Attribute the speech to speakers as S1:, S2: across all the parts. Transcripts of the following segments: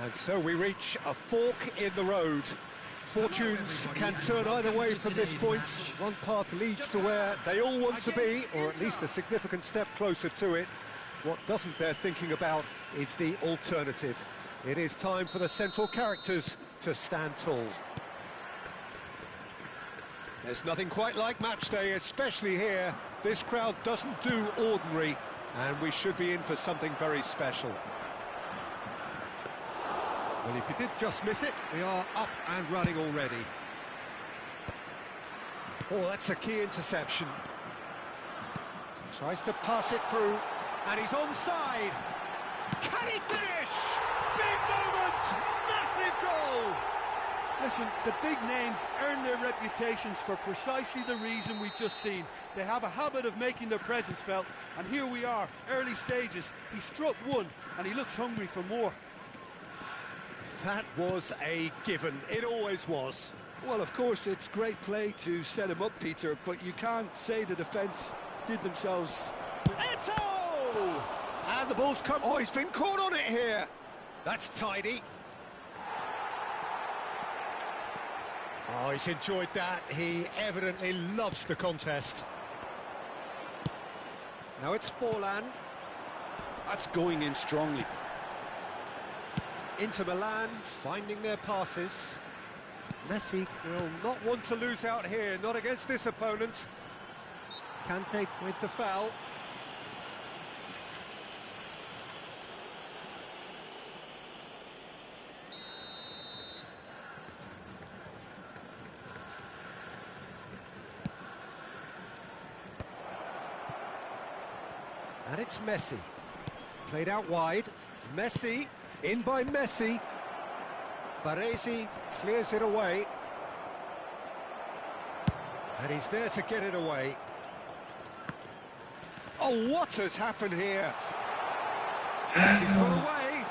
S1: And so we reach a fork in the road. Fortunes can turn either way from this point. One path leads to where they all want to be, or at least a significant step closer to it. What doesn't bear thinking about is the alternative. It is time for the central characters to stand tall. There's nothing quite like match day, especially here. This crowd doesn't do ordinary, and we should be in for something very special. Well, if you did just miss it, we are up and running already. Oh, that's a key interception. Tries to pass it through, and he's onside. Can he finish? Big moment! Massive goal!
S2: Listen, the big names earn their reputations for precisely the reason we've just seen. They have a habit of making their presence felt, and here we are, early stages. He struck one, and he looks hungry for more.
S1: That was a given. It always was.
S2: Well, of course, it's great play to set him up, Peter, but you can't say the defence did themselves...
S1: Eto! And the ball's come... Oh, he's been caught on it here. That's tidy. Oh, he's enjoyed that. He evidently loves the contest. Now it's Forlan.
S2: That's going in strongly.
S1: Inter Milan finding their passes. Messi will not want to lose out here, not against this opponent. Kante with the foul. And it's Messi. Played out wide. Messi. In by Messi. Baresi clears it away. And he's there to get it away. Oh, what has happened here? He's gone away.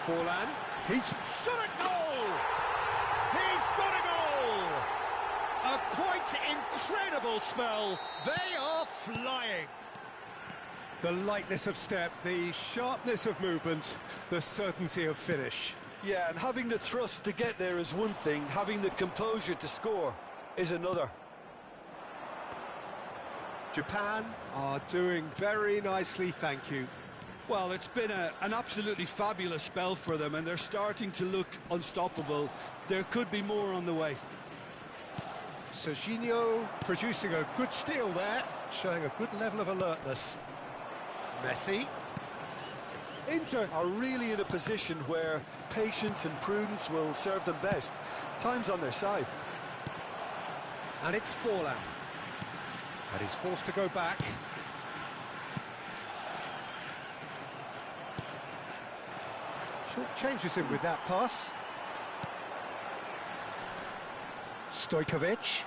S1: Forlan. He's shot a goal! He's got a goal! A quite incredible spell. They are flying. The lightness of step, the sharpness of movement, the certainty of finish.
S2: Yeah, and having the thrust to get there is one thing, having the composure to score is another.
S1: Japan are doing very nicely, thank you.
S2: Well, it's been an absolutely fabulous spell for them, and they're starting to look unstoppable. There could be more on the way.
S1: Serginho producing a good steal there, showing a good level of alertness. Messi.
S2: Inter are really in a position where patience and prudence will serve them best. Time's on their side.
S1: And it's Forlan. And he's forced to go back. Short changes him with that pass. Stojkovic.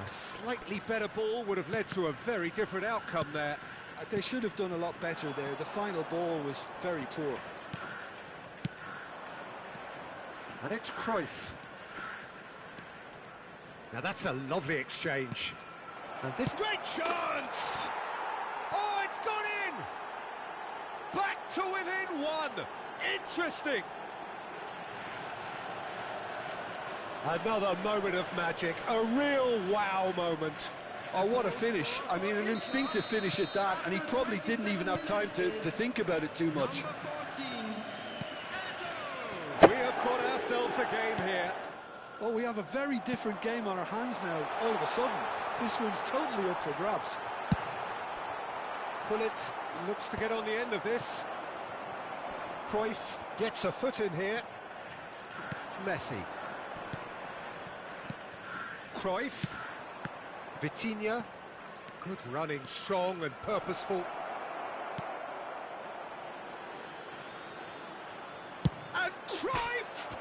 S1: A slightly better ball would have led to a very different outcome there.
S2: They should have done a lot better there. The final ball was very poor.
S1: And it's Cruyff. Now that's a lovely exchange. And this great chance! Oh, it's gone in! Back to within one! Interesting! Another moment of magic, a real wow moment.
S2: Oh, what a finish. I mean, an instinctive finish at that, and he probably didn't even have time to think about it too much.
S1: We have got ourselves a game here.
S2: Oh, we have a very different game on our hands now, all of a sudden. This one's totally up for grabs.
S1: Gullit looks to get on the end of this. Cruyff gets a foot in here. Messi. Cruyff. Vitinha. Good running, strong and purposeful. And Cruyff!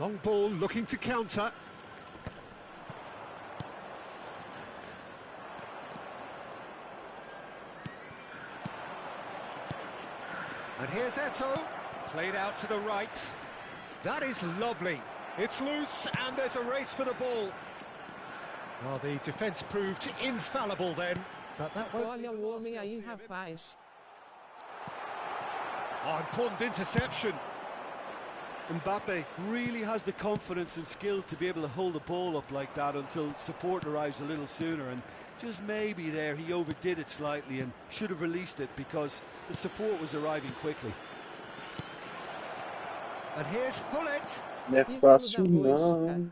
S1: Long ball looking to counter. And here's Eto'o, played out to the right. That is lovely. It's loose and there's a race for the ball. Well, the defence proved infallible then, but that won't...
S3: Olha o homem aí, rapaz.
S1: Oh, important interception.
S2: Mbappe really has the confidence and skill to be able to hold the ball up like that until support arrives a little sooner, and just maybe there he overdid it slightly and should have released it because the support was arriving quickly.
S1: And here's Gullit.
S4: Não é fácil, não.
S1: And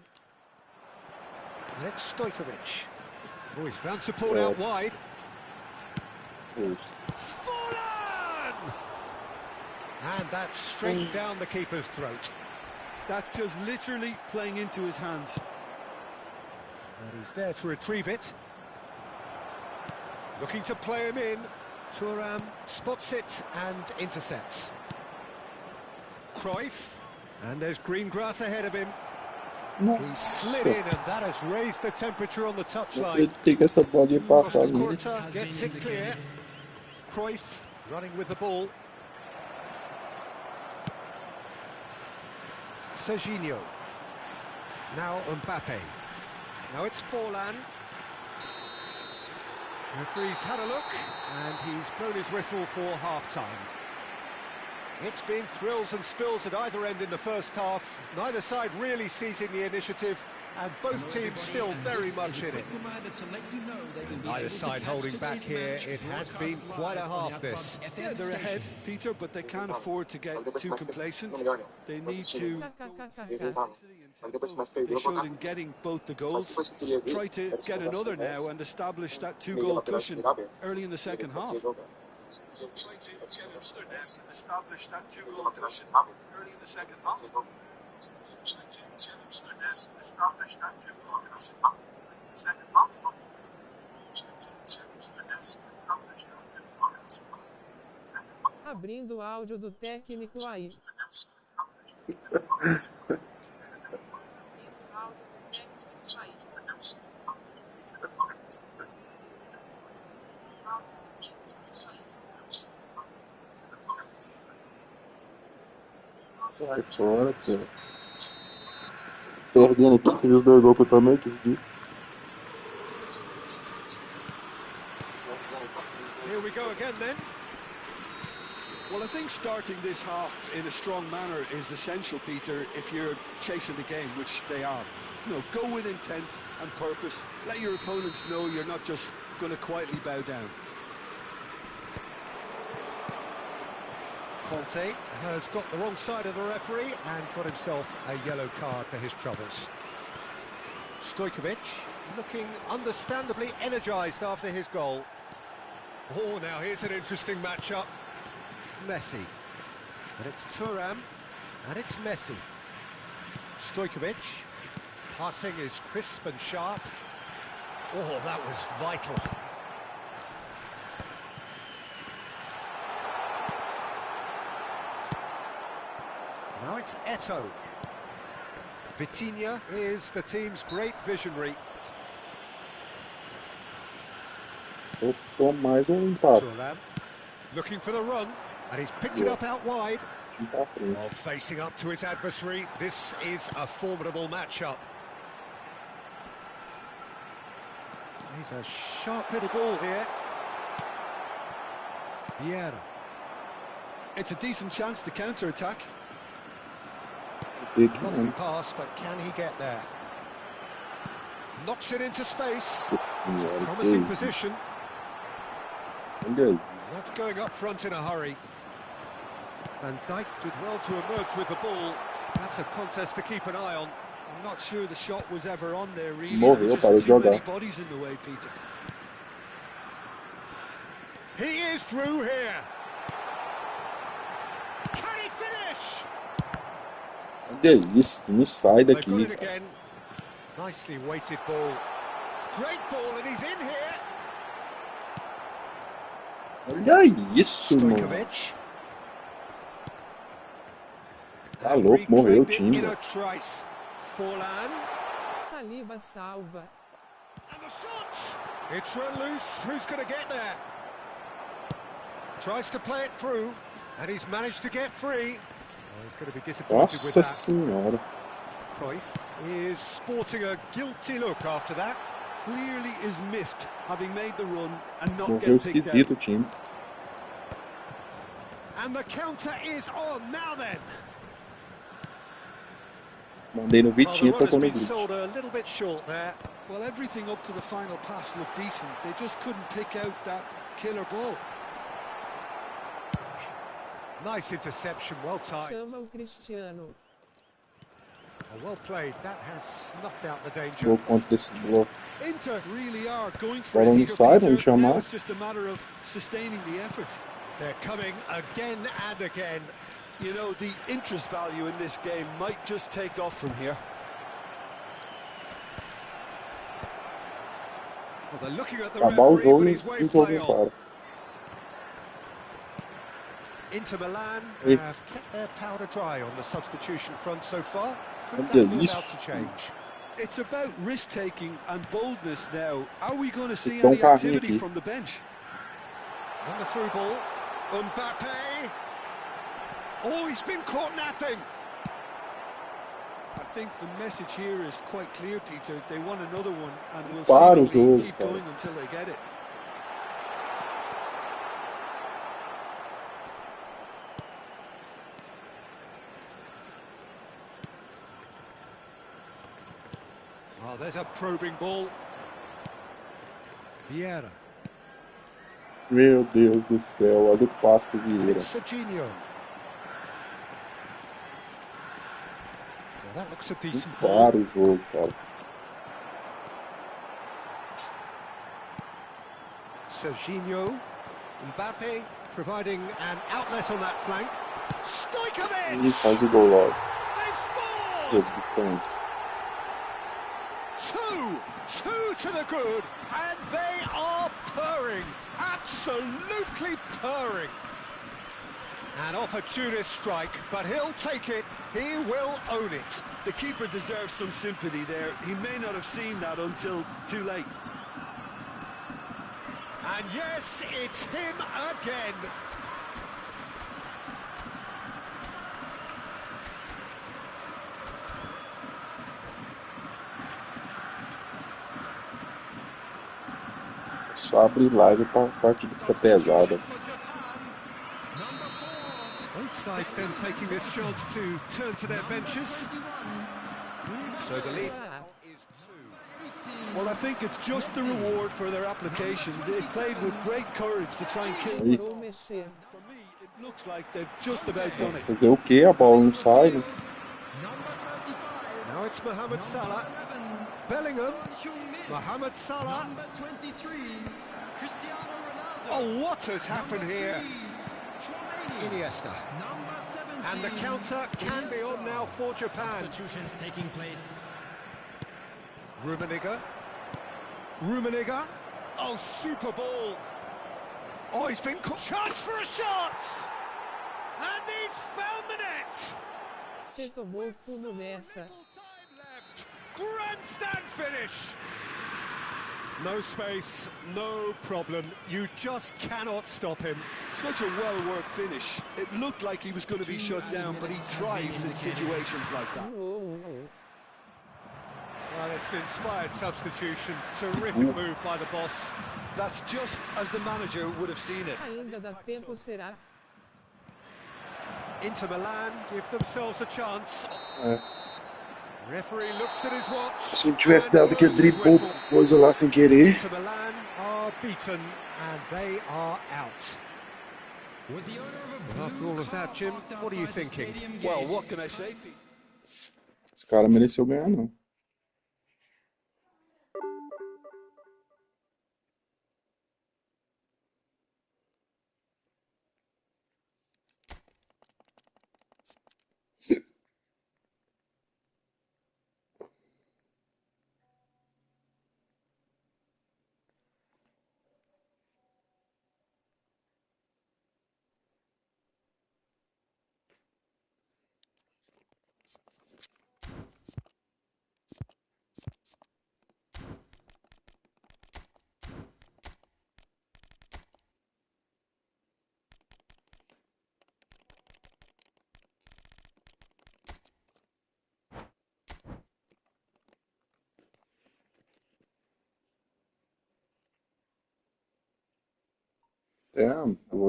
S1: it's Stojkovic. Oh, he's found support out wide. Fallen! And that's straight down the keeper's throat.
S2: That's just literally playing into his hands.
S1: And he's there to retrieve it. Looking to play him in. Thuram spots it and intercepts. Cruyff. And there's green grass ahead of him. He slid in and that has raised the temperature on the touchline.
S4: Tem que essa bola de passar ali.
S1: Costa gets it clear. Cruyff running with the ball. Serginho. Now Mbappe. Now it's Forlan. Referee's had a look and he's blown his whistle for half-time. It's been thrills and spills at either end in the first half. Neither side really seizing the initiative, and both teams still very much in it. Neither side holding back here. It has been quite a half, this.
S2: Yeah, they're ahead, Peter, but they can't afford to get too complacent. They need to they should in getting both the goals. Try to get another now and establish that two-goal cushion early in the second half.
S3: Abrindo o áudio do técnico aí.
S4: Sai fora, pô. Perdendo aqui, você viu os dois gols que eu tomei, que vi.
S1: Here we go again then.
S2: Well, I think starting this half in a strong manner is essential, Peter, if you're chasing the game, which they are. You know, go with intent and purpose. Let your opponents know you're not just going to quietly bow down.
S1: Conte has got the wrong side of the referee and got himself a yellow card for his troubles. Stojkovic looking understandably energised after his goal. Oh, now here's an interesting matchup. Messi. And it's Thuram. And it's Messi. Stojkovic. Passing is crisp and sharp. Oh, that was vital. Now it's Eto'o. Vitinha is the team's great visionary.
S4: Opa, mais empate.
S1: Thuram looking for the run, and he's picked it up out wide. Oh, facing up to his adversary, this is a formidable matchup. He's a sharp little ball here. Vieira.
S2: It's a decent chance to counter-attack.
S1: Lovely pass, but can he get there? Knocks it into space. It's a promising position.
S4: Olha isso.
S1: That's going up front in a hurry. Van Dijk did well to emerge with the ball. That's a contest to keep an eye on.
S2: I'm not sure the shot was ever on there, really.
S4: Morreu,
S2: There were
S4: parou de
S2: just too many
S4: jogar.
S2: bodies in the way, Peter.
S1: He is through here. Can he finish?
S4: Olha isso, não sai
S1: They've got
S4: daqui,
S1: it
S4: cara.
S1: again. Nicely weighted ball. Great ball, and he's in here.
S4: Olha isso, mano.
S1: Stojkovic.
S4: Tá louco, morreu o
S1: Reclaimed it
S4: time.
S1: in a
S4: Mano.
S1: trice. Forlan.
S3: Saliba salva.
S1: And the shot! It's run loose. Who's going to get there? Tries to play it through, and he's managed to get free. Oh, he's going to be disappointed with
S4: Nossa
S1: that.
S4: senhora.
S1: Cruyff is sporting a guilty look after that.
S2: Clearly is miffed, having made the run and not
S4: Morreu
S2: get picked
S4: esquisito
S2: out.
S4: o time.
S1: And the counter is on now then.
S4: Mandei no
S1: Well, the
S4: Vitinho,
S1: run has
S4: tocou no
S1: been
S4: Glitch.
S1: sold a little bit short there.
S2: Well, everything up to the final pass looked decent. They just couldn't pick out that killer ball.
S1: Nice interception, well timed.
S3: Chama o Cristiano.
S1: Oh, well played. That has snuffed out the danger.
S4: Gol contra desse bloco.
S2: Inter really are going for
S4: Bola
S2: it
S4: não
S2: here,
S4: sai,
S2: Peter.
S4: vamos chamar.
S2: Now it's just a matter of sustaining the effort.
S1: They're coming again and again.
S2: You know, the interest value in this game might just take off from here.
S1: Well, they're looking at the
S4: Acabar o
S1: referee,
S4: jogo
S1: but
S4: e
S1: he's way
S4: o jogo
S1: play
S4: não
S1: on.
S4: para.
S1: Inter Milan
S4: Ei.
S1: have kept their powder dry on the substitution front so far. Could
S4: Olha
S1: that be about
S4: isso.
S1: to change?
S2: It's about risk-taking and boldness now. Are we going to see
S4: Então,
S2: any
S4: carrinho
S2: activity
S4: aqui.
S2: from the bench?
S1: And the through ball. Mbappe. Oh, he's been caught napping.
S2: I think the message here is quite clear, Peter. They want another one and will
S4: Para o
S2: seemingly
S4: jogo,
S2: keep
S4: cara.
S2: going until they get it.
S1: Oh, there's a probing ball. Vieira.
S4: Meu Deus do céu, olha o passe do Vieira.
S1: Serginho. Well, that looks a
S4: Não
S1: decent ball.
S4: para o jogo, cara.
S1: Serginho. Mbappe providing an outlet on that flank.
S4: E
S1: Stojkovic!
S4: faz o gol logo.
S1: They've scored!
S4: Deus do céu.
S1: Two to the good, and they are purring, absolutely purring. An opportunist strike, but he'll take it, he will own it.
S2: The keeper deserves some sympathy there. He may not have seen that until too late.
S1: And yes, it's him again.
S4: Só abrir live para a partida fica pesada.
S1: Both sides then taking this chance to turn to their benches. So the lead is 2.
S2: Well, I think it's just the reward for their application. They played with great courage to try and kill.
S4: Aí,
S3: Demorou mexer.
S2: For me, it looks like they've just about done it.
S4: fazer o quê? A bola não sai, né?
S1: Now it's Mohamed Salah. Bellingham. Mohamed Salah. Oh, what has happened here? Iniesta. And the counter can be on now for Japan.
S5: Substitutions taking place.
S1: Rummenigge. Oh, super ball. Oh, he's been caught. Chance for a shot. And he's found the net.
S3: Você tomou fumo nessa.
S1: Little time left. Grandstand finish. No space, no problem. You just cannot stop him.
S2: Such a well-worked finish. It looked like he was going to be shut down, but he thrives in situations like that.
S3: Oh,
S1: Well, it's an inspired substitution. Terrific move by the boss.
S2: That's just as the manager would have seen it.
S3: ainda dá tempo, será?
S1: Inter Milan give themselves a chance.
S4: É.
S1: Referee looks at his watch.
S4: Se não tivesse dado aquele drible coisa lá sem querer.
S1: Milan are beaten and they are out. Well, after all of that, Jim, what are you thinking?
S2: Well, what can I say, Pete?
S4: Esse cara mereceu ganhar, não.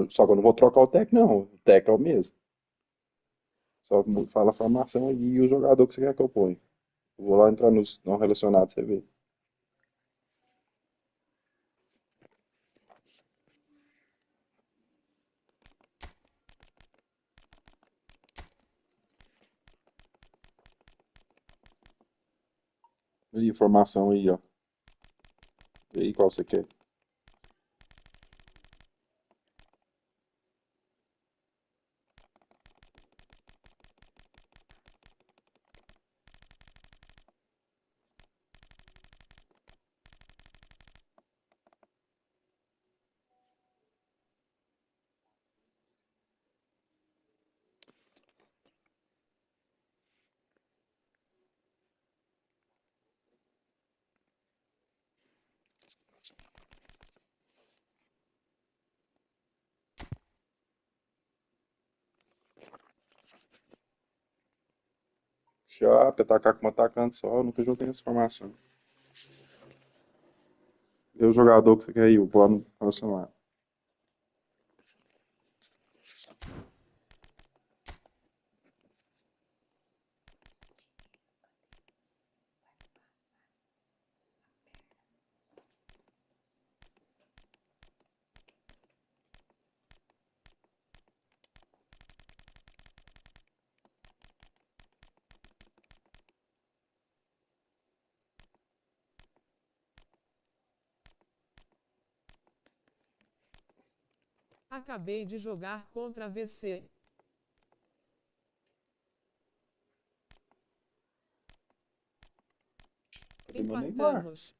S4: Só que eu não vou trocar o tech, não. O tech é o mesmo. Só fala a formação aí e o jogador que você quer que eu ponha. Eu vou lá entrar nos não relacionados, você vê. Aí, formação aí, ó. E aí, qual você quer? Chato, atacar como atacante só, eu nunca joguei nessa formação. E o jogador que você quer aí, o plano relacionado.
S3: Acabei de jogar contra VC.
S4: Cadê meu Neymar?
S3: Empatamos.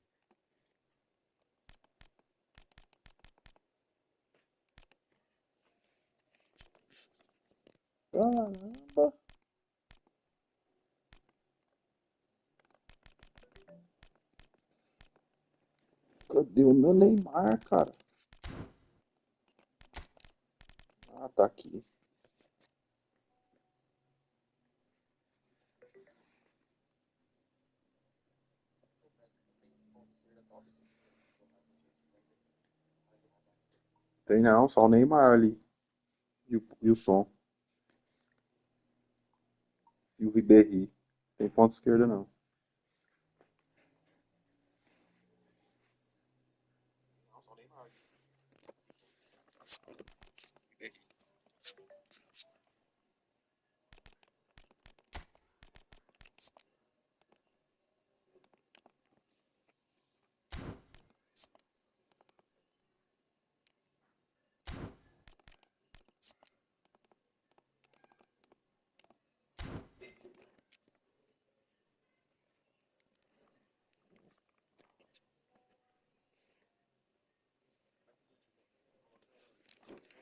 S4: Caramba. Cadê o meu Neymar, cara? Ah, tá aqui. Tem não, só o Neymar ali. E o som. E o Ribéry. Tem ponta esquerda não.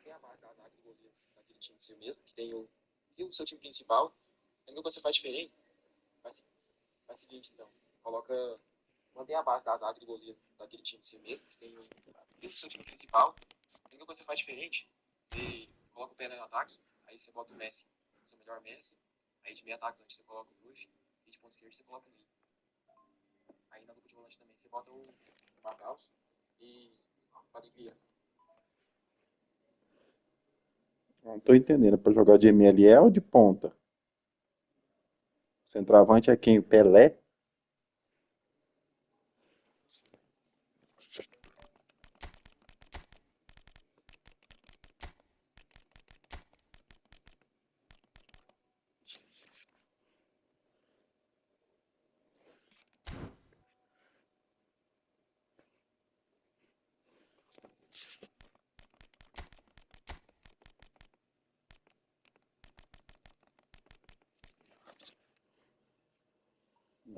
S5: Tem a vaga da zaga do goleiro daquele time seu mesmo, que tem o seu time principal. Então, o que você faz diferente? Faz o seguinte, então. Coloca. Mantém a base da zaga do goleiro daquele time seu mesmo, que tem o seu time principal. Então, o que você faz diferente? Você coloca o pé no ataque, aí você bota o Messi, o seu melhor Messi. Aí de meio atacante você coloca o Bruges, e de ponto esquerdo você coloca o Ney. Aí na dupla de volante também você bota o Bargaus e o Patrick.
S4: Não tô entendendo. É pra jogar de MLE ou de ponta? Centroavante é quem? Pelé?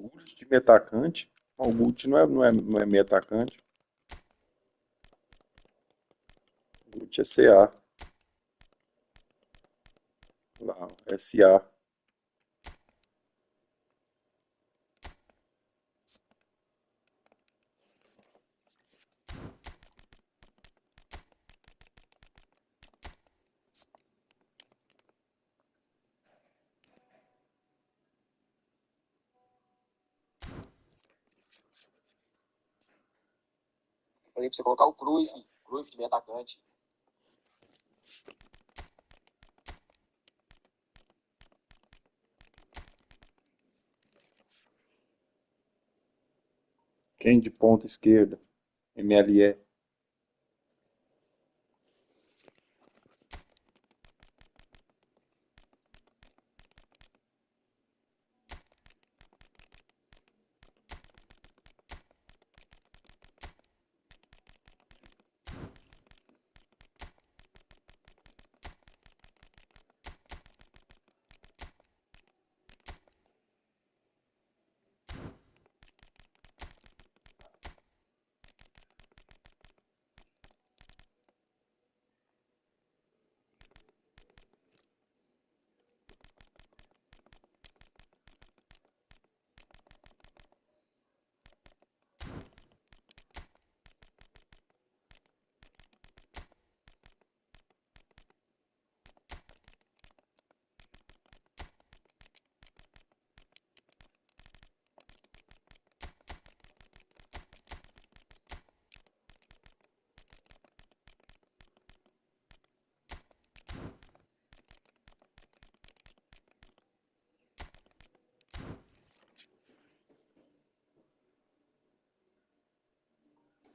S4: Gullit de meio atacante? Não, o Gullit não é meio atacante. O Gullit é CA. Lá, SA.
S5: Falei pra você colocar o Cruyff de meio atacante.
S4: Quem de ponta esquerda? MLE.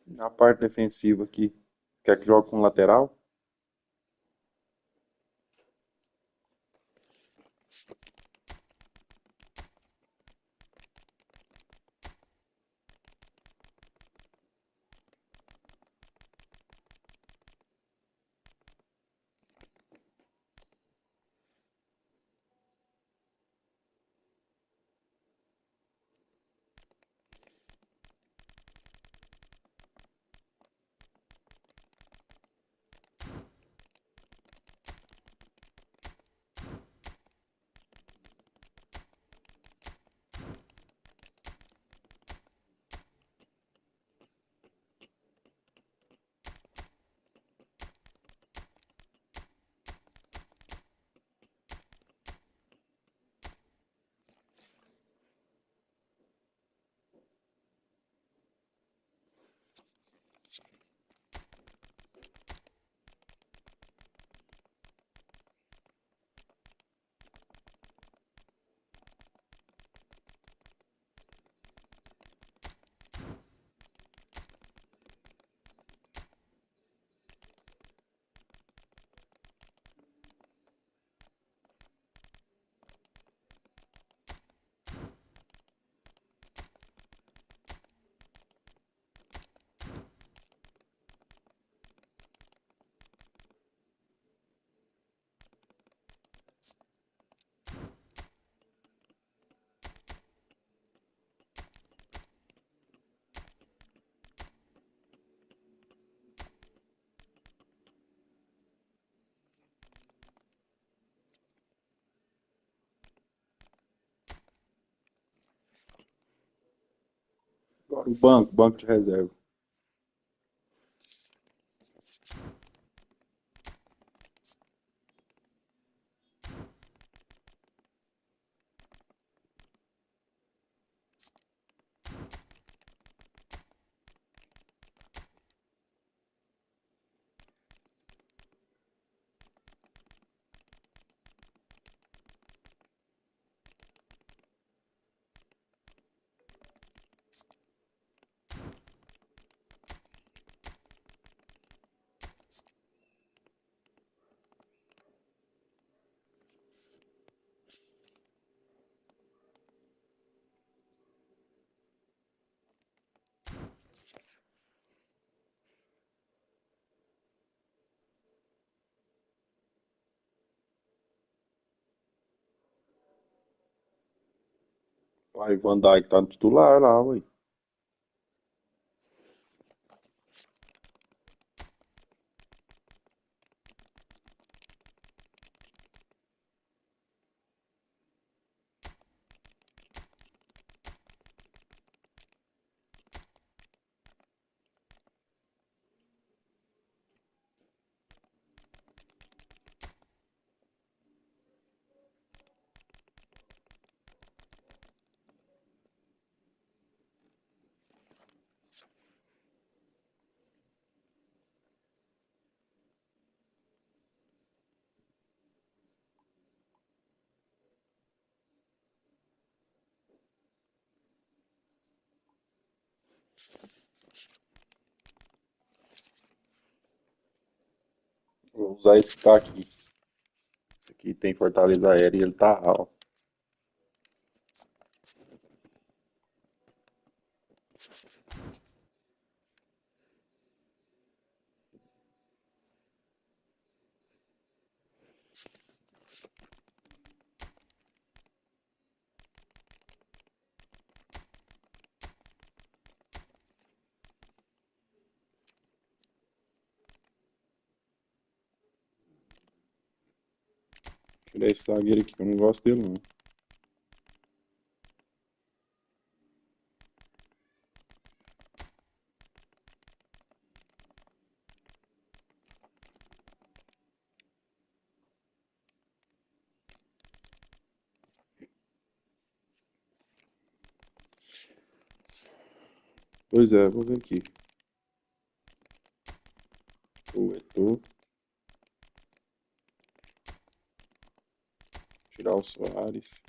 S4: Na parte defensiva aqui. Quer que jogue com lateral? Agora o banco de reserva. Vai, Van Dijk tá no titular lá, ué. Vou usar esse que tá aqui. Esse aqui tem fortaleza aérea e ele tá ó. Tirar esse zagueiro aqui que eu não gosto dele não. Pois é, vou ver aqui. O Eto'o. Tirar o Soares.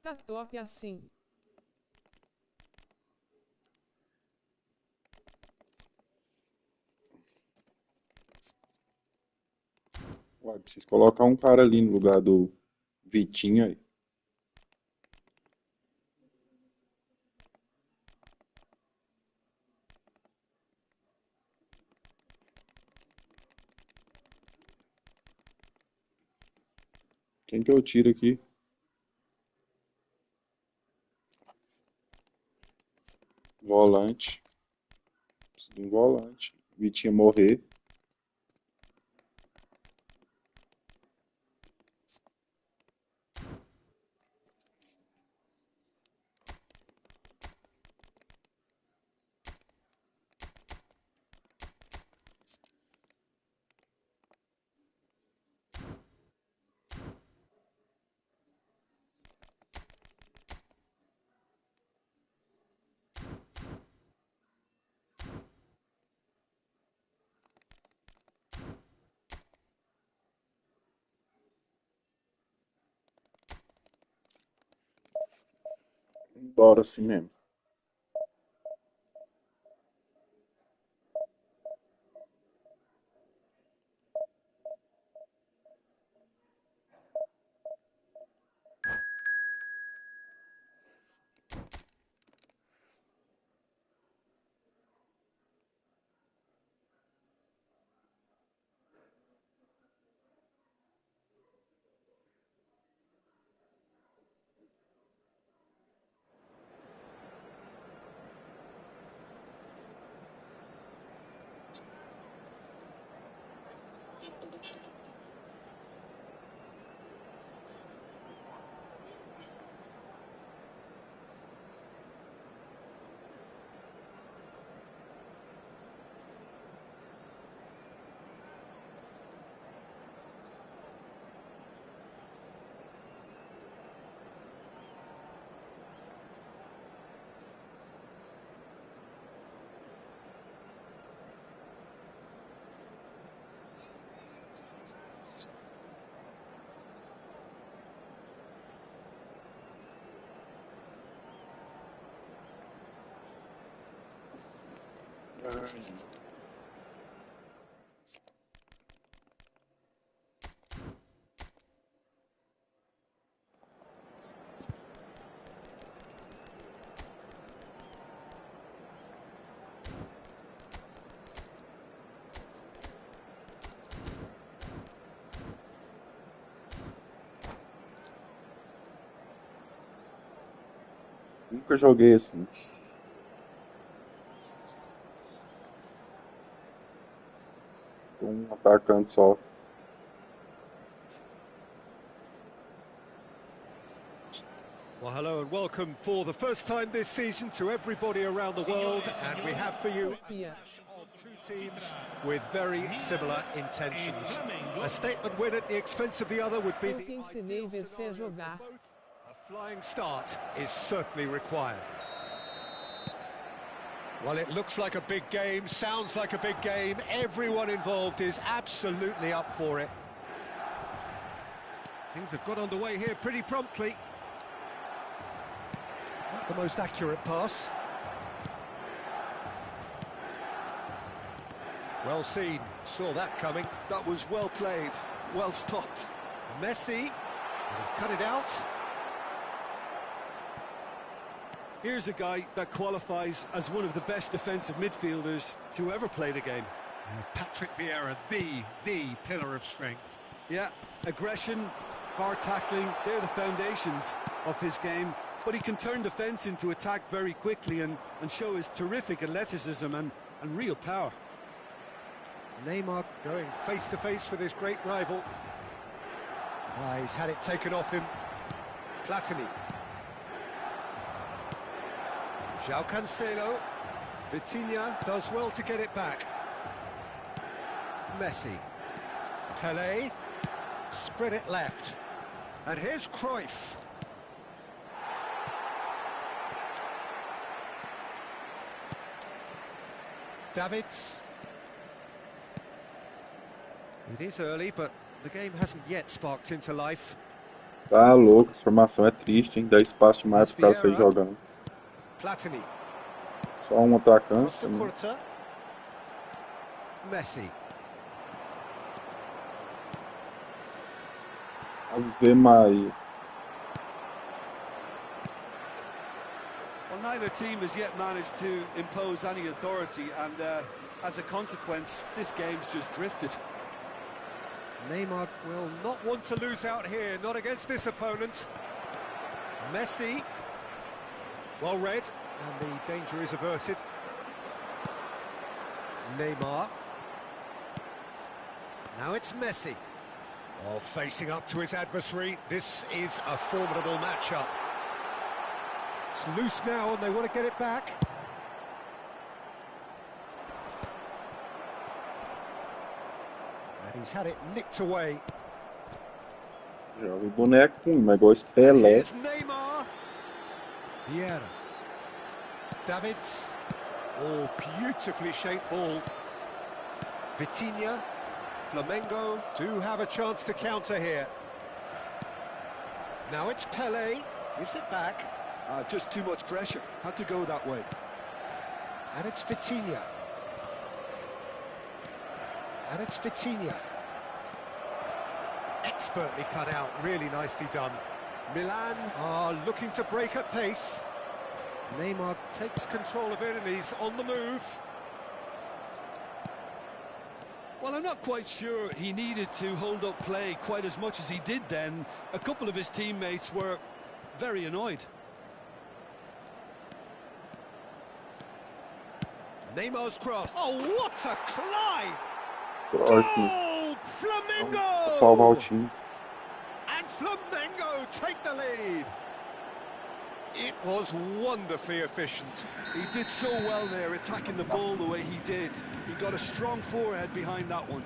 S3: Tá top assim.
S4: Ué, preciso colocar um cara ali no lugar do Vitinho aí. Quem que eu tiro aqui? Volante. Preciso de um volante. Vitinho morrer. Bora assim mesmo. Nunca joguei assim. Um atacante só.
S1: Well, hello and welcome for the first time this season to everybody around the world, and we have for you a clash of two teams with very similar intentions. A statement win at the expense of the other would be
S3: Eu
S1: the
S3: que ensinei
S1: ideal
S3: você a
S1: scenario
S3: jogar.
S1: for both. A flying start is certainly required. Well, it looks like a big game, sounds like a big game. Everyone involved is absolutely up for it. Things have got underway here pretty promptly. Not the most accurate pass. Well seen, saw that coming.
S2: That was well played, well stopped.
S1: Messi has cut it out.
S2: Here's a guy that qualifies as one of the best defensive midfielders to ever play the game.
S1: Patrick Vieira, the pillar of strength.
S2: Yeah, aggression, hard tackling, they're the foundations of his game. But he can turn defence into attack very quickly and show his terrific athleticism and real power.
S1: Neymar going face to face with his great rival. He's had it taken off him. Platini. João Cancelo. Vitinha does well to get it back. Messi. Pelé. Spread it left. And here's Cruyff. Davids. It is early, but the game hasn't yet sparked into life.
S4: Tá louco, essa formação é triste, hein? Dá espaço demais pro cara sair jogando.
S1: Platini.
S4: Só um atacante.
S1: Costa Curta. Messi.
S4: Ave Maria.
S2: Well, neither team has yet managed to impose any authority, and as a consequence, this game's just drifted.
S1: Neymar will not want to lose out here, not against this opponent. Messi. Well read, and the danger is averted. Neymar. Now it's Messi. Oh, facing up to his adversary. This is a formidable matchup. It's loose now, and they want to get it back. And he's had it nicked away.
S4: Joga boneco ruim, mas igual esse Pelé.
S1: Here's Neymar. Vieira. Davids. Oh, beautifully shaped ball. Vitinha. Flamengo do have a chance to counter here. Now it's Pelé. Gives it back.
S2: Just too much pressure. Had to go that way.
S1: And it's Vitinha. And it's Vitinha. Expertly cut out, really nicely done. Milan are looking to break at pace. Neymar takes control of it and he's on the move.
S2: Well, I'm not quite sure he needed to hold up play quite as much as he did then. A couple of his teammates were very annoyed.
S1: Neymar's cross. Oh, what a climb!
S4: Ótimo.
S1: Goal!
S4: Pra
S1: Flamengo!
S4: salvar o time.
S1: And Flamengo take the lead. It was wonderfully efficient.
S2: He did so well there, attacking the ball the way he did. He got a strong forehead behind that one.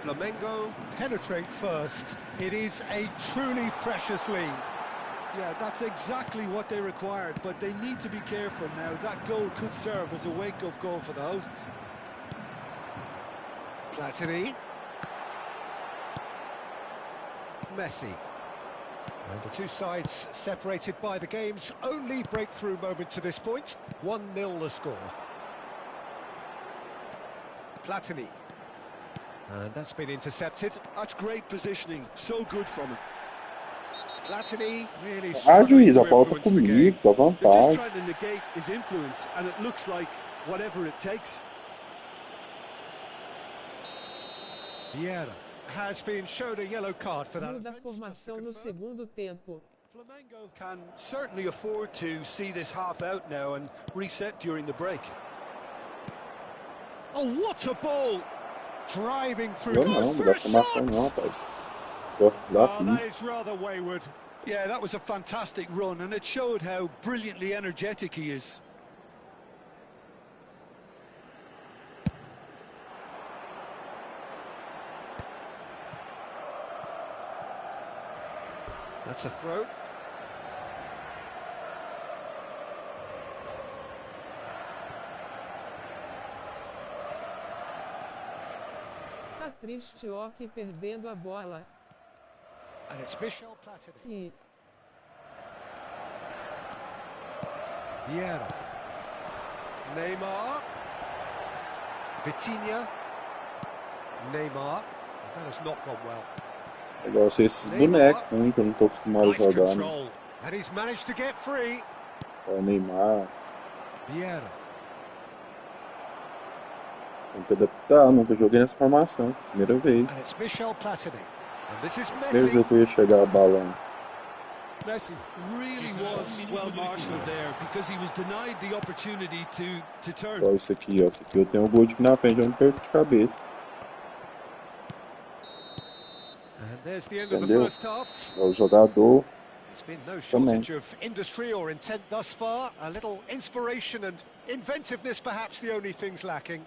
S1: Flamengo penetrate first. It is a truly precious lead.
S2: Yeah, that's exactly what they required, but they need to be careful now. That goal could serve as a wake-up call for the hosts.
S1: Platini. Messi. And the two sides separated by the game's only breakthrough moment to this point. 1-0 the score. Platini. And that's been intercepted.
S2: That's great positioning, so good from him.
S1: Platini really
S4: Ah, juiz,
S1: struggling
S4: a
S1: to
S4: bola tá
S1: influence the game.
S4: comigo, dá
S2: They're just
S4: vontade.
S2: trying to negate his influence, and it looks like whatever it takes.
S1: Vieira has been shown a yellow card for that
S3: Muda a
S1: offence, just to
S3: formação no
S1: confirm.
S3: segundo tempo.
S2: Flamengo can certainly afford to see this half out now and reset during the break.
S1: Oh, what a ball! Driving through.
S4: Eu não,
S1: Goes
S4: muda
S1: for
S4: a
S1: a
S4: formação
S1: shot!
S4: não, rapaz. Tô
S1: Oh,
S4: desafio.
S1: that is rather wayward.
S2: Yeah, that was a fantastic run, and it showed how brilliantly energetic he is.
S1: That's a throw.
S3: Tá triste Oki perdendo a bola.
S1: And it's Michel Platini.
S3: Que
S1: Vieira. Neymar. Vitinha. Neymar. That has not gone well.
S4: Eu gosto desses bonecos ruins que eu não tô acostumado a
S1: Nice
S4: jogar, né?
S1: control. And he's managed to get free.
S4: O Neymar,
S1: Vieira.
S4: tem que adaptar, nunca joguei nessa formação. Primeira vez.
S1: And it's Michel Platini. And this is
S4: Primeiro
S1: Messi.
S4: jogo que eu ia chegar a balão.
S2: Messi really was well marshalled there because he was denied the opportunity to turn.
S4: Olha isso aqui, ó. Isso aqui eu tenho um gol de aqui na frente, eu não perco de cabeça.
S1: And there's the end of the
S4: Entendeu?
S1: first half.
S4: É o jogador.
S1: There's been no
S4: Também.
S1: shortage of industry or intent thus far. A little inspiration and inventiveness perhaps the only things lacking.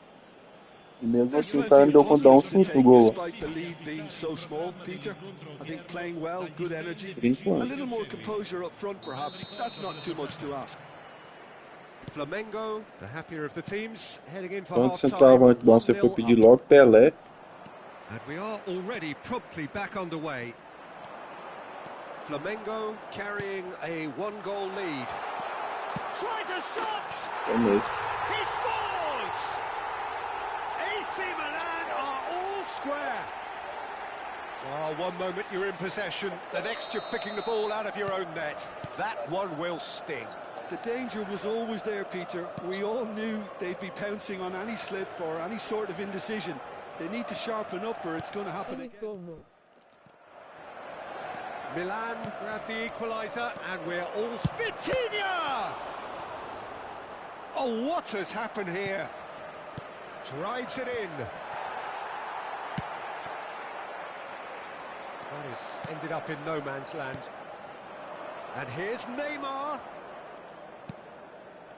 S4: E mesmo
S2: There's
S4: assim o
S2: plenty
S4: cara
S2: of
S4: me deu quando dá um
S2: positives
S4: chute
S2: to
S4: no
S2: take
S4: gol.
S2: despite the lead being so small, Peter. I think playing well, good energy.
S4: Por enquanto.
S2: A little more composure up front, perhaps. That's not too much to ask.
S1: Flamengo, the happier of the teams, heading in for
S4: Quando
S1: half-time.
S4: centroavante bom, você foi
S1: 1-0
S4: pedir
S1: up.
S4: logo Pelé.
S1: And we are already promptly back underway. Flamengo carrying a one-goal lead. Tries a shot!
S4: Também.
S1: He scores! AC Milan are all square. Well, one moment you're in possession, the next you're picking the ball out of your own net. That one will sting.
S2: The danger was always there, Peter. We all knew they'd be pouncing on any slip or any sort of indecision. They need to sharpen up or it's going to happen
S3: ele
S2: again.
S3: tomou.
S1: Milan grab the equaliser and we're all... Vitinha!
S2: Oh, what has happened here?
S1: Drives it in. That has ended up in no man's land. And here's Neymar.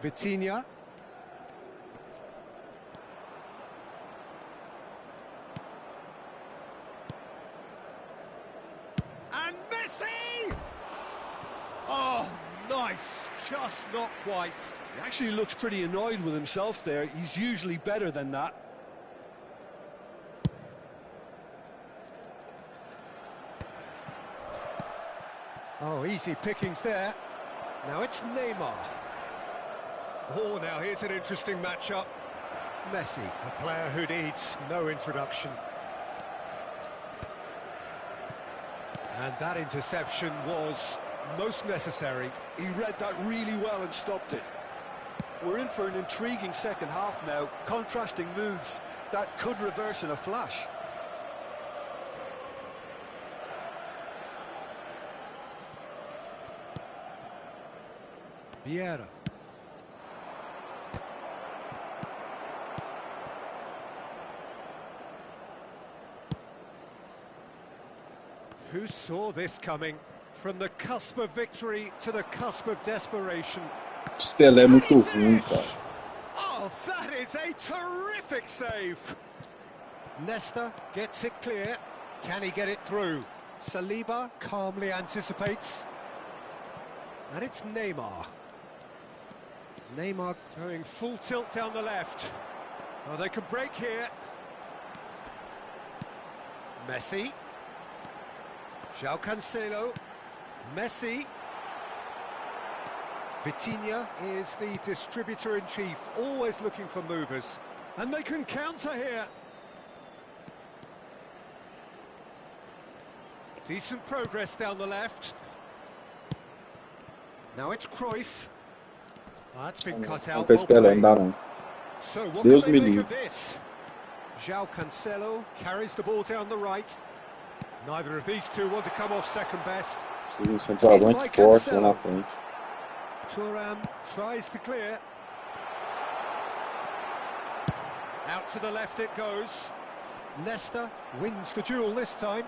S1: Vitinha. And Messi! Oh, nice. Just not quite.
S2: He actually looks pretty annoyed with himself there. He's usually better than that.
S1: Oh, easy pickings there. Now it's Neymar. Oh, now here's an interesting matchup. Messi, a player who needs no introduction. And that interception was most necessary.
S2: He read that really well and stopped it. We're in for an intriguing second half now. Contrasting moods that could reverse in a flash.
S1: Vieira. Who saw this coming? From the cusp of victory to the cusp of desperation.
S4: Esse Pelé é muito ruim, cara.
S1: Oh, that is a terrific save! Nesta gets it clear. Can he get it through? Saliba calmly anticipates. And it's Neymar. Neymar going full tilt down the left. Oh, they can break here. Messi. João Cancelo. Messi. Vitinha is the distributor-in-chief, always looking for movers. And they can counter here. Decent progress down the left. Now it's Cruyff. That's been cut out.
S4: Nunca espelhando, não dá não.
S1: So what
S4: Deus
S1: can
S4: me
S1: they make
S4: livre.
S1: of this? João Cancelo carries the ball down the right. Neither of these two want to come off second best.
S4: Precisa de um centroavante forte lá na frente.
S1: Thuram tries to clear. Out to the left it goes. Nesta wins the duel this time.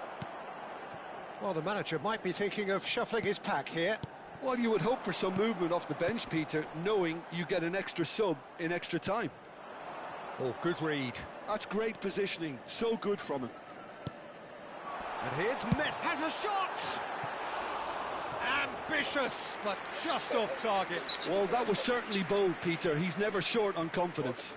S1: Well, the manager might be thinking of shuffling his pack here.
S2: Well, you would hope for some movement off the bench, Peter, knowing you get an extra sub in extra time.
S1: Oh, good read.
S2: That's great positioning, so good from him.
S1: And here's Messi, has a shot! Ambitious, but just off target.
S2: Well, that was certainly bold, Peter. He's never short on confidence.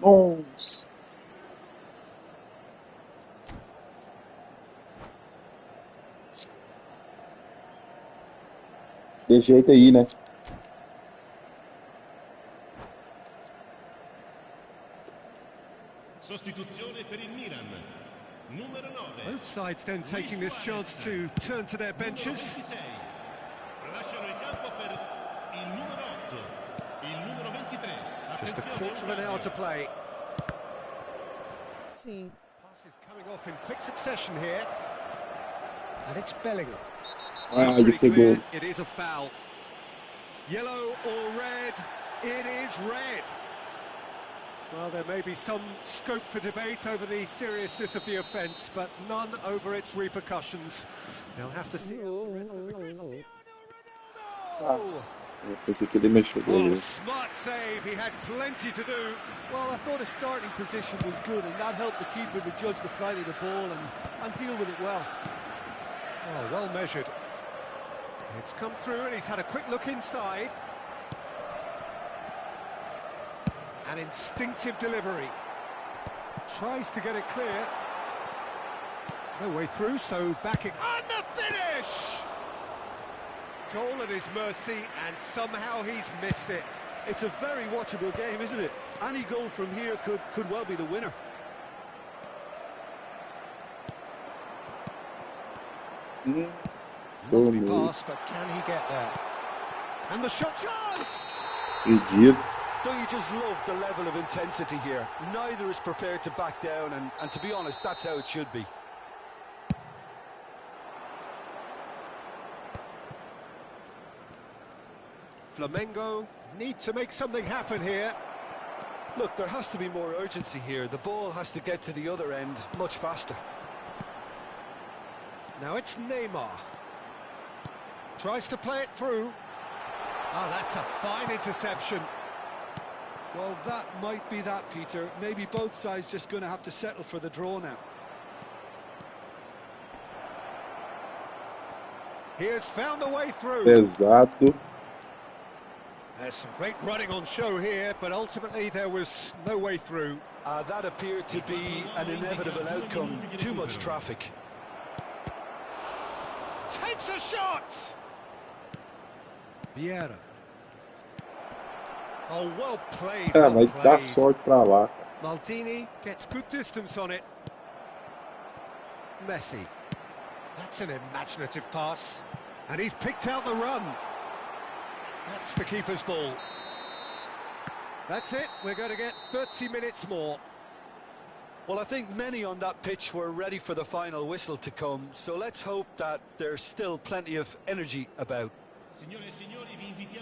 S4: Nossa. De jeito aí, né?
S6: Sostituzione per il Milan. Numero 9.
S1: Both sides then taking this chance to turn to their benches.
S6: Lasciano il campo per il numero 8. Il numero 23.
S1: Just a quarter of an hour to play.
S3: Sim.
S1: Passes coming off in quick succession here. And it's Bellingham.
S4: Ah,
S1: Pretty
S4: isso é
S1: clear,
S4: gol.
S1: it is a foul. Yellow or red? It is red. Well, there may be some scope for debate over the seriousness of the offence, but none over its repercussions. They'll have to see out the rest of the Cristiano Ronaldo!
S4: Nossa, eu pensei que ele mexeu
S1: Oh,
S4: ali.
S1: smart save, he had plenty to do.
S2: Well, I thought his starting position was good, and that helped the keeper to judge the flight of the ball and deal with it well.
S1: Oh, well measured. It's come through and he's had a quick look inside. An instinctive delivery. Tries to get it clear. No way through, so back it. And the finish! Goal at his mercy, and somehow he's missed it.
S2: It's a very watchable game, isn't it? Any goal from here could well be the winner.
S1: Lovely pass, but can he get there? And the shot chance!
S4: Pedido.
S2: Don't you just love the level of intensity here? Neither is prepared to back down, and to be honest, that's how it should be.
S1: Flamengo need to make something happen here.
S2: Look, there has to be more urgency here. The ball has to get to the other end much faster.
S1: Now it's Neymar. Tries to play it through. Oh, that's a fine interception.
S2: Well, that might be that, Peter. Maybe both sides just going to have to settle for the draw now.
S1: He has found a way through.
S4: Pesado.
S1: There's some great running on show here, but ultimately there was no way through.
S2: That appeared to be an inevitable outcome. Too much traffic.
S1: Takes a shot! Vieira. Oh, well played,
S4: Ah,
S1: well
S4: vai dar
S1: played.
S4: sorte pra lá.
S1: Maldini gets good distance on it. Messi. That's an imaginative pass. And he's picked out the run. That's the keeper's ball. That's it. We're going to get 30 minutes more.
S2: Well, I think many on that pitch were ready for the final whistle to come, so let's hope that there's still plenty of energy about.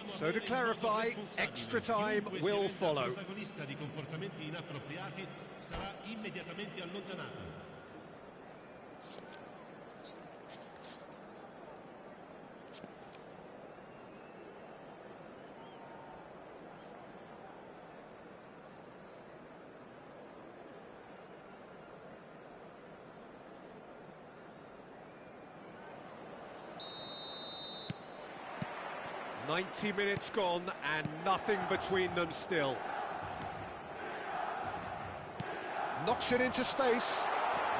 S1: So to clarify, extra time will follow.
S6: Protagonista di comportamenti inappropriati sarà immediatamente allontanato.
S1: "90 minutes gone and nothing between them still." Knocks it into space.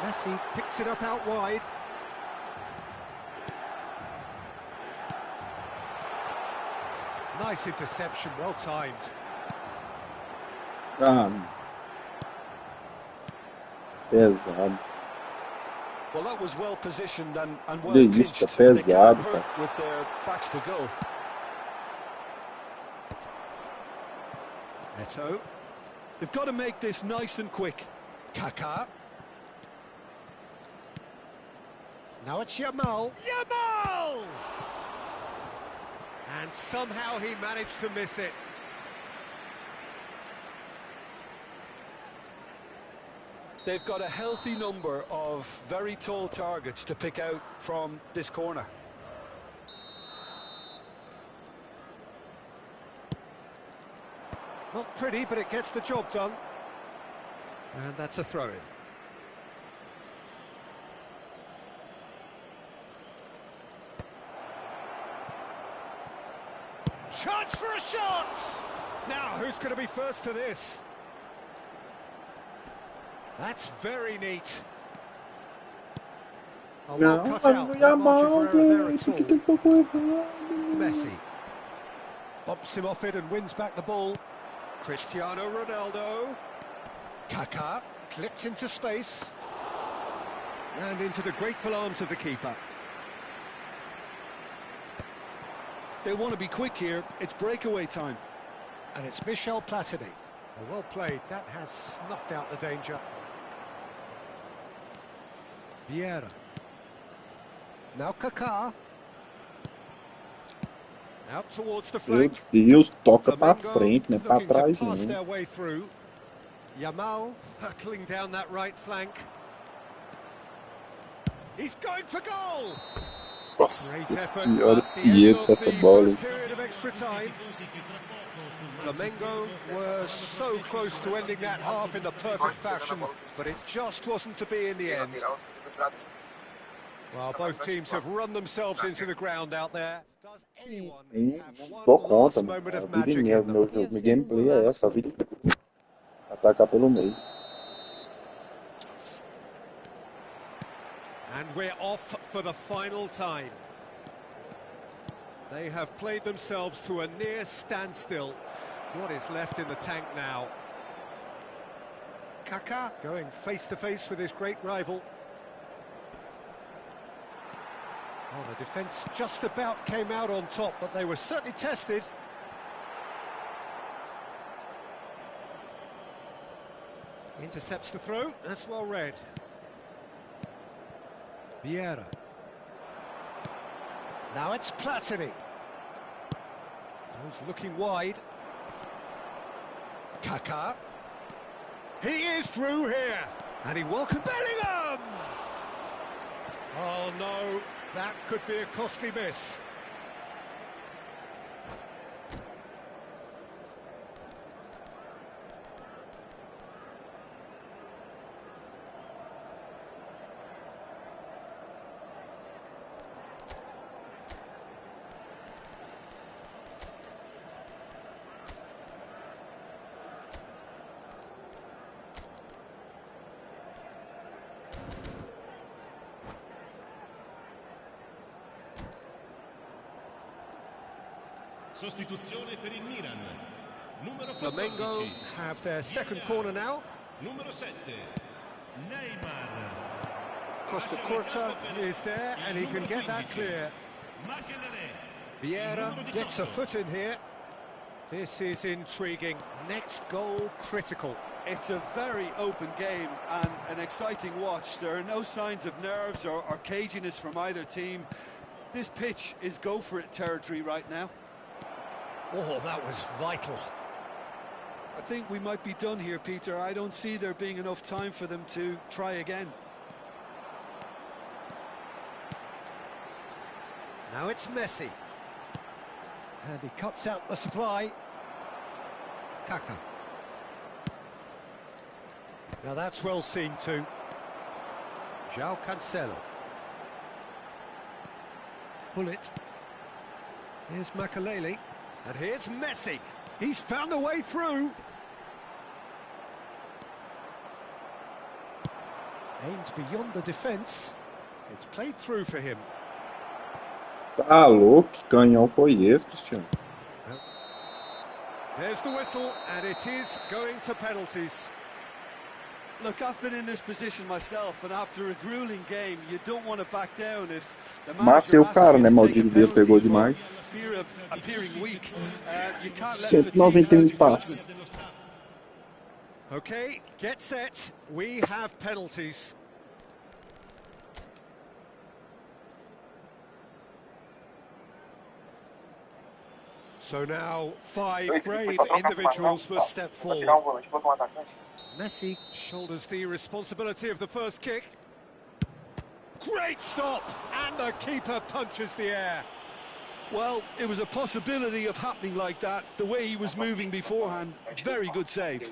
S1: Messi picks it up out wide. Nice interception, well timed.
S4: Ah, pesado.
S2: Well, that was well positioned and well
S4: Que isso,
S2: pitched.
S4: tá
S2: They
S4: pesado,
S2: can't hurt
S4: cara.
S2: with their backs to goal.
S1: Eto.
S2: They've got to make this nice and quick.
S1: Kaká. Now it's Yamal. Yamal! And somehow he managed to miss it.
S2: They've got a healthy number of very tall targets to pick out from this corner.
S1: Not pretty, but it gets the job done. And that's a throw-in. Chance for a shot! Now, who's going to be first to this? That's very neat. Oh, well
S4: Não,
S1: cut
S4: mas
S1: out.
S4: não
S1: No
S4: ia
S1: margin
S4: mal,
S1: for error there
S4: velho.
S1: at
S4: Por que
S1: all.
S4: ele tocou errado?
S1: Messi bumps him off it and wins back the ball. Cristiano Ronaldo. Kaká clipped into space and into the grateful arms of the keeper.
S2: They want to be quick here. It's breakaway time.
S1: And it's Michel Platini. Oh, well played. That has snuffed out the danger. Vieira. Now Kaká. Out towards the
S4: Meu
S1: flank.
S4: Deus, toca pra
S1: Flamengo
S4: frente, não é pra
S1: looking to
S4: trás,
S1: pass
S4: não.
S1: their way through. Yamal hurtling down that right flank. He's going for goal.
S4: Nossa
S1: Great effort
S4: senhora,
S1: at the
S4: se
S1: end
S4: entra
S1: of
S4: essa
S1: the
S4: bola.
S1: first period of extra time. Flamengo were so close to ending that half in the perfect fashion, but it just wasn't to be in the end. Well, both teams have run themselves into the ground out there. Does anyone have
S4: Não
S1: one
S4: dou conta,
S1: last
S4: mano.
S1: moment
S4: A
S1: of
S4: vida
S1: magic
S4: inteira,
S1: in them?
S4: meu jogo, minha gameplay é essa, a vida inteira. Atacar pelo meio.
S1: And we're off for the final time. They have played themselves to a near standstill. What is left in the tank now? Kaká going face-to-face with his great rival. Well, the defence just about came out on top, but they were certainly tested. Intercepts the throw. That's well read. Vieira. Now it's Platini. Goes looking wide. Kaká. He is through here. And he welcomes Bellingham! Oh no, that could be a costly miss.
S6: Sostituzione per il Milan. Numero
S1: Flamengo
S6: 14.
S1: have their second corner now.
S6: Numero 7. Neymar.
S1: Costa Curta is there and he can get that clear.
S6: Makelele.
S1: Vieira gets a foot in here. This is intriguing. Next goal critical.
S2: It's a very open game and an exciting watch. There are no signs of nerves or caginess from either team. This pitch is go-for-it territory right now.
S1: Oh, that was vital.
S2: I think we might be done here, Peter. I don't see there being enough time for them to try again.
S1: Now it's Messi. And he cuts out the supply. Kaka. Now that's well seen too. João Cancelo. Pull it. Here's Makelele. And here's Messi. He's found a way through. Aimed beyond the defence. It's played through for him.
S4: Tá louco, que canhão foi esse, Cristiano?
S1: There's the whistle, and it is going to penalties.
S2: Look, I've been in this position myself, and after a grueling game, you don't want to back down if the
S4: Massa
S2: manager
S4: é o
S2: asks
S4: cara,
S2: you
S4: né?
S2: to take a
S4: Maldito Deus,
S2: penalty
S4: pegou
S2: for
S4: demais.
S2: fear of appearing weak. You can't let fatigue
S4: 191
S2: cloud your
S4: passes.
S2: judgment.
S1: Okay, get set. We have penalties. So now 5 brave individuals must step forward. Messi shoulders the responsibility of the first kick. Great stop! And the keeper punches the air.
S2: Well, it was a possibility of happening like that, the way he was moving beforehand. Very good save.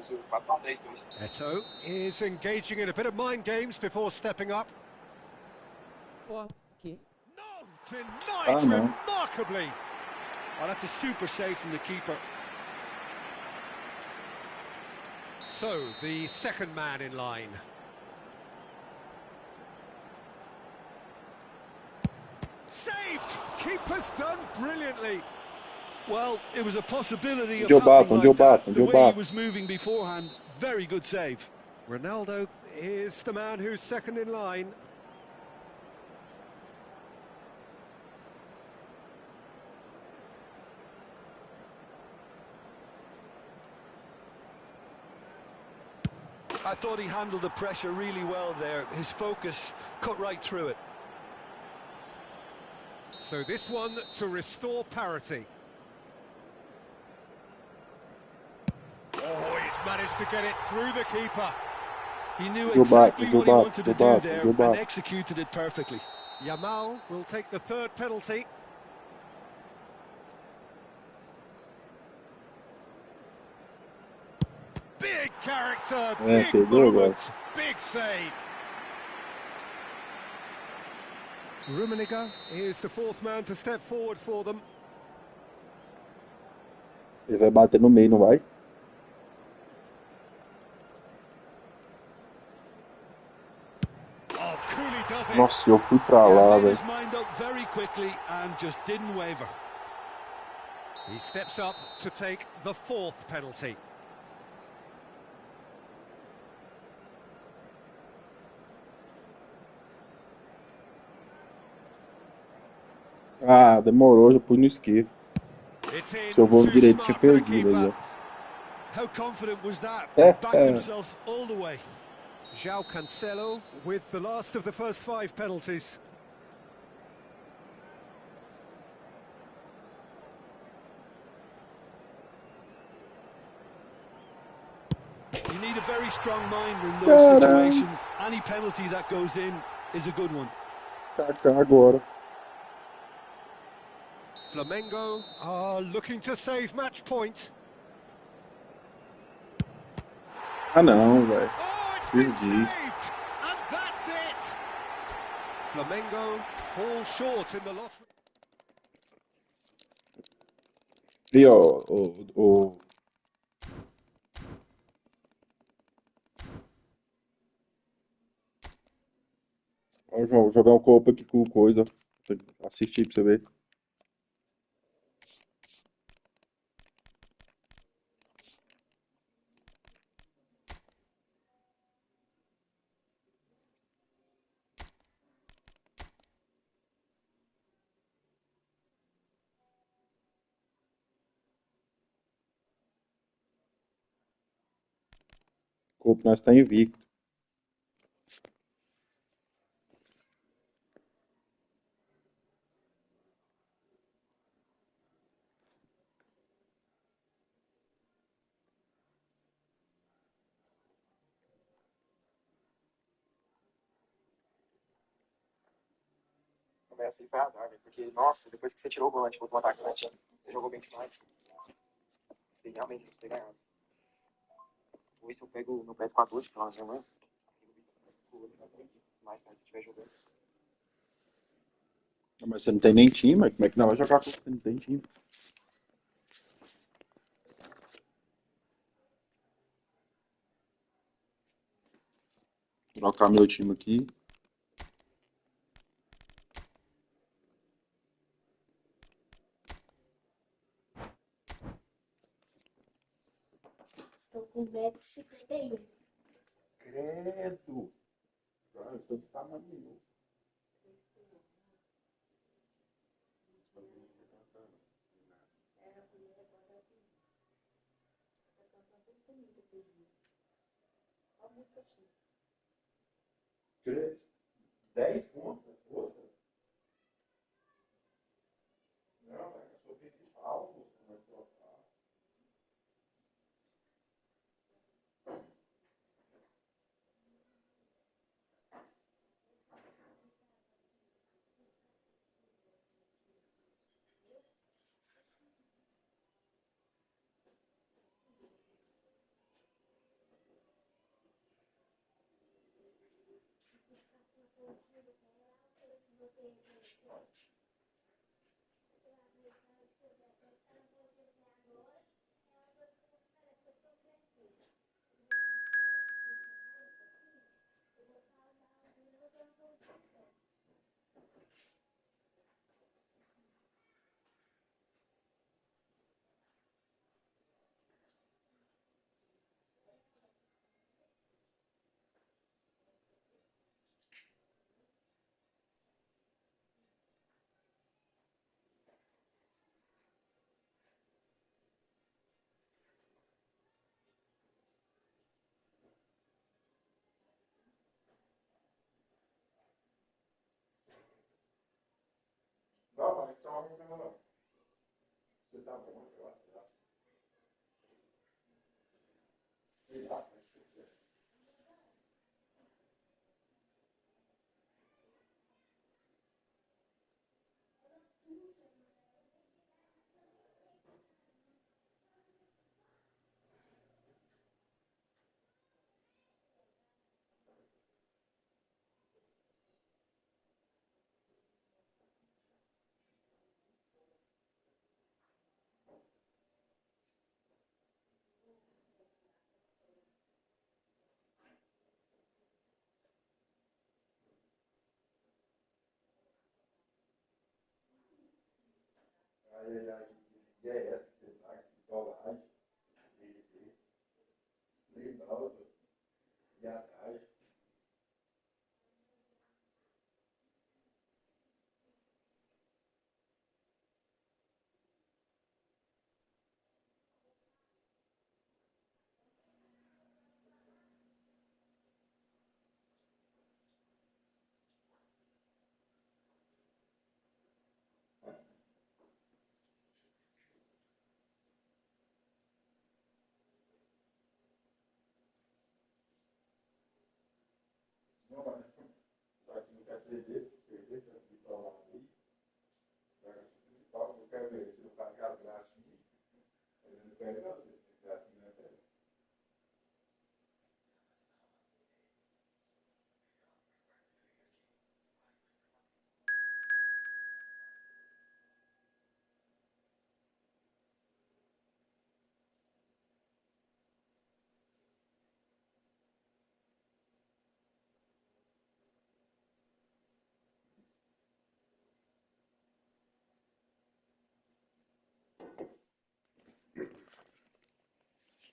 S1: Eto is engaging in a bit of mind games before stepping up.
S3: Ok.
S1: No, denied
S4: no.
S1: remarkably.
S2: Oh, that's a super save from the keeper.
S1: So, the second man in line. Saved! Keeper's done brilliantly.
S2: Well, it was a possibility of
S4: Joe
S2: happening
S4: Barton,
S2: like
S4: Joe
S2: that,
S4: Barton,
S2: the
S4: Joe
S2: way
S4: Barton.
S2: he was moving beforehand. Very good save.
S1: Ronaldo is the man who's second in line.
S2: I thought he handled the pressure really well there. His focus cut right through it.
S1: So this one to restore parity. Oh, he's managed to get it through the keeper.
S2: He knew
S4: Joe
S2: exactly
S4: Barton,
S2: what
S4: Joe
S2: he
S4: Barton,
S2: wanted to
S4: Joe
S2: do
S4: Barton,
S2: there
S4: Joe
S2: and
S4: Barton.
S2: executed it perfectly.
S1: Yamal will take the third penalty. Big character, big
S4: pegou
S1: moment,
S4: agora.
S1: big save. Rummenigge is the fourth man to step forward for them.
S4: Ele vai bater no meio, não vai?
S1: Oh, Cooley does it.
S4: Nossa, eu fui pra lá,
S2: Made
S4: velho.
S2: his mind up very quickly and just didn't waver.
S1: He steps up to take the fourth penalty.
S4: Ah, demorou, já pus no esquerdo.
S1: It's in,
S4: Se eu vou no
S1: too
S4: direito, tinha
S1: smart for the
S4: perdido aí,
S1: keeper.
S4: ó.
S2: How confident was that?
S4: Eh,
S2: Backed
S4: eh.
S2: himself all the way.
S1: João Cancelo with the last of the first 5 penalties.
S2: You need a very strong mind in those situations. Any penalty that goes in is a good one.
S4: Kaká agora.
S1: Flamengo are looking to save match point.
S4: Ah, não, velho.
S1: Oh, it's been
S4: Perdi.
S1: saved! And that's it! Flamengo fall short in the lottery.
S4: E ó, o... Ó, João, vou jogar um copo aqui com coisa. Assistir pra você ver. desculpa, nós tá invicto.
S5: Começa aí foi azar, velho. Porque, nossa, depois que você tirou o volante, botou um atacante, você jogou bem demais. Você realmente tem que ter ganhado. Ou isso eu pego no PS14, pela minha mãe. Mais tarde, se estiver jogando.
S4: Mas você não tem nem time, como é que não vai jogar com você não tem time? Vou trocar meu time aqui.
S7: Estou com medo de 51.
S4: Credo! Ah, eu sou de tamanho.
S7: Era a primeira banda assim. Tá cantando tudo bonito esse dia. Só música chique.
S4: 10 contas? Outra? Não, eu sou principal. Não, mas então não. Você tá bom, eu acho. E é essa que você tá aqui, colagem, lembrava, e atrás. Não, mas já que não quer perder, já que tá lá aí, já que o principal, eu quero ver se eu carregar a graça aqui. Ele não pega, não, graça não é pega.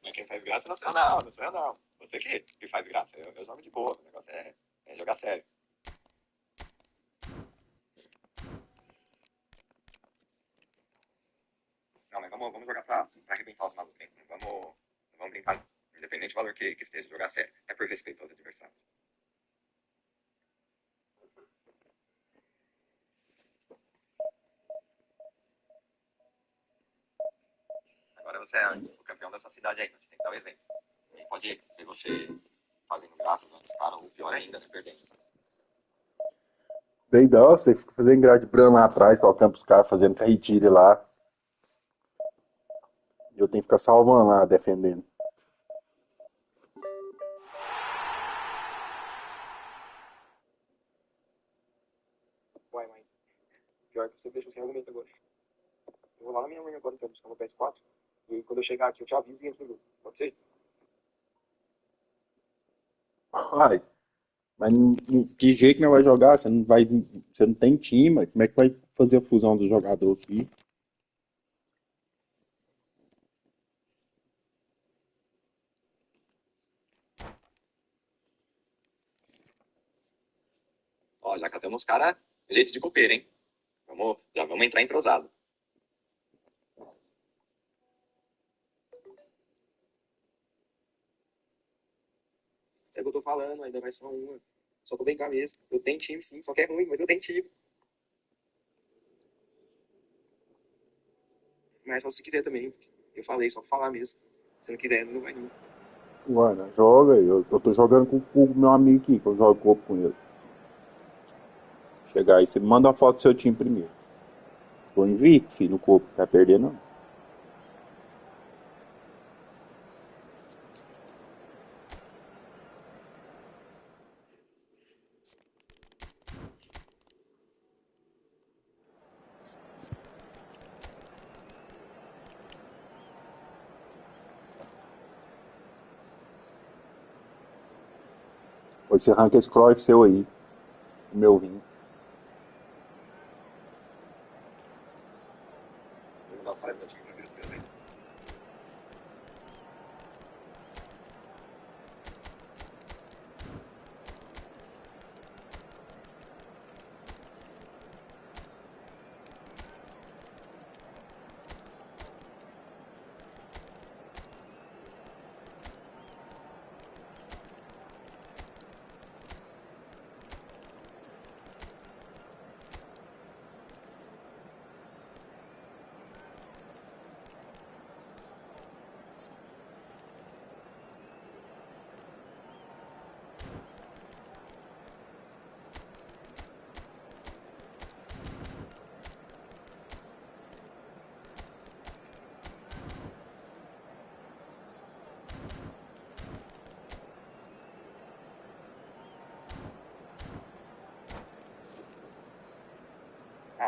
S5: Mas quem faz graça não sou eu não, não sou eu não. Você que faz graça. Eu jogo de boa, o negócio é jogar sério. Não, mas vamos jogar pra arrebentar os malucos. Não vamos brincar.
S8: independente do valor que esteja jogar sério. É por respeito aos adversários. Agora você é o campeão dessa cidade aí, você tem que dar o exemplo. Ninguém pode ver você fazendo graça nos caras, ou pior ainda, né, perdendo.
S4: Daí dá, você fica fazendo grade de brama lá atrás, tocando pros caras, fazendo carretire lá. E eu tenho que ficar salvando lá, defendendo.
S5: Uai, mas pior que você deixou sem argumento agora. Eu vou lá na minha mãe agora, então, buscar meu PS4. E quando eu chegar aqui, eu te aviso e entro no grupo. Pode ser?
S4: Ai, mas de jeito que não vai jogar, você não tem time, como é que vai fazer a fusão do jogador aqui?
S8: Ó, já catamos os caras jeito de copeiro, hein? Já vamos entrar entrosado.
S5: É o que eu tô falando, ainda vai só uma. Só tô bem com a mesma. Eu tenho time sim, só que é ruim, mas eu tenho time. Mas só se quiser também. Eu falei, só pra falar mesmo. Se não quiser, não vai não.
S4: Ué, né, joga aí. Eu tô jogando com o meu amigo aqui, que eu jogo copo com ele. Chegar aí, você me manda uma foto do seu time primeiro. Tô invicto, filho, no corpo, não vai perder não. Depois você arranca esse Cruyff seu aí, o meu vinho.
S8: Vou dar o cara do time pra ver o seu, hein?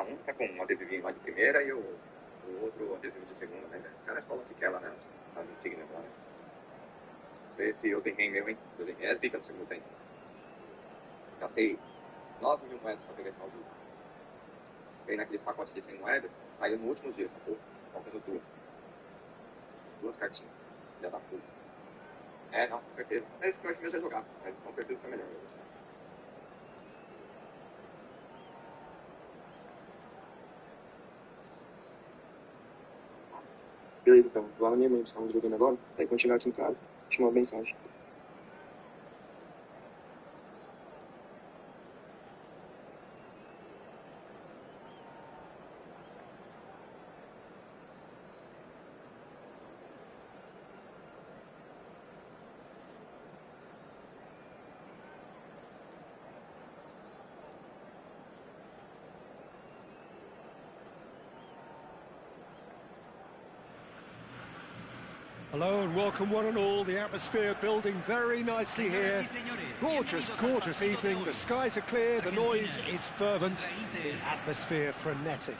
S8: Um tá com um adesivinho lá de primeira e o outro adesivo de segunda, né? Os caras falam que quer lá nas insígnias lá, né? Vê se eu sem meu, hein? É zica no segundo tempo. Gastei 9 mil moedas pra pegar esse maldito. Veio naqueles pacotes de 100 moedas, saiu no último dia, sacou? Faltando duas cartinhas. Já tá puto. Não, com certeza. Esse que eu acho que eu já jogar, mas com certeza foi melhor. Eu vou tirar.
S5: Beleza, então. Vou lá na minha mãe buscar um jogando agora. Aí quando chegar aqui em casa, te mando mensagem.
S1: Hello and welcome one and all. The atmosphere building very nicely here. Gorgeous, gorgeous evening. The skies are clear, the noise is fervent, the atmosphere frenetic.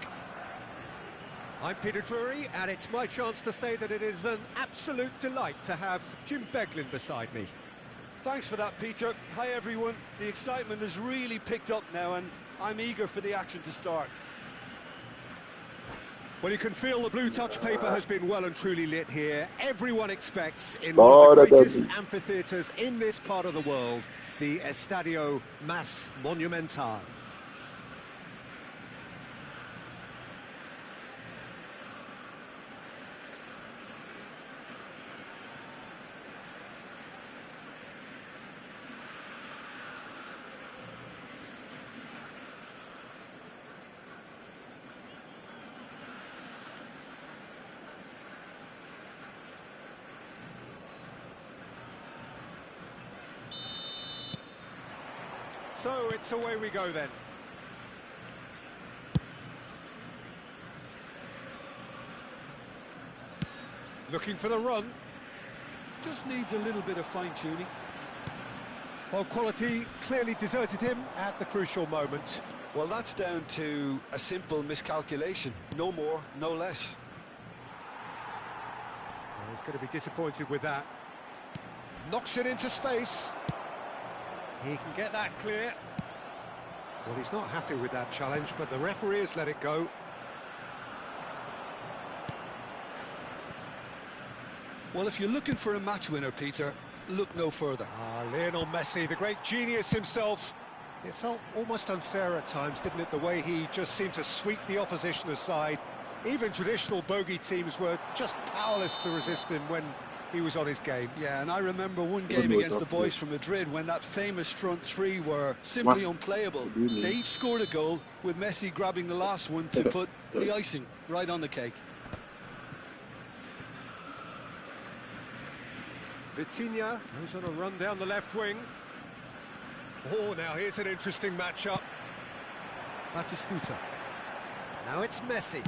S1: I'm Peter Drury, and it's my chance to say that it is an absolute delight to have Jim Beglin beside me.
S2: Thanks for that, Peter. Hi, everyone. The excitement has really picked up now, and I'm eager for the action to start.
S1: Well, you can feel the blue touch paper has been well and truly lit here. Everyone expects in one of the greatest amphitheatres in this part of the world, the Estadio Mas Monumental. So it's away we go then. Looking for the run.
S2: Just needs a little bit of fine-tuning.
S1: Well, quality clearly deserted him at the crucial moment.
S2: Well, that's down to a simple miscalculation. No more, no less.
S1: Well, he's going to be disappointed with that. Knocks it into space. He can get that clear. Well, he's not happy with that challenge, but the referee has let it go.
S2: Well, if you're looking for a match winner, Peter, look no further.
S1: Lionel Messi, the great genius himself. It felt almost unfair at times, didn't it, the way he just seemed to sweep the opposition aside. Even traditional bogey teams were just powerless to resist him when he was on his game.
S2: Yeah, and I remember one game against the boys from Madrid when that famous front three were simply unplayable. They each scored a goal, with Messi grabbing the last one to put the icing right on the cake.
S1: Vitinha goes on a run down the left wing. Oh, now here's an interesting matchup.
S2: Batistuta.
S1: Now it's Messi.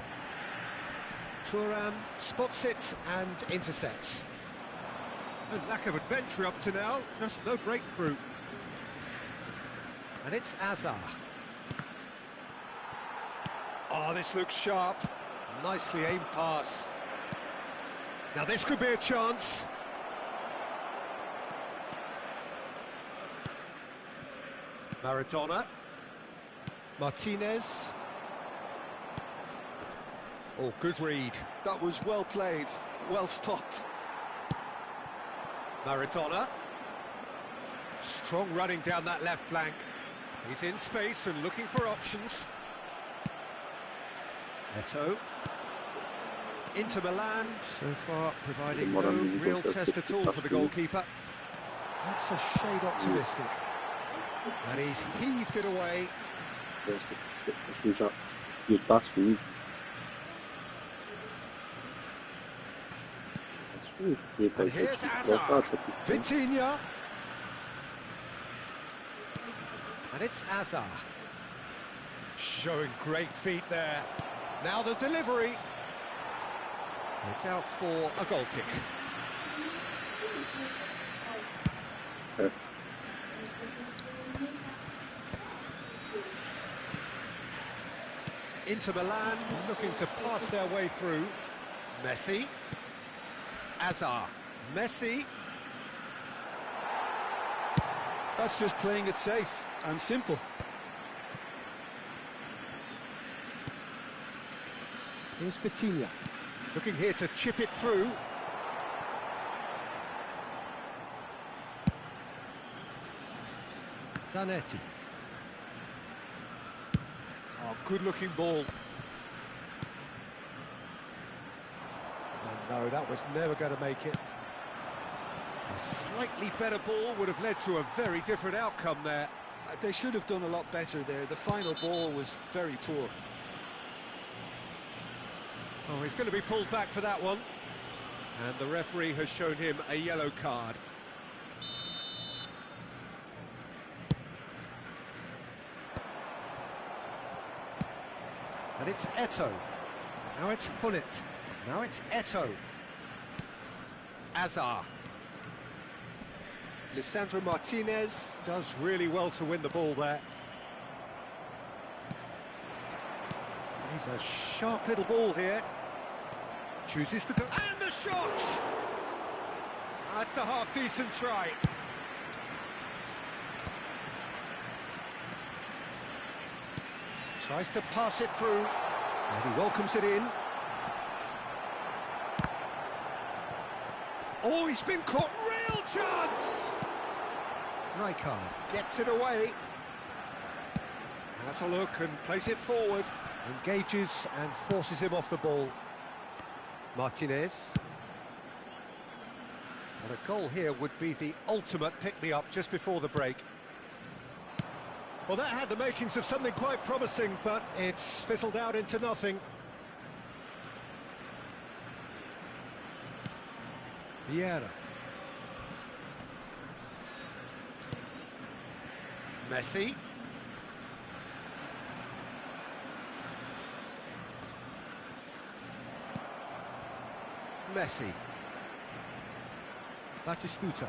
S1: Thuram spots it and intercepts. A lack of adventure up to now, just no breakthrough. And it's Azar. Oh, this looks sharp. Nicely aimed pass. Now this could be a chance. Maradona. Martinez. Oh, good read.
S2: That was well played, well stopped.
S1: Maradona. Strong running down that left flank. He's in space and looking for options. Eto'o. Inter Milan, so far providing no real test at all for the goalkeeper. That's a shade optimistic. And he's heaved it away. And here's Azar. Vitinha. And it's Azar. Showing great feet there. Now the delivery. It's out for a goal kick. Inter Milan looking to pass their way through. Messi. Azar. Messi.
S2: That's just playing it safe and simple.
S1: Here's Vitinha. Looking here to chip it through. Zanetti. Oh, good-looking ball. And no, that was never going to make it. A slightly better ball would have led to a very different outcome there.
S2: They should have done a lot better there. The final ball was very poor.
S1: Oh, he's going to be pulled back for that one. And the referee has shown him a yellow card. And it's Eto'o. Now it's Hullet. Now it's Eto'o. Azar. Lisandro Martinez does really well to win the ball there. He's a sharp little ball here. Chooses to go. And the shot! That's a half-decent try. Tries to pass it through. And he welcomes it in. Oh, he's been caught. Real chance! Rijkaard gets it away. Has a look and plays it forward. Engages and forces him off the ball. Martinez. And a goal here would be the ultimate pick-me-up just before the break. Well, that had the makings of something quite promising, but it's fizzled out into nothing. Vieira. Messi. Messi. Batistuta.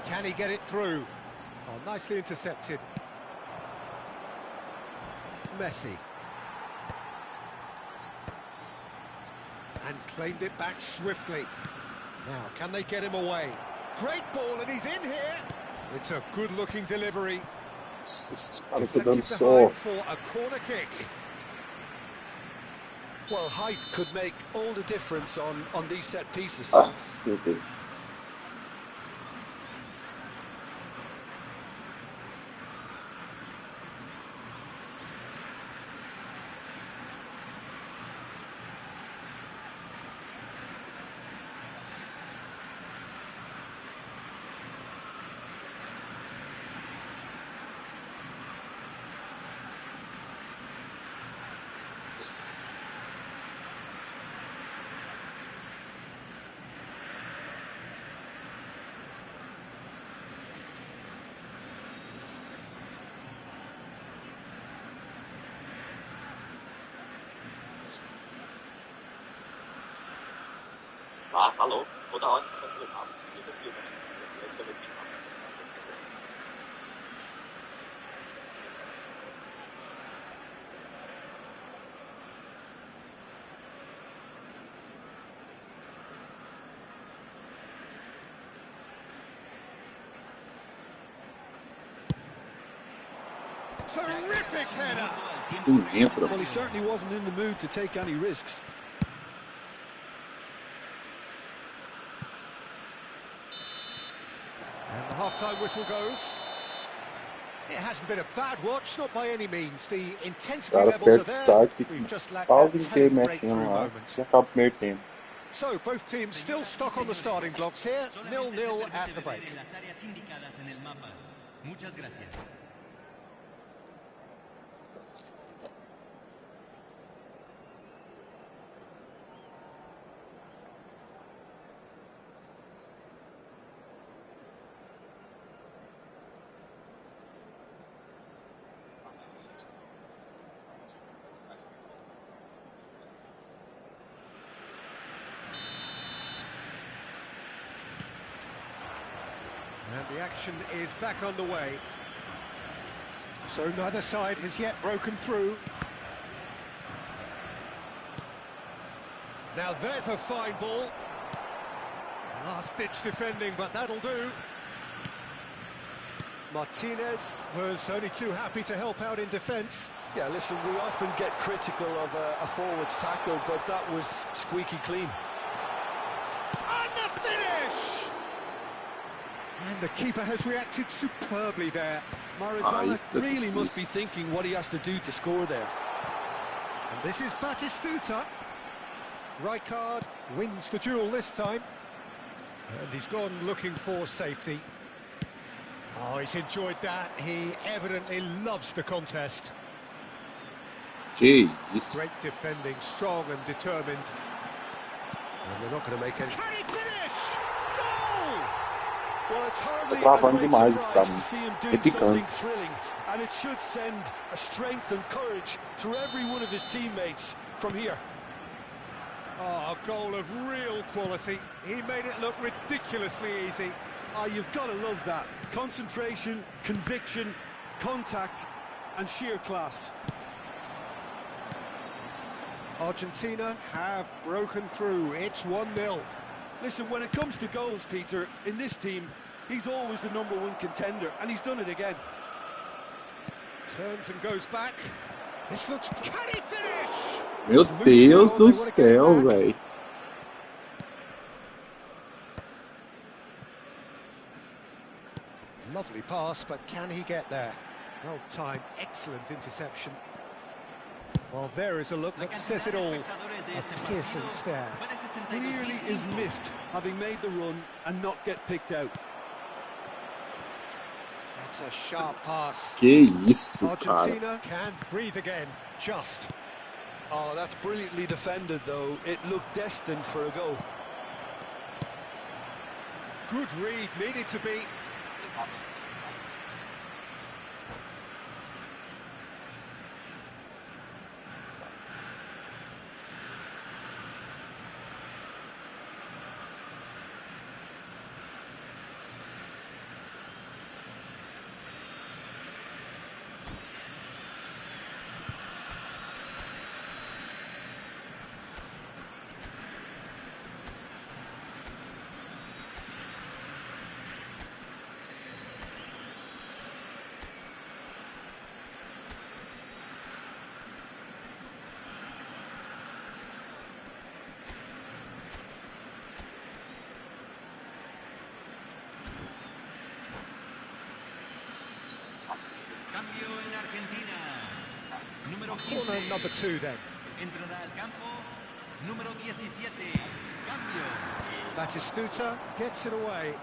S1: Can he get it through? Oh, nicely intercepted. Messi. And claimed it back swiftly. Now, can they get him away? Great ball, and he's in here. It's a good-looking delivery.
S4: Esses caras estão
S1: Deflected
S4: dando
S1: behind
S4: só.
S1: for a corner kick.
S2: Well, height could make all the difference on these set pieces.
S4: Ah, meu Deus.
S8: Ah, tá louco. Toda hora você tá pelo rabo. Eu confio, né? Eu também tenho rabo.
S1: Terrific header.
S4: Não entra.
S2: Well, he certainly wasn't in the mood to take any risks.
S1: And the half-time whistle goes. It hasn't been a bad watch, not by any means. The intensity
S4: O cara
S1: levels are
S4: perde
S1: there.
S4: destaque,
S1: We've just lacked
S4: pausa
S1: that
S4: inteira
S1: telling
S4: mexendo
S1: breakthrough
S4: lá
S1: moment.
S4: e acaba o primeiro tempo.
S1: So, both teams still stuck on the starting blocks here. 0-0 at the break.
S6: Las áreas indicadas en el mapa. Muchas gracias.
S1: And the action is back underway. So neither side has yet broken through. Now there's a fine ball. Last-ditch defending, but that'll do. Martinez was only too happy to help out in defence.
S2: Yeah, listen, we often get critical of a forward's tackle, but that was squeaky clean.
S1: And the finish! And the keeper has reacted superbly there.
S2: Maradona
S4: that's
S2: really
S4: good.
S2: must be thinking what he has to do to score there.
S1: And this is Batistuta. Rijkaard wins the duel this time. And he's gone looking for safety. Oh, he's enjoyed that. He evidently loves the contest.
S4: Que isso?
S1: Great defending, strong and determined. And they're not going to make any... Can he finish? Goal!
S2: Well, it's hardly
S4: Tá
S2: a
S4: travando
S2: great
S4: demais,
S2: surprise
S4: tá
S2: to see him do
S4: repicando.
S2: something thrilling, and it should send a strength and courage through every one of his teammates from here.
S1: Oh, a goal of real quality. He made it look ridiculously easy.
S2: Oh, you've got to love that. Concentration, conviction, contact, and sheer class.
S1: Argentina have broken through. It's 1-0.
S2: Listen, when it comes to goals, Peter, in this team, he's always the #1 contender, and he's done it again.
S1: Turns and goes back. This looks... Can he finish?
S4: Meu Deus do céu, velho.
S1: Lovely pass, but can he get there? Well timed, excellent interception. Well, there is a look that says it all. A piercing stare.
S2: Clearly is miffed, having made the run and not get picked out.
S1: That's a sharp pass.
S4: Que isso, cara.
S1: Argentina can breathe again, just.
S2: Oh, that's brilliantly defended, though. It looked destined for a goal.
S1: Good read, needed to be. Corner number 2 then.
S6: Entrará al campo número 17. Cambio.
S1: Batistuta gets it away.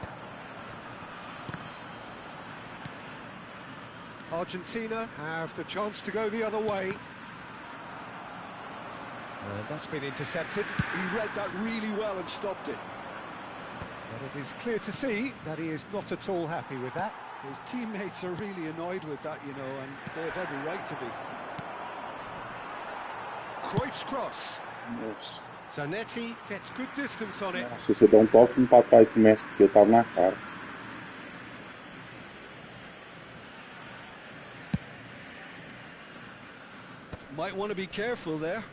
S1: Argentina have the chance to go the other way. And that's been intercepted.
S2: He read that really well and stopped it.
S1: But it is clear to see that he is not at all happy with that.
S2: His teammates are really annoyed with that, you know, and they have every right to be.
S1: Cruyff's cross.
S9: Nossa.
S1: Zanetti gets good distance on it.
S9: Nossa, se eu der um toque pra trás pro Messi, que eu tava na cara.
S2: Might want to be careful there.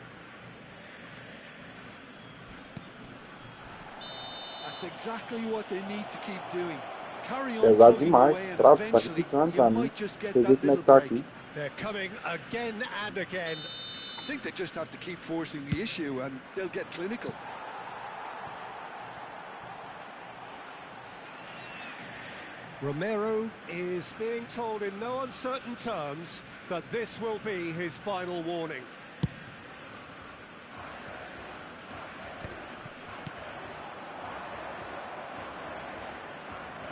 S2: That's exactly what they need to keep doing. Carry on
S9: Pesado
S2: plugging
S9: demais,
S2: away and
S9: trava, tá
S2: eventually
S9: ficando
S2: you
S9: pra mim.
S2: might just get
S9: Você vê
S2: that
S9: como é
S2: little
S9: que tá
S2: break.
S9: aqui.
S1: They're coming again and again.
S2: I think they just have to keep forcing the issue and they'll get clinical.
S1: Romero is being told in no uncertain terms that this will be his final warning.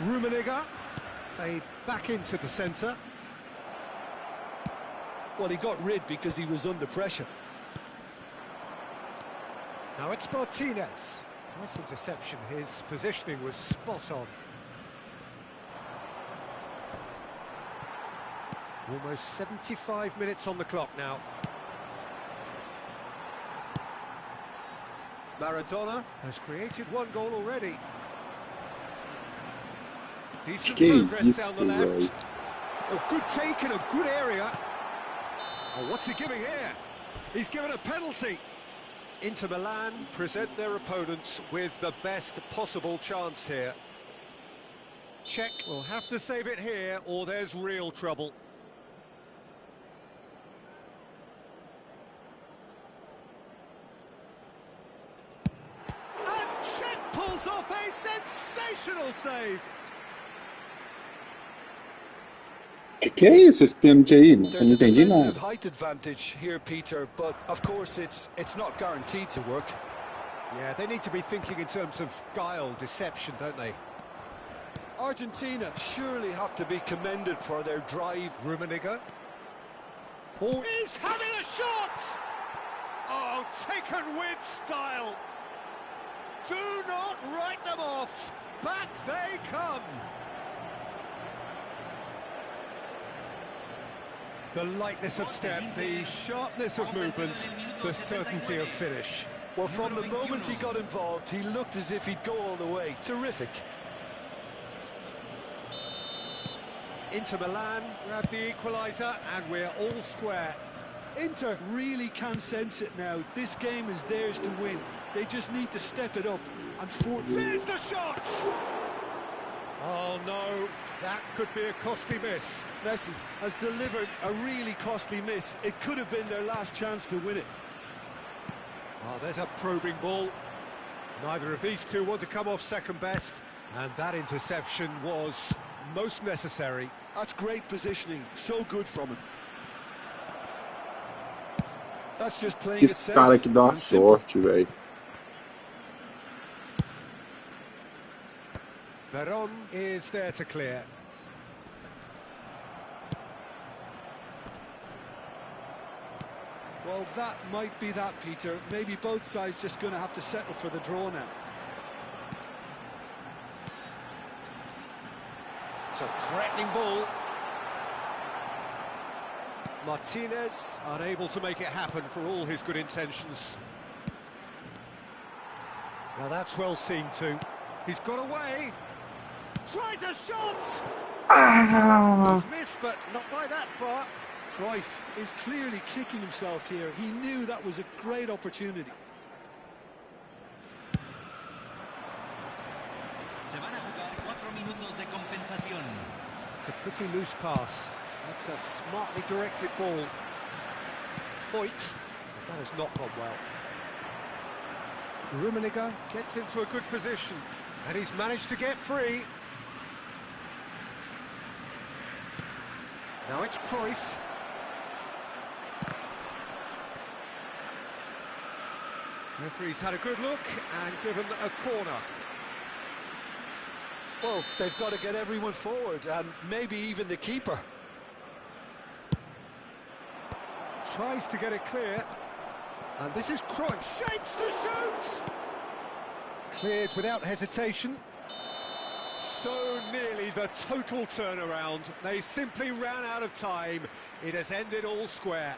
S1: Rummenigge played back into the centre.
S2: Well, he got rid because he was under pressure.
S1: Now it's Martinez. Nice interception. His positioning was spot on. Almost 75 minutes on the clock now. Maradona has created one goal already. Decent
S9: Que
S1: progress down
S9: isso,
S1: the left.
S9: velho.
S1: Oh, good take in a good area. Oh, what's he giving here? He's given a penalty. Inter Milan present their opponents with the best possible chance here. Czech will have to save it here or there's real trouble. And Czech pulls off a sensational save.
S9: Que é isso, esse pênalti aí? Eu
S2: There's
S9: não
S2: a
S9: entendi
S2: defensive
S9: nada.
S2: height advantage here, Peter, but of course it's not guaranteed to work.
S1: Yeah, they need to be thinking in terms of guile, deception, don't they?
S2: Argentina surely have to be commended for their drive.
S1: Rummenigge. Oh, he's having a shot! Oh, taken with style. Do not write them off. Back they come. The lightness of step, the sharpness of movement, the certainty of finish.
S2: Well, from the moment he got involved, he looked as if he'd go all the way. Terrific.
S1: Inter Milan grab the equaliser and we're all square.
S2: Inter really can sense it now. This game is theirs to win. They just need to step it up and force.
S1: There's the shot! Oh no, that could be a costly miss.
S2: Messi has delivered a really costly miss. It could have been their last chance to win it.
S1: Oh, there's a probing ball. Neither of these two want to come off second best. And that interception was most necessary.
S2: That's great positioning. So good from him. That's just playing it
S9: Esse
S2: safe
S9: cara que dá uma
S2: and simple.
S9: sorte, velho.
S1: Veron is there to clear.
S2: Well, that might be that, Peter. Maybe both sides just going to have to settle for the draw now.
S1: It's a threatening ball. Martinez unable to make it happen for all his good intentions. Now that's well seen too. He's got away. Tries a shot!
S9: Ah!
S1: He's missed, but not by that far.
S2: Cruyff is clearly kicking himself here. He knew that was a great opportunity.
S6: Se van a jugar 4 minutos de compensación.
S1: It's a pretty loose pass. That's a smartly directed ball. Foyt, that has not gone well. Rummenigge gets into a good position, and he's managed to get free. Now it's Cruyff. Referee's had a good look and given a corner.
S2: Well, they've got to get everyone forward, and maybe even the keeper.
S1: Tries to get it clear. And this is Cruyff. Shapes to shoot! Cleared without hesitation. So nearly the total turnaround. They simply ran out of time. It has ended all square.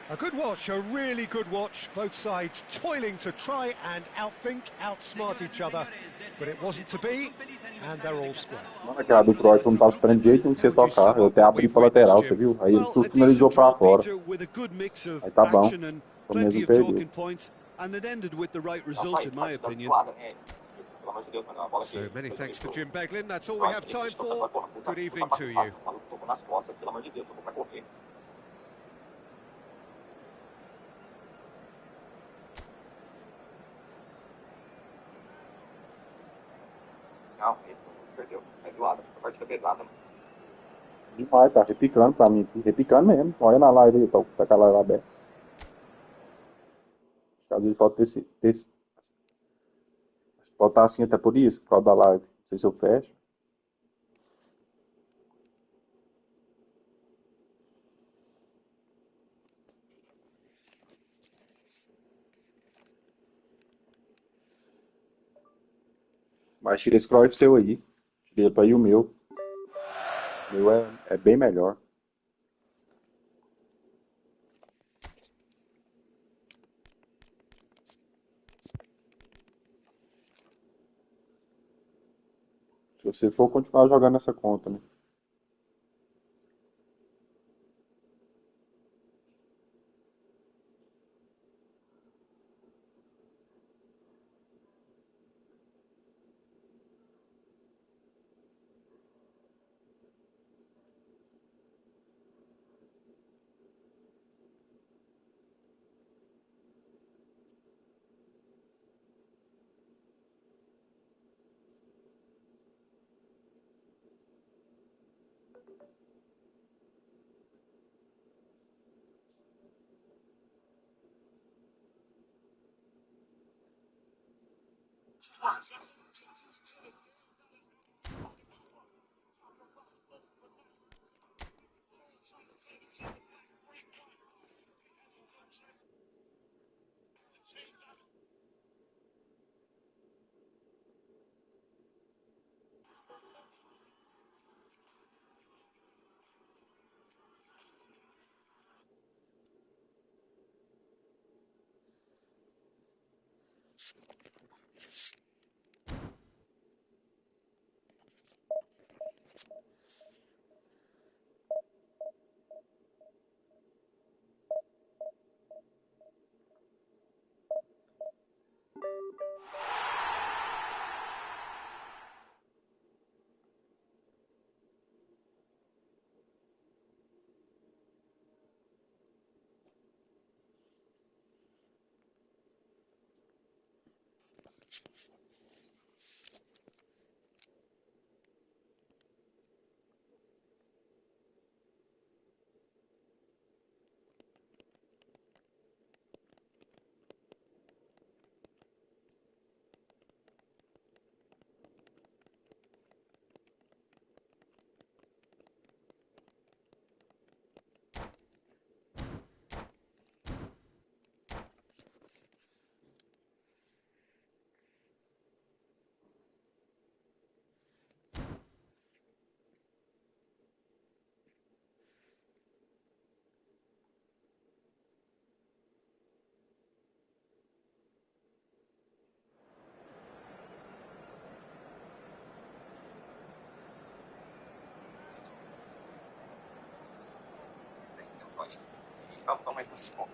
S1: A good watch, a really good watch. Both sides toiling to try and outthink, outsmart each other. But it wasn't to be, and they're all square.
S9: Mano, aquela do Cruyff não tá esperando de jeito nenhum que você tocar. Eu até abri pra lateral, você viu? Aí ele finalizou pra fora. Aí tá bom. O mesmo perdeu.
S2: And it ended with the right result, in my opinion.
S1: So many thanks to Jim Beglin. That's all we have time for. Good evening to you.
S8: Não, esse não perdeu. É zoado. A partida pesada.
S9: Demais, tá repicando pra mim aqui. Repicando mesmo. Olha na live aí, tá com a live aberta. Às vezes pode ter pode estar assim até por isso, por causa da live. Não sei se eu fecho. Mas tira esse Cruyff seu aí. Tira pra ir o meu. O meu é bem melhor. Se você for continuar jogando essa conta, né?
S8: Vamos mais um.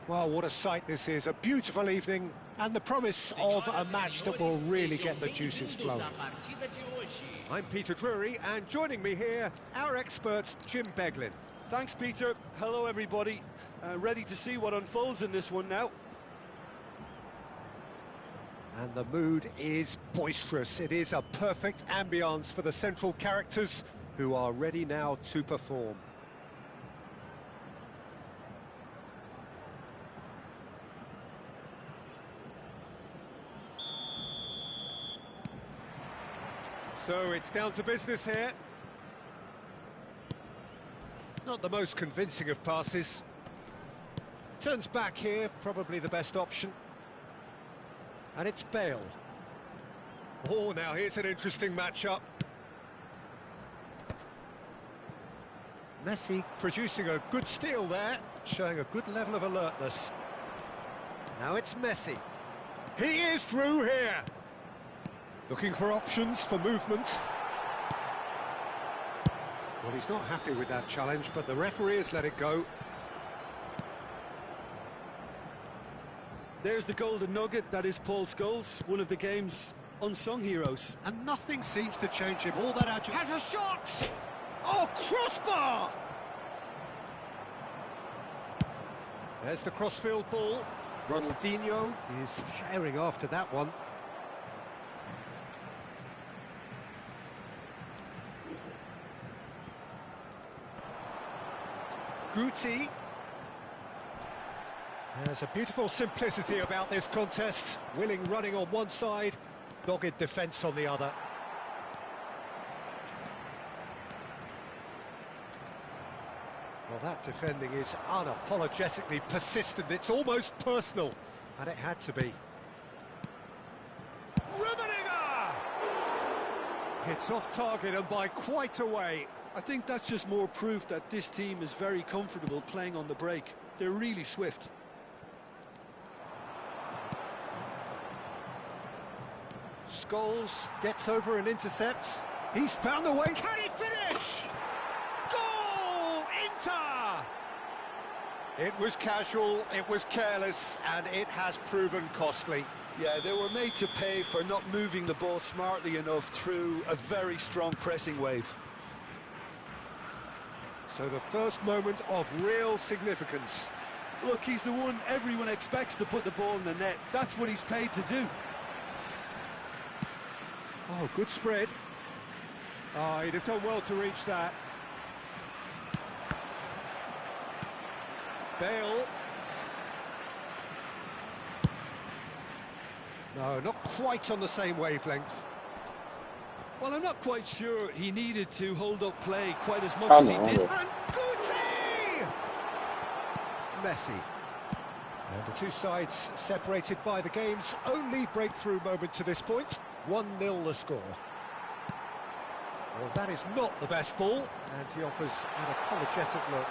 S1: Well, what a sight this is. A beautiful evening and the promise of a match that will really get the juices flowing. I'm Peter Drury, and joining me here, our expert, Jim Beglin.
S2: Thanks, Peter. Hello, everybody. Ready to see what unfolds in this one now.
S1: And the mood is boisterous. It is a perfect ambience for the central characters who are ready now to perform. So it's down to business here. Not the most convincing of passes. Turns back here, probably the best option. And it's Bale. Oh, now here's an interesting matchup. Messi producing a good steal there, showing a good level of alertness. Now it's Messi. He is through here. Looking for options for movement. Well, he's not happy with that challenge, but the referee has let it go.
S2: There's the golden nugget, that is Paul Scholes, one of the game's unsung heroes.
S1: And nothing seems to change him. All that out has a shot! Oh, crossbar! There's the crossfield ball. Ronaldinho is herring after that one. Guti. There's a beautiful simplicity about this contest. Willing running on one side, dogged defence on the other. Well, that defending is unapologetically persistent. It's almost personal, and it had to be. Rummenigge! Hits off target and by quite a way.
S2: I think that's just more proof that this team is very comfortable playing on the break. They're really swift.
S1: Scholes gets over and intercepts. He's found the way. Can he finish? Goal! Inter! It was casual, it was careless, and it has proven costly.
S2: Yeah, they were made to pay for not moving the ball smartly enough through a very strong pressing wave.
S1: So the first moment of real significance.
S2: Look, he's the one everyone expects to put the ball in the net. That's what he's paid to do.
S1: Oh, good spread. Oh, he'd have done well to reach that. Bale. No, not quite on the same wavelength.
S2: Well, I'm not quite sure he needed to hold up play quite as much as he did.
S1: And Guti! Messi. And the two sides separated by the game's only breakthrough moment to this point. 1-0 the score. Well, that is not the best ball, and he offers an apologetic look.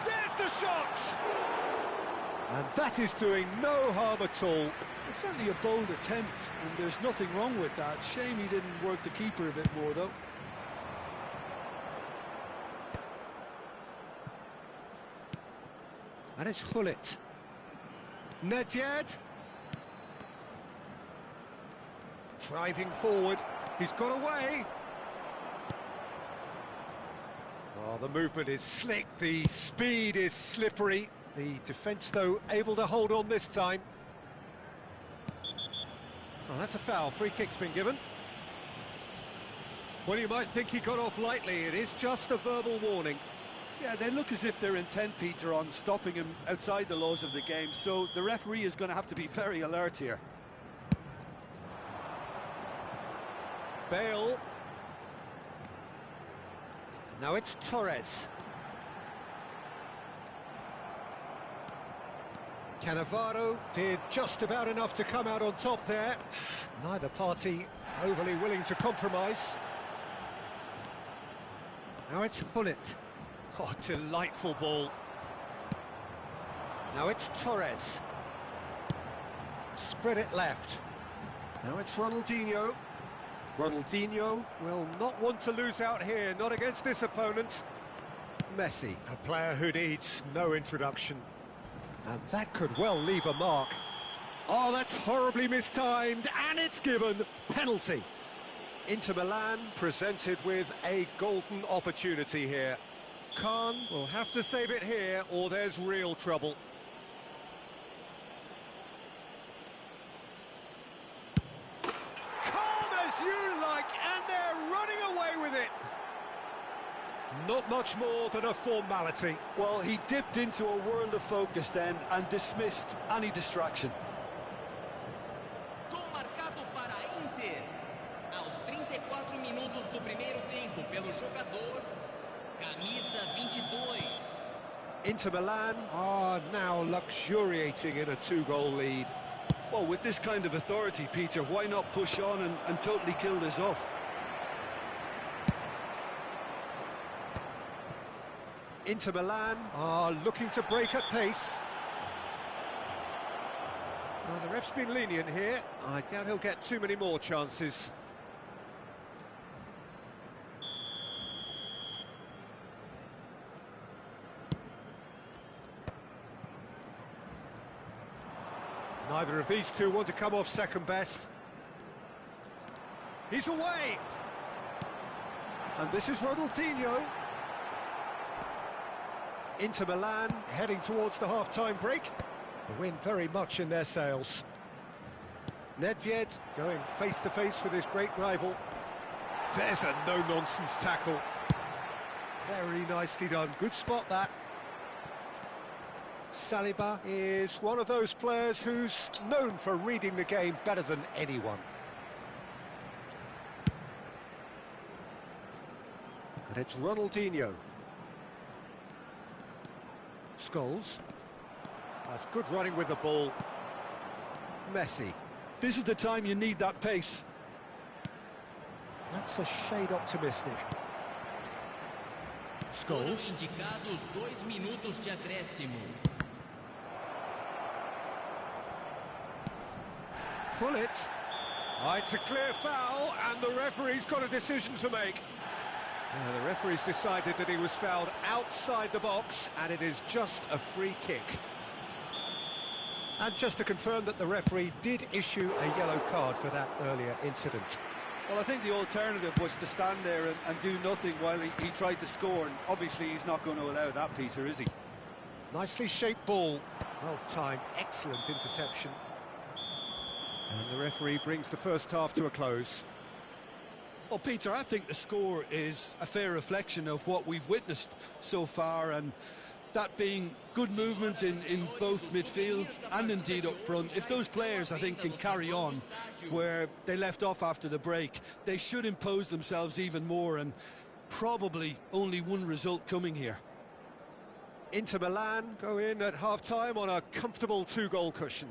S1: There's the shot! And that is doing no harm at all.
S2: It's certainly a bold attempt, and there's nothing wrong with that. Shame he didn't work the keeper a bit more, though.
S1: And it's Hullet. Nedved. Driving forward. He's got away. Oh, the movement is slick. The speed is slippery. The defence, though, able to hold on this time. Oh, that's a foul. Free kick's been given. Well, you might think he got off lightly. It is just a verbal warning.
S2: Yeah, they look as if they're intent, Peter, on stopping him outside the laws of the game, so the referee is going to have to be very alert here.
S1: Bale. Now it's Torres. Cannavaro did just about enough to come out on top there. Neither party overly willing to compromise. Now it's Hullet. Oh, delightful ball. Now it's Torres. Spread it left. Now it's Ronaldinho. Ronaldinho will not want to lose out here, not against this opponent. Messi, a player who needs no introduction. And that could well leave a mark. Oh, that's horribly mistimed, and it's given. Penalty. Inter Milan presented with a golden opportunity here. Khan will have to save it here, or there's real trouble. Calm as you like, and they're running away with it. Not much more than a formality.
S2: Well, he dipped into a world of focus then and dismissed any distraction.
S10: Gol marcado para Inter. Aos 34 minutos do primeiro tempo pelo jogador, camisa 22.
S1: Inter Milan are now luxuriating in a two-goal lead.
S2: Well, with this kind of authority, Peter, why not push on and totally kill this off?
S1: Inter Milan are looking to break at pace. Now, the ref's been lenient here. I doubt he'll get too many more chances. Neither of these two want to come off second best. He's away! And this is Ronaldinho. Inter Milan heading towards the half-time break. The wind very much in their sails. Nedved going face-to-face with his great rival. There's a no-nonsense tackle. Very nicely done. Good spot, that. Saliba is one of those players who's known for reading the game better than anyone. And it's Ronaldinho. Scholes. That's good running with the ball. Messi.
S2: This is the time you need that pace.
S1: That's a shade optimistic. Scholes.
S10: Indicados 2 minutos de acréscimo.
S1: Pull it. Oh, it's a clear foul, and the referee's got a decision to make. The referee's decided that he was fouled outside the box, and it is just a free kick. And just to confirm that the referee did issue a yellow card for that earlier incident.
S2: Well, I think the alternative was to stand there and do nothing while he tried to score, and obviously he's not going to allow that, Peter, is he?
S1: Nicely shaped ball. Well timed, excellent interception. And the referee brings the first half to a close.
S2: Well, Peter, I think the score is a fair reflection of what we've witnessed so far, and that being good movement in both midfield and indeed up front. If those players, I think, can carry on where they left off after the break, they should impose themselves even more, and probably only one result coming here.
S1: Inter Milan go in at half-time on a comfortable two-goal cushion.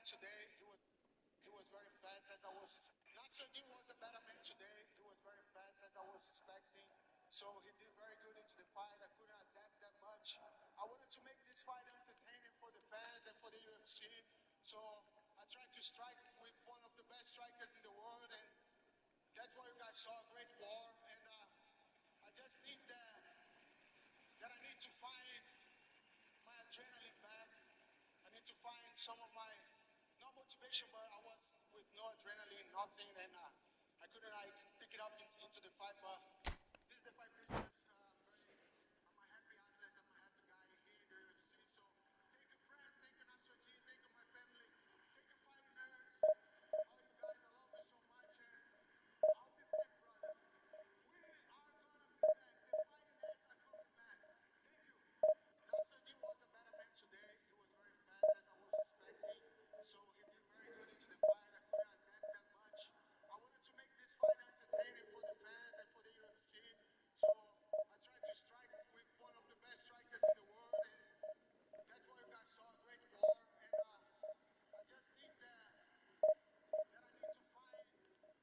S4: Today he was very fast as I was. Not saying he was a better man today. He was very fast as I was expecting. So he did very good into the fight. I couldn't adapt that much. I wanted to make this fight entertaining for the fans and for the UFC. So I tried to strike with one of the best strikers in the world, and that's what you guys saw, a great war. And I just think that I need to find my adrenaline back. I need to find some of my, not motivation, but I was with no adrenaline, nothing, and I couldn't pick it up into the fight. But this is the fight business. I'm a happy athlete. I'm a happy guy here in the UFC. So thank you, friends. Thank you, national team. Thank you, my family. Thank you, fighting nerds. All you guys, I love you so much. And I'll be back, brother. We are gonna be back. The fighting nerds are coming back. Thank you. National team was a better man today. He was very fast as I was expecting. So he did very good into the fight. I couldn't adapt that much. I wanted to make this fight entertaining for the fans and for the UFC. So I tried to strike with one of the best strikers in the world, and that's what you guys saw, a great war. And I just think that I need to find my adrenaline back.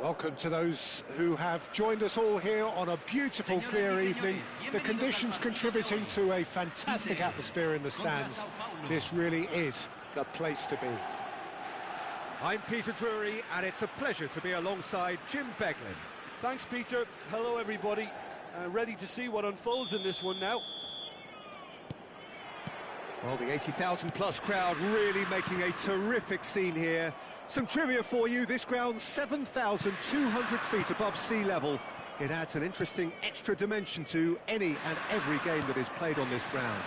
S1: Welcome to those who have joined us all here on a beautiful, clear evening. The conditions contributing to a fantastic atmosphere in the stands. This really is the place to be. I'm Peter Drury, and it's a pleasure to be alongside Jim Beglin.
S2: Thanks, Peter. Hello, everybody. Ready to see what unfolds in this one now.
S1: Well, the 80,000 plus crowd really making a terrific scene here. Some trivia for you: this ground's 7,200 feet above sea level. It adds an interesting extra dimension to any and every game that is played on this ground.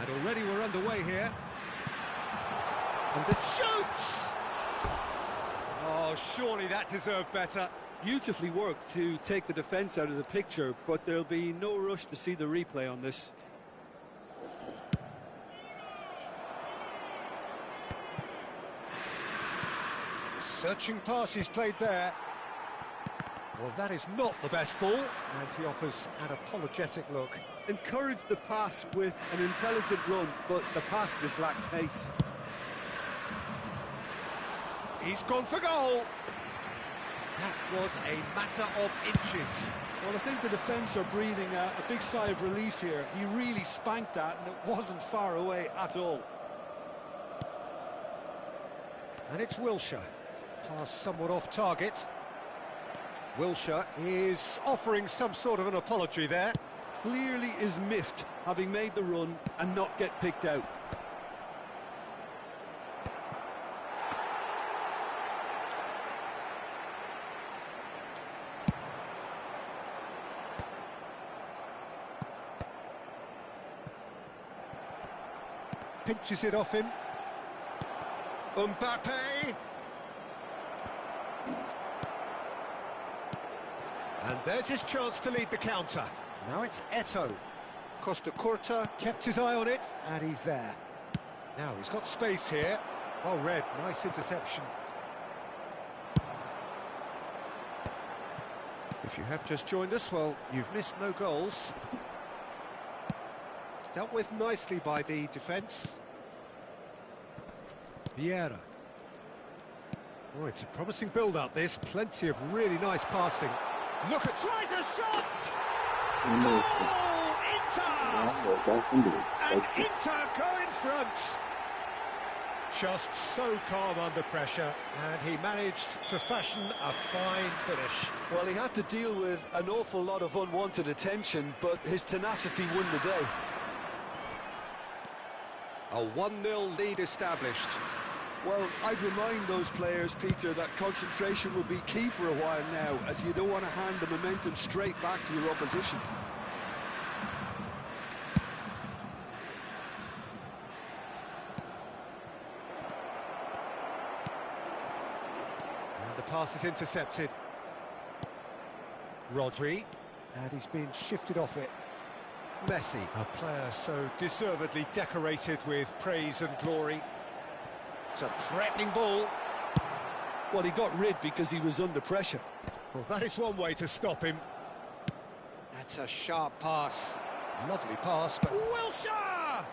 S1: And already we're underway here. And this shoots! Oh, surely that deserved better.
S2: Beautifully worked to take the defence out of the picture, but there'll be no rush to see the replay on this.
S1: Searching pass he's played there. Well, that is not the best ball, and he offers an apologetic look.
S2: Encourage the pass with an intelligent run, but the pass just lacked pace.
S1: He's gone for goal. That was a matter of inches.
S2: Well, I think the defence are breathing a big sigh of relief here. He really spanked that, and it wasn't far away at all.
S1: And it's Wilshere. Pass somewhat off target. Wilshere is offering some sort of an apology there.
S2: Clearly is miffed, having made the run and not get picked out.
S1: Pinches it off him. Mbappe! And there's his chance to lead the counter. Now it's Eto'o. Costa Curta kept his eye on it, and he's there. Now he's got space here. Well read, nice interception. If you have just joined us, well, you've missed no goals. Dealt with nicely by the defence. Vieira. Oh, it's a promising build-up, this. Plenty of really nice passing. Look at... Tries a shot! Goal! Inter! And Inter go in front. Just so calm under pressure, and he managed to fashion a fine finish.
S2: Well, he had to deal with an awful lot of unwanted attention, but his tenacity won the day.
S1: A 1-0 lead established.
S2: Well, I'd remind those players, Peter, that concentration will be key for a while now, as you don't want to hand the momentum straight back to your opposition.
S1: And the pass is intercepted. Rodri, and he's been shifted off it. Messi, a player so deservedly decorated with praise and glory. It's a threatening ball.
S2: Well, he got rid because he was under pressure.
S1: Well, that is one way to stop him. That's a sharp pass. Lovely pass, but... Wilshere!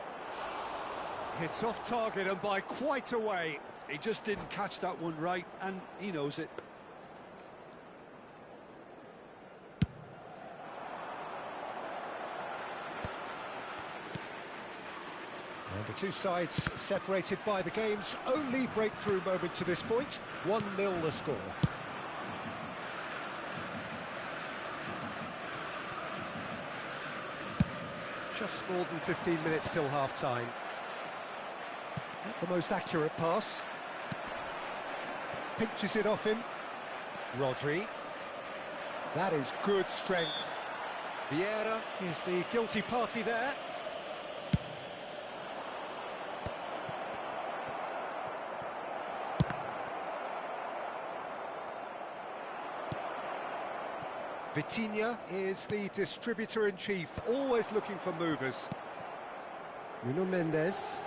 S1: It's off target and by quite a way.
S2: He just didn't catch that one right, and he knows it.
S1: And the two sides separated by the game's only breakthrough moment to this point. 1-0 the score. Just more than 15 minutes till half-time. Not the most accurate pass. Pinches it off him. Rodri. That is good strength. Vieira is the guilty party there. Vitinha is the distributor-in-chief, always looking for movers. Nuno Mendes.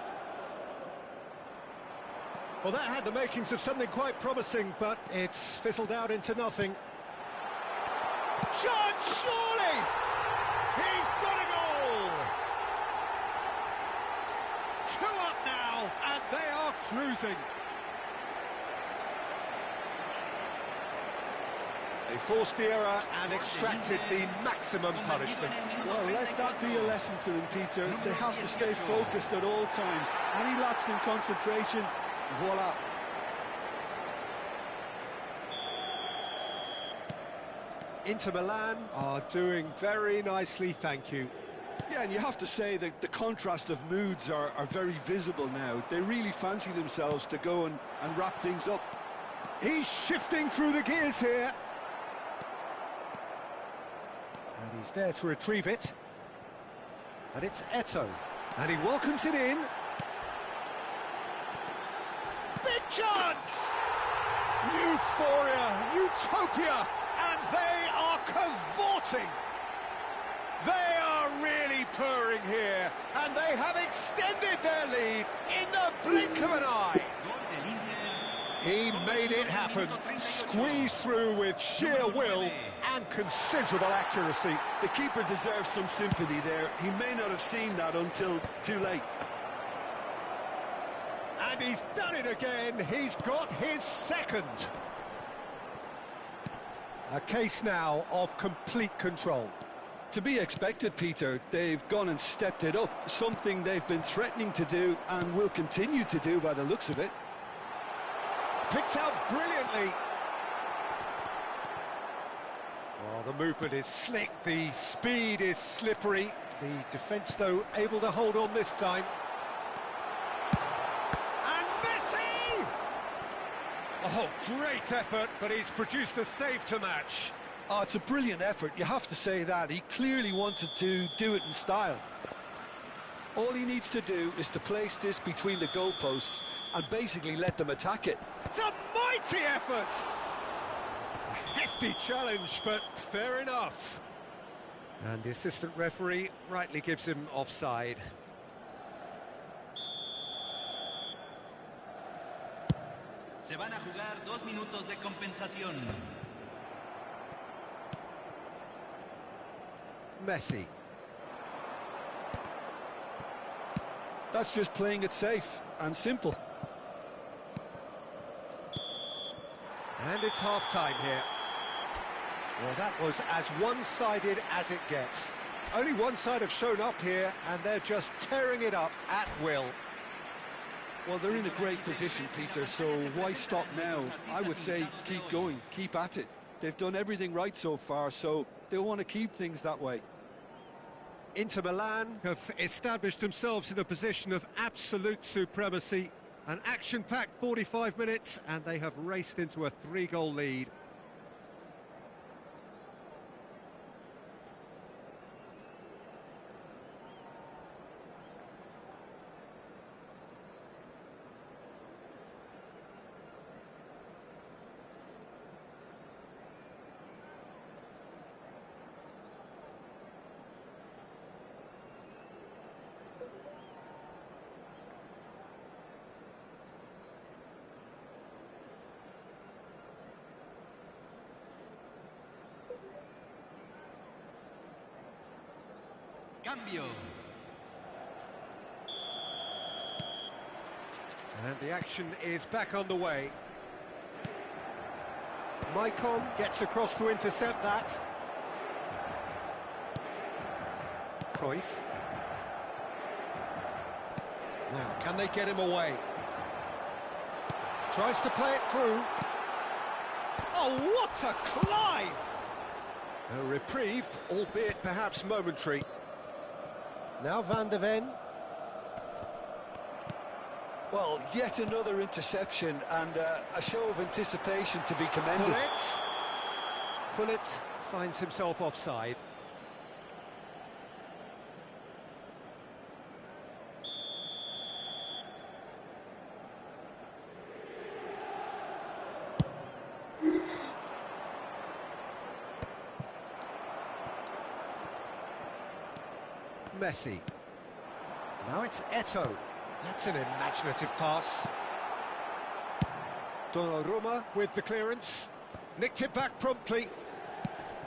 S1: Well, that had the makings of something quite promising, but it's fizzled out into nothing. Chance, surely! He's got a goal! 2 up now, and they are cruising. They forced the error and extracted the maximum punishment.
S2: Well, let that be a lesson to them, Peter. They have to stay focused at all times. Any lapse in concentration, voila.
S1: Inter Milan are doing very nicely, thank you.
S2: Yeah, and you have to say that the contrast of moods are very visible now. They really fancy themselves to go and wrap things up.
S1: He's shifting through the gears here. And he's there to retrieve it. And it's Eto'o. And he welcomes it in. Big chance! Euphoria, utopia, and they are cavorting. They are really purring here, and they have extended their lead in the blink of an eye. He made it happen, squeezed through with sheer will and considerable accuracy.
S2: The keeper deserves some sympathy there. He may not have seen that until too late.
S1: And he's done it again. He's got his second. A case now of complete control.
S2: To be expected, Peter. They've gone and stepped it up, something they've been threatening to do and will continue to do by the looks of it.
S1: Picked out brilliantly. Oh, the movement is slick, the speed is slippery. The defence, though, able to hold on this time. And Messi! Oh, great effort, but he's produced a save to match.
S2: Oh, it's a brilliant effort, you have to say that. He clearly wanted to do it in style. All he needs to do is to place this between the goalposts and basically let them attack it.
S1: It's a mighty effort! A hefty challenge, but fair enough. And the assistant referee rightly gives him offside.
S10: Se van a jugar 2 minutos de compensación.
S1: Messi.
S2: That's just playing it safe and simple.
S1: And it's half-time here. Well, that was as one-sided as it gets. Only one side have shown up here, and they're just tearing it up at will.
S2: Well, they're in a great position, Peter, so why stop now? I would say keep going, keep at it. They've done everything right so far, so they'll want to keep things that way.
S1: Inter Milan have established themselves in a position of absolute supremacy. An action-packed 45 minutes, and they have raced into a 3-goal lead.
S10: Cambio.
S1: And the action is back on the way. Maicon gets across to intercept that. Cruyff. Now, can they get him away? Tries to play it through. Oh, what a climb! A reprieve, albeit perhaps momentary. Now Van de Ven.
S2: Well, yet another interception and a show of anticipation to be commended.
S1: Pullet finds himself offside. Messi. Now it's Eto'o. That's an imaginative pass. Donnarumma with the clearance. Nicked it back promptly.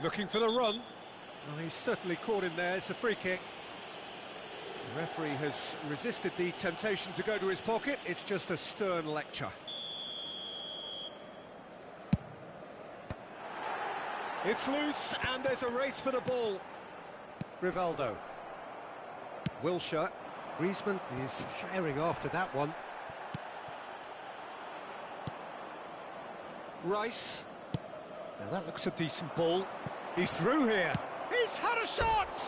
S1: Looking for the run. Oh, he's certainly caught him there. It's a free kick. The referee has resisted the temptation to go to his pocket. It's just a stern lecture. It's loose, and there's a race for the ball. Rivaldo. Wilshere. Griezmann is firing after that one. Rice. Now that looks a decent ball. He's through here. He's had a shot!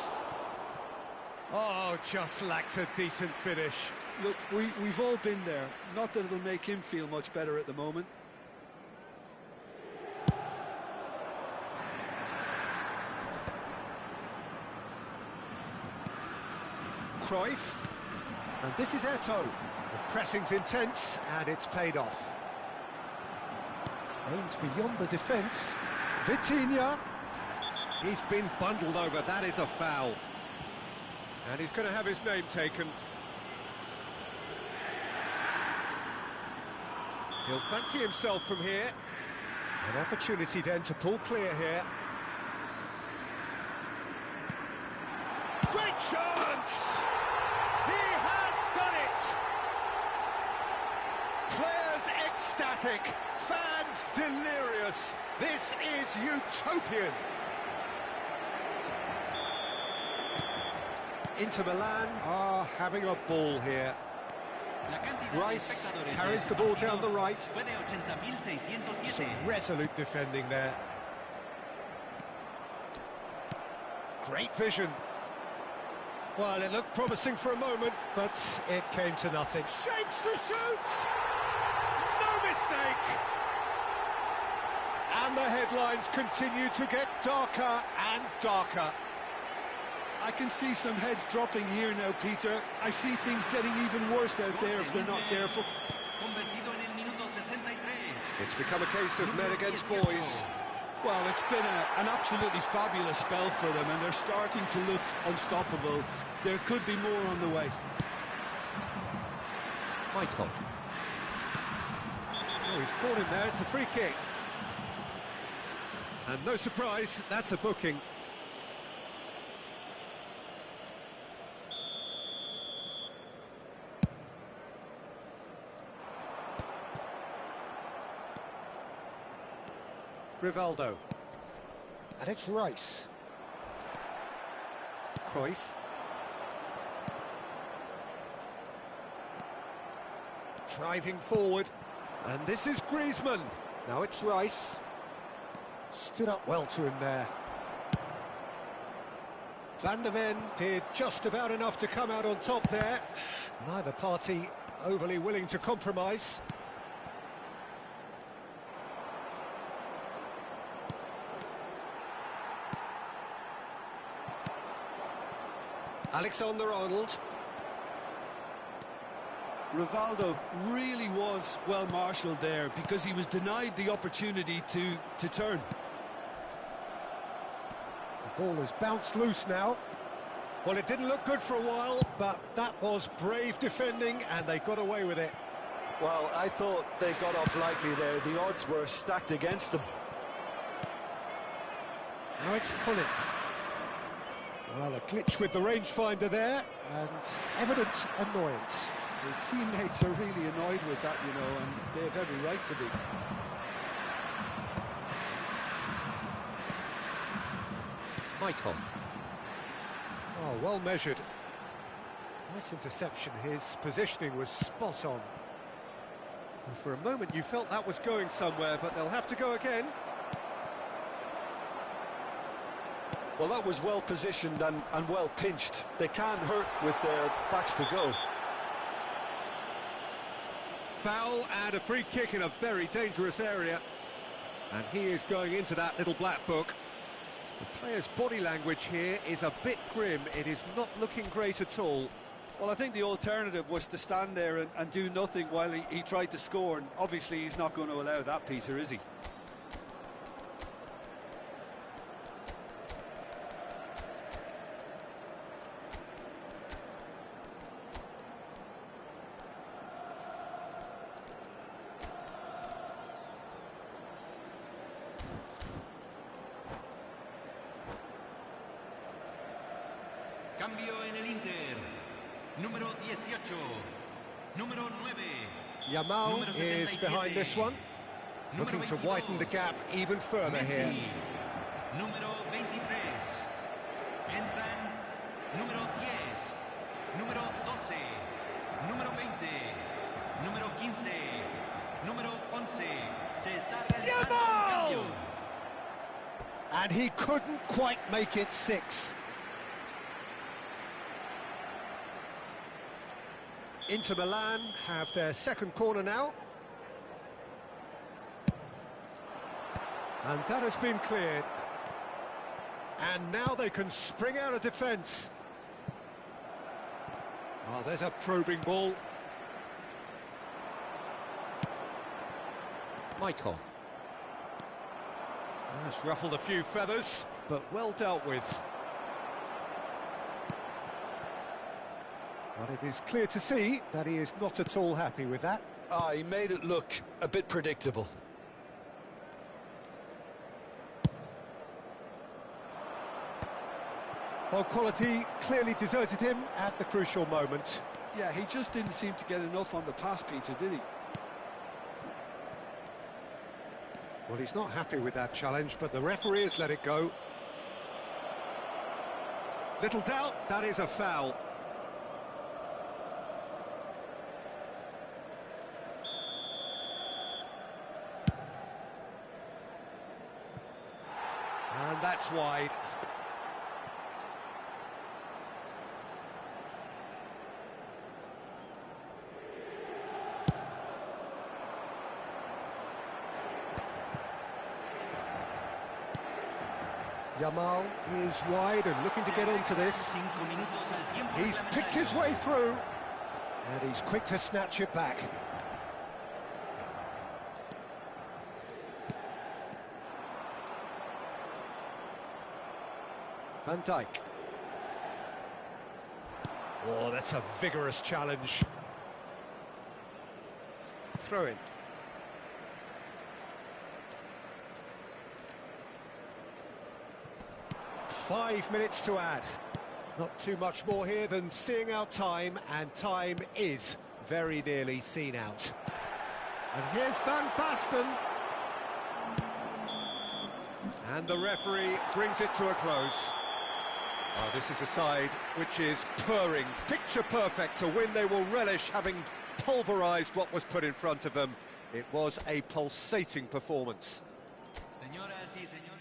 S1: Oh, just lacked a decent finish.
S2: Look, we've all been there. Not that it'll make him feel much better at the moment.
S1: Cruyff. And this is Eto'o. The pressing's intense, and it's paid off. Aimed beyond the defence. Vitinha. He's been bundled over. That is a foul. And he's going to have his name taken. He'll fancy himself from here. An opportunity then to pull clear here. Great chance! He has done it! Players ecstatic, fans delirious. This is utopian. Inter Milan are having a ball here. Rice carries the ball down the right. Some resolute defending there. Great vision. Well, it looked promising for a moment, but it came to nothing. Shapes to shoot! No mistake! And the headlines continue to get darker and darker.
S2: I can see some heads dropping here now, Peter. I see things getting even worse out there if they're not careful.
S1: It's become a case of men against boys.
S2: Well, it's been an absolutely fabulous spell for them, and they're starting to look unstoppable. There could be more on the way.
S1: Michael. Oh, he's caught him there. It's a free kick. And no surprise, that's a booking. Rivaldo. And it's Rice. Cruyff. Driving forward. And this is Griezmann. Now it's Rice. Stood up well to him there. Van der Ven did just about enough to come out on top there. Neither party overly willing to compromise. Alexander-Arnold.
S2: Rivaldo really was well marshalled there because he was denied the opportunity to turn.
S1: The ball has bounced loose now. Well, it didn't look good for a while, but that was brave defending and they got away with it.
S2: Well, I thought they got off lightly there. The odds were stacked against them.
S1: Now it's Hullet. Well, a glitch with the rangefinder there, and evident annoyance.
S2: His teammates are really annoyed with that, you know, and they have every right to be.
S1: Michael. Oh, well measured. Nice interception. His positioning was spot on. And for a moment you felt that was going somewhere, but they'll have to go again.
S2: Well, that was well positioned and well pinched. They can't hurt with their backs to go.
S1: Foul and a free kick in a very dangerous area. And he is going into that little black book. The player's body language here is a bit grim. It is not looking great at all.
S2: Well, I think the alternative was to stand there and do nothing while he tried to score. And obviously he's not going to allow that, Peter, is he?
S6: Cambio en el Inter. Número 18. Número 9.
S1: Yamal is behind this one. Looking to widen the gap even further here.
S6: número 23. Entran número 10, número 12, número 20, número 15, número 11. Se está realizando un cambio.
S1: And he couldn't quite make it 6. Inter Milan have their second corner now. And that has been cleared. And now they can spring out of defence. Oh, there's a probing ball. Michael. That's ruffled a few feathers, but well dealt with. But it is clear to see that he is not at all happy with that.
S2: He made it look a bit predictable.
S1: Well, quality clearly deserted him at the crucial moment.
S2: Yeah, he just didn't seem to get enough on the pass, Peter, did he?
S1: Well, he's not happy with that challenge, but the referee has let it go. Little doubt, that is a foul. And that's wide. Yamal is wide and looking to get onto this. He's picked his way through, and he's quick to snatch it back. Van Dijk. Oh, that's a vigorous challenge. Throw in. Five minutes to add. Not too much more here than seeing out time, and time is very nearly seen out. And here's Van Basten. And the referee brings it to a close. Oh, this is a side which is purring, picture perfect to win. They will relish having pulverised what was put in front of them. It was a pulsating performance.
S6: Señoras y señores.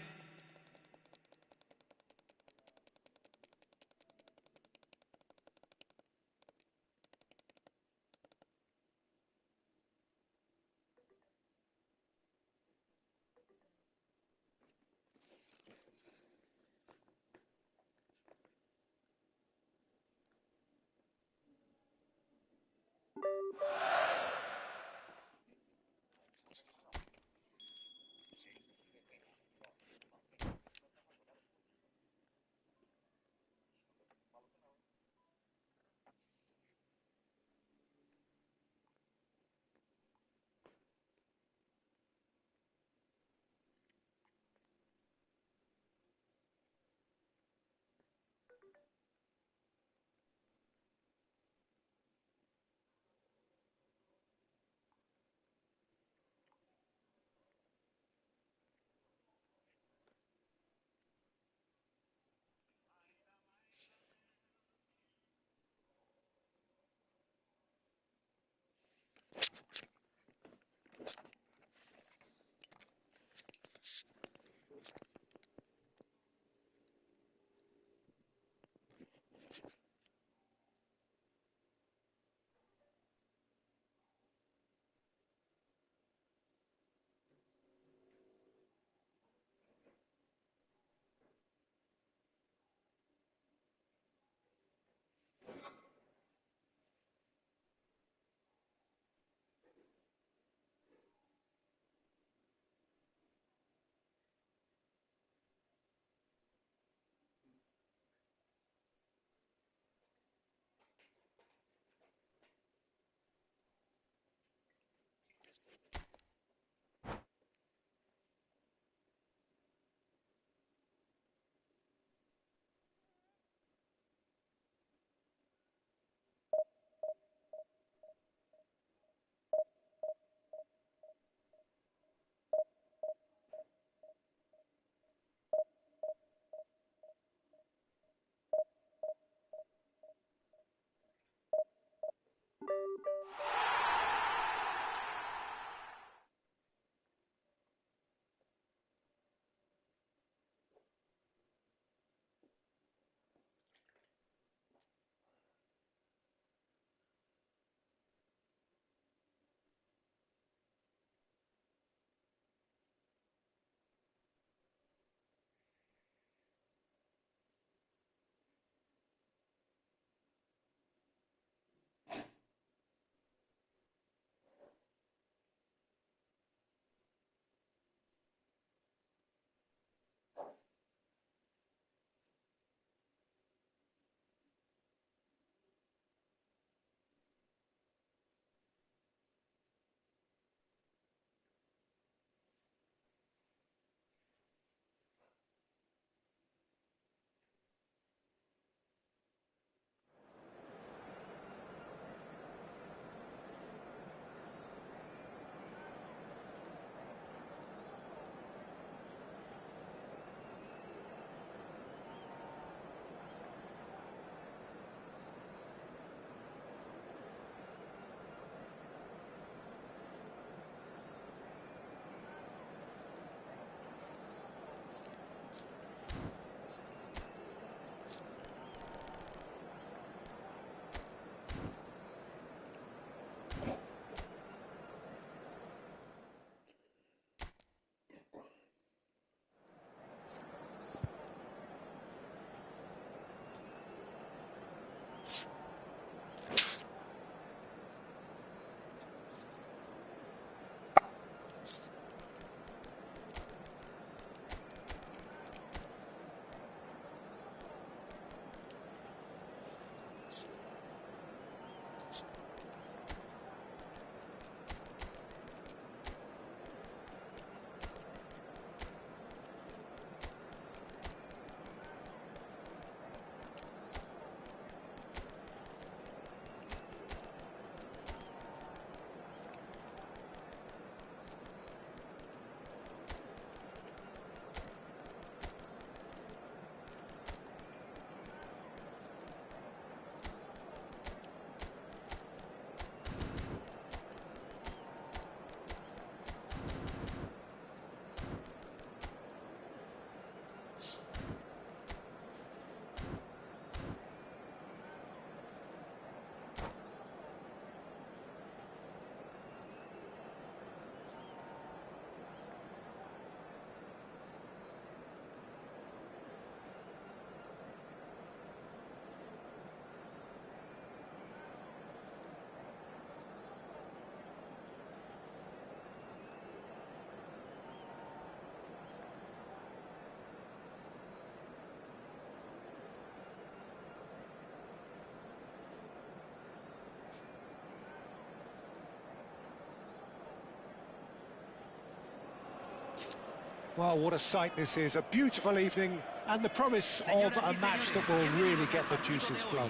S1: Well, what a sight this is. A beautiful evening and the promise of a match that will really get the juices flowing.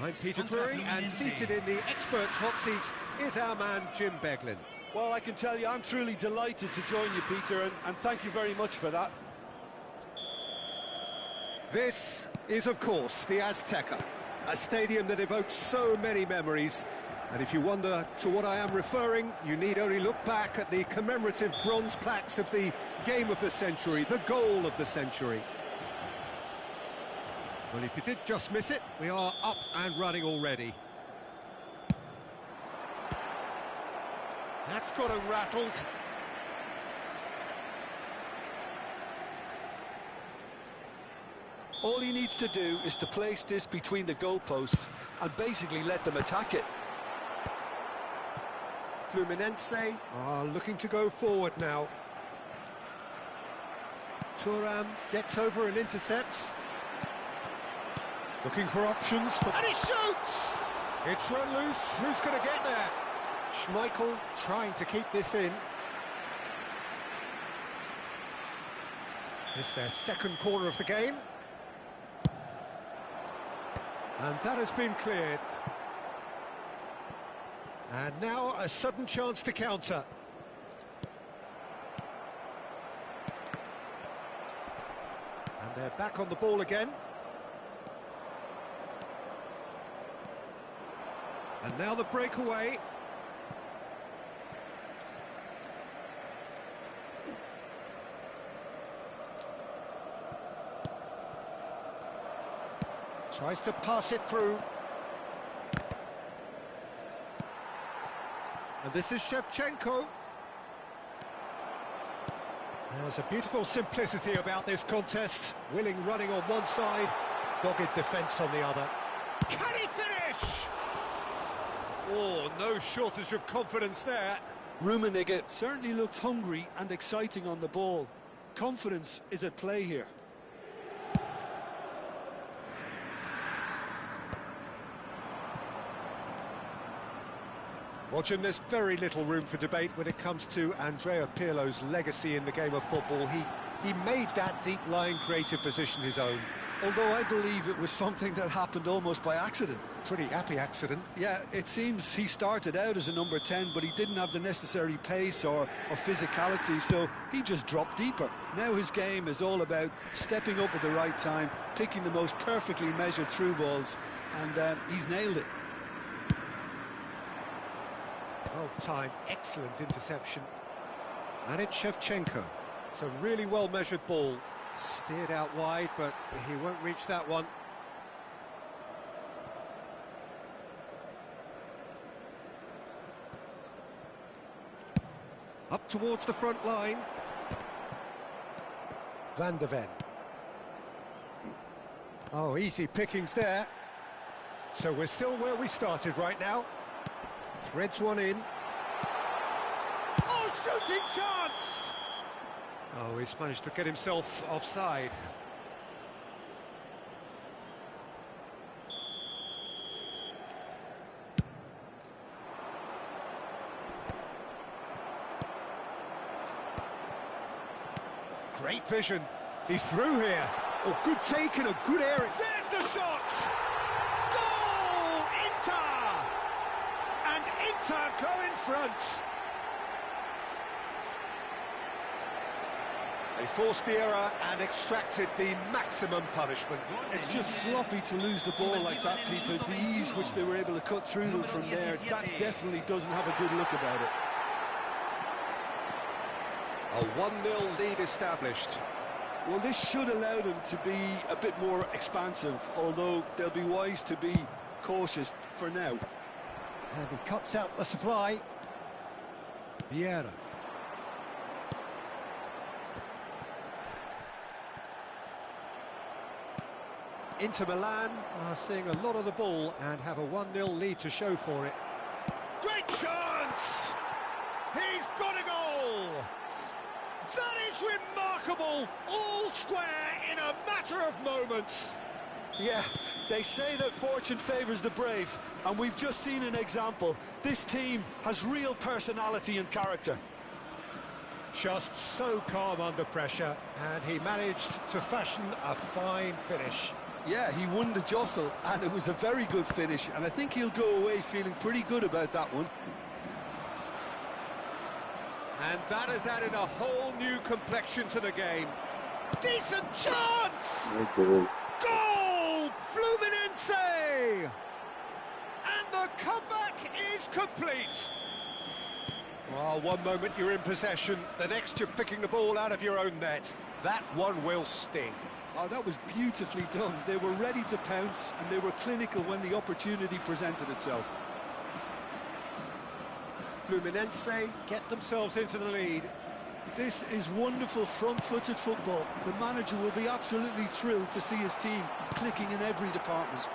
S1: I'm Peter Drury, and seated in the experts' hot seat is our man Jim Beglin.
S2: Well, I can tell you I'm truly delighted to join you, Peter, and thank you very much for that.
S1: This is, of course, the Azteca, a stadium that evokes so many memories. And if you wonder to what I am referring, you need only look back at the commemorative bronze plaques of the game of the century, the goal of the century. Well, if you did just miss it, we are up and running already. That's got him rattled.
S2: All he needs to do is to place this between the goalposts and basically let them attack it.
S1: Fluminense are looking to go forward now. Thuram gets over and intercepts. Looking for options. And he shoots! It's run loose. Who's going to get there? Schmeichel trying to keep this in. It's their second corner of the game. And that has been cleared. And now a sudden chance to counter. And they're back on the ball again. And now the breakaway. Tries to pass it through. And this is Shevchenko. There's a beautiful simplicity about this contest. Willing running on one side, dogged defence on the other. Can he finish? Oh, no shortage of confidence there.
S2: Rummenigge certainly looked hungry and exciting on the ball. Confidence is at play here.
S1: Watching, there's very little room for debate when it comes to Andrea Pirlo's legacy in the game of football. He made that deep-lying creative position his own.
S2: Although I believe it was something that happened almost by accident.
S1: Pretty happy accident.
S2: Yeah, it seems he started out as a number 10, but he didn't have the necessary pace or physicality, so he just dropped deeper. Now his game is all about stepping up at the right time, picking the most perfectly measured through balls, and he's nailed it.
S1: Well-timed, excellent interception. And it's Shevchenko. It's a really well-measured ball. Steered out wide, but he won't reach that one. Up towards the front line. Van der Ven. Oh, easy pickings there. So we're still where we started right now. Threads one in. Oh, shooting chance! Oh, he's managed to get himself offside. Great vision. He's through here. Oh, good take and a good area. There's the shot! Goal! Inter! And Inter go in front. They forced the error and extracted the maximum punishment.
S2: It's just sloppy to lose the ball like that, Peter. The ease which they were able to cut through them from there, that definitely doesn't have a good look about it.
S1: A 1-0 lead established.
S2: Well, this should allow them to be a bit more expansive, although they'll be wise to be cautious for now.
S1: And he cuts out the supply. Vieira. Inter Milan are seeing a lot of the ball and have a 1-0 lead to show for it. Great chance! He's got a goal! That is remarkable! All square in a matter of moments.
S2: Yeah, they say that fortune favours the brave, and we've just seen an example. This team has real personality and character.
S1: Just so calm under pressure, and he managed to fashion a fine finish.
S2: Yeah, he won the jostle, and it was a very good finish, and I think he'll go away feeling pretty good about that one.
S1: And that has added a whole new complexion to the game. Decent chance! Goal! Fluminense! And the comeback is complete. Well, one moment you're in possession, the next you're picking the ball out of your own net. That one will sting.
S2: Oh, that was beautifully done. They were ready to pounce, and they were clinical when the opportunity presented itself.
S1: Fluminense get themselves into the lead.
S2: This is wonderful front-footed football. The manager will be absolutely thrilled to see his team clicking in every department.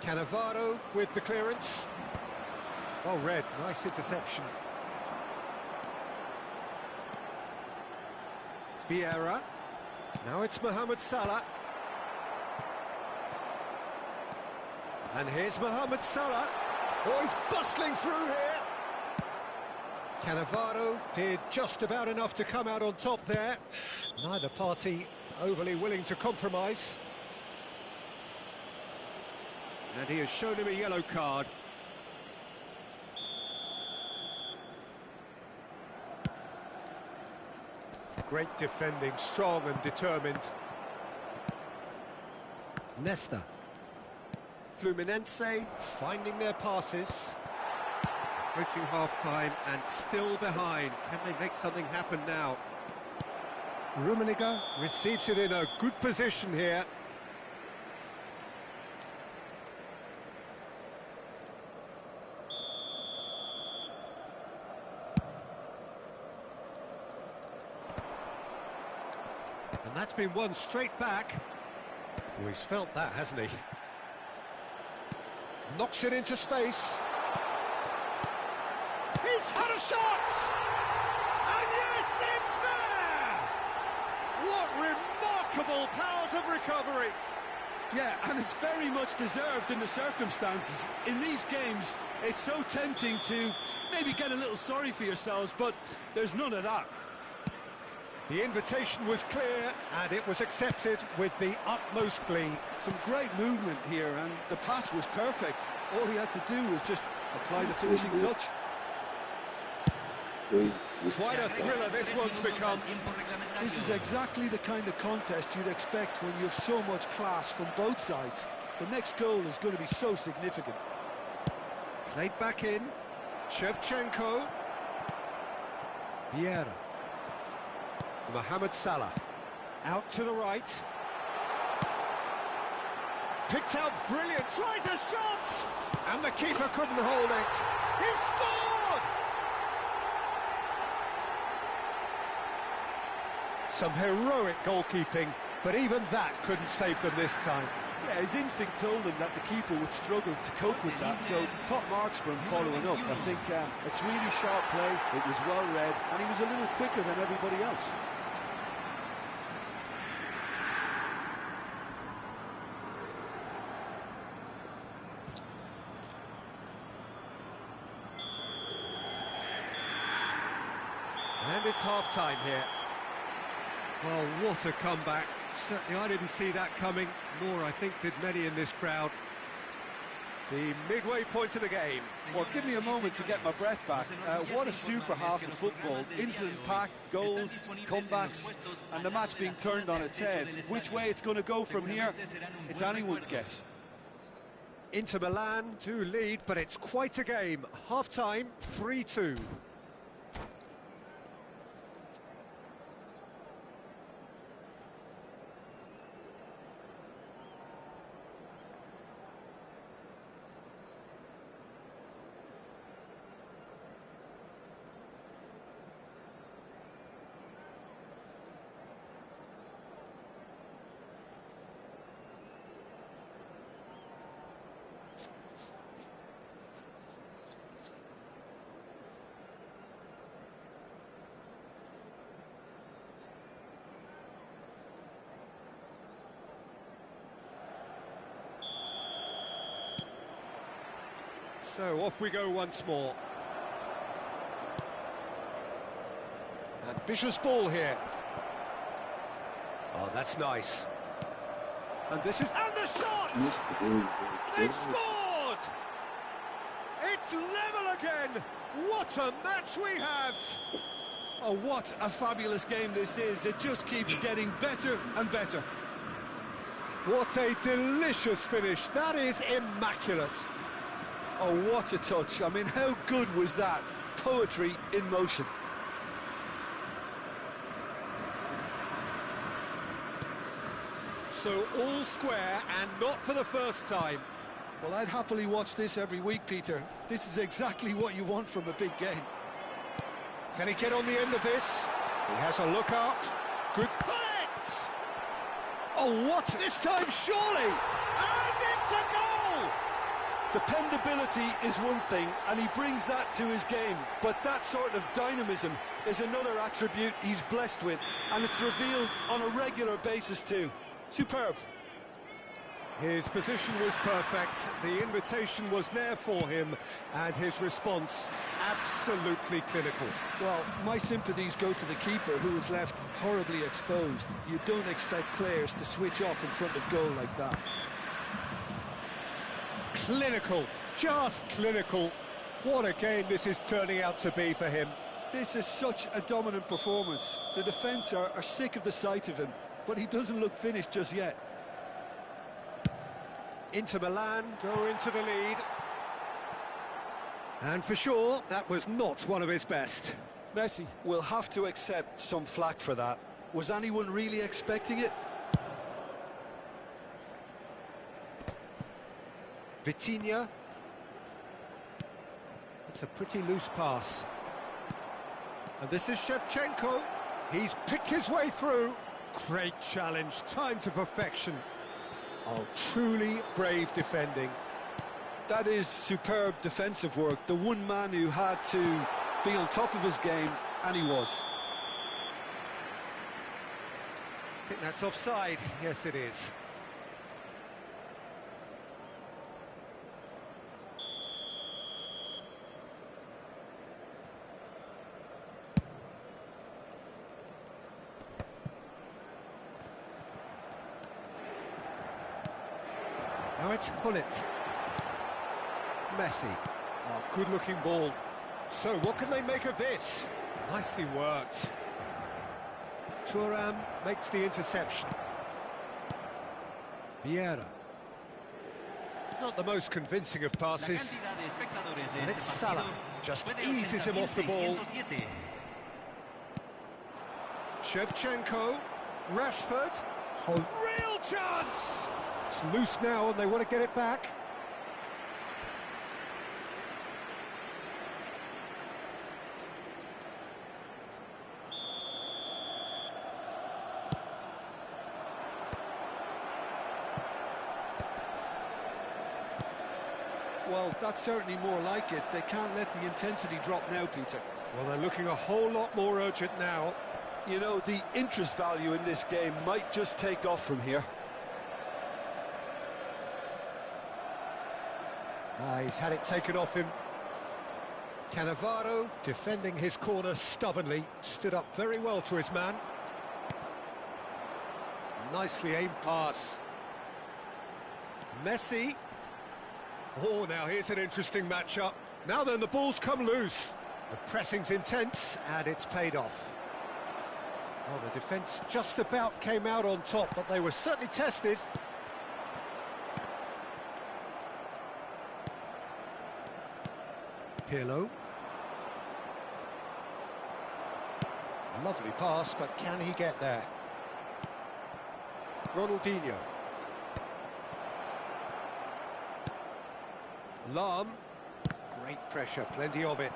S1: Cannavaro with the clearance. Well read, nice interception. Vieira. Now it's Mohamed Salah. And here's Mohamed Salah. Oh, he's bustling through here. Cannavaro did just about enough to come out on top there. Neither party overly willing to compromise. And he has shown him a yellow card. Great defending, strong and determined. Nesta. Fluminense finding their passes. Approaching half-time and still behind. Can they make something happen now? Rummenigge receives it in a good position here. And that's been won straight back. Oh, he's felt that, hasn't he? Knocks it into space. He's had a shot! And yes, it's there! What remarkable powers of recovery!
S2: Yeah, and it's very much deserved in the circumstances. In these games, it's so tempting to maybe get a little sorry for yourselves, but there's none of that.
S1: The invitation was clear, and it was accepted with the utmost glee.
S2: Some great movement here, and the pass was perfect. All he had to do was just apply the finishing touch.
S1: Quite a thriller this one's become.
S2: This is exactly the kind of contest you'd expect when you have so much class from both sides. The next goal is going to be so significant.
S1: Played back in. Shevchenko. Vieira. Mohamed Salah. Out to the right. Picked out brilliant. Tries a shot! And the keeper couldn't hold it. He scored! Some heroic goalkeeping, but even that couldn't save them this time.
S2: Yeah, his instinct told him that the keeper would struggle to cope with that, so top marks for him following up. I think it's really sharp play, it was well read, and he was a little quicker than everybody else.
S1: And it's half-time here. Oh, what a comeback. Certainly I didn't see that coming, nor I think did many in this crowd. The midway point of the game.
S2: Well, give me a moment to get my breath back. What a super half of football. Incident-packed, goals, comebacks, and the match being turned on its head. Which way it's going to go from here, it's anyone's guess.
S1: Inter Milan do lead, but it's quite a game. Half-time, 3-2. So off we go once more. Vicious ball here. Oh, that's nice. And this is... And the shot! They've scored! It's level again! What a match we have!
S2: Oh, what a fabulous game this is. It just keeps getting better and better.
S1: What a delicious finish. That is immaculate.
S2: Oh, what a touch. I mean, how good was that? Poetry in motion.
S1: So all square and not for the first time.
S2: Well, I'd happily watch this every week, Peter. This is exactly what you want from a big game.
S1: Can he get on the end of this? He has a look up. Good hit! Oh, what? This time, surely! And it's a goal!
S2: Dependability is one thing, and he brings that to his game. But that sort of dynamism is another attribute he's blessed with, and it's revealed on a regular basis too. Superb.
S1: His position was perfect, the invitation was there for him, and his response absolutely clinical.
S2: Well, my sympathies go to the keeper, who was left horribly exposed. You don't expect players to switch off in front of goal like that.
S1: Clinical, just clinical. What a game this is turning out to be for him.
S2: This is such a dominant performance. The defence are sick of the sight of him, but he doesn't look finished just yet.
S1: Inter Milan go into the lead. And for sure, that was not one of his best.
S2: Messi will have to accept some flack for that. Was anyone really expecting it?
S1: Vitinha. It's a pretty loose pass. And this is Shevchenko. He's picked his way through. Great challenge, time to perfection. Oh, truly brave defending.
S2: That is superb defensive work. The one man who had to be on top of his game, and he was.
S1: I think that's offside. Yes, it is. Now it's Hullet. Messi. Oh, good-looking ball. So, what can they make of this? Nicely worked. Thuram makes the interception. Vieira. Not the most convincing of passes. And it's Salah. Just eases him off the ball. Shevchenko. Rashford. Oh, real chance! It's loose now and they want to get it back.
S2: Well, that's certainly more like it. They can't let the intensity drop now, Peter.
S1: Well, they're looking a whole lot more urgent now.
S2: You know, the interest value in this game might just take off from here.
S1: He's had it taken off him. Cannavaro defending his corner stubbornly, stood up very well to his man. Nicely aimed pass. Messi. Oh, now here's an interesting matchup. Now then, the ball's come loose. The pressing's intense, and it's paid off. Well, the defence just about came out on top, but they were certainly tested. Pirlo. A lovely pass, but can he get there? Ronaldinho. Lahm. Great pressure, plenty of it.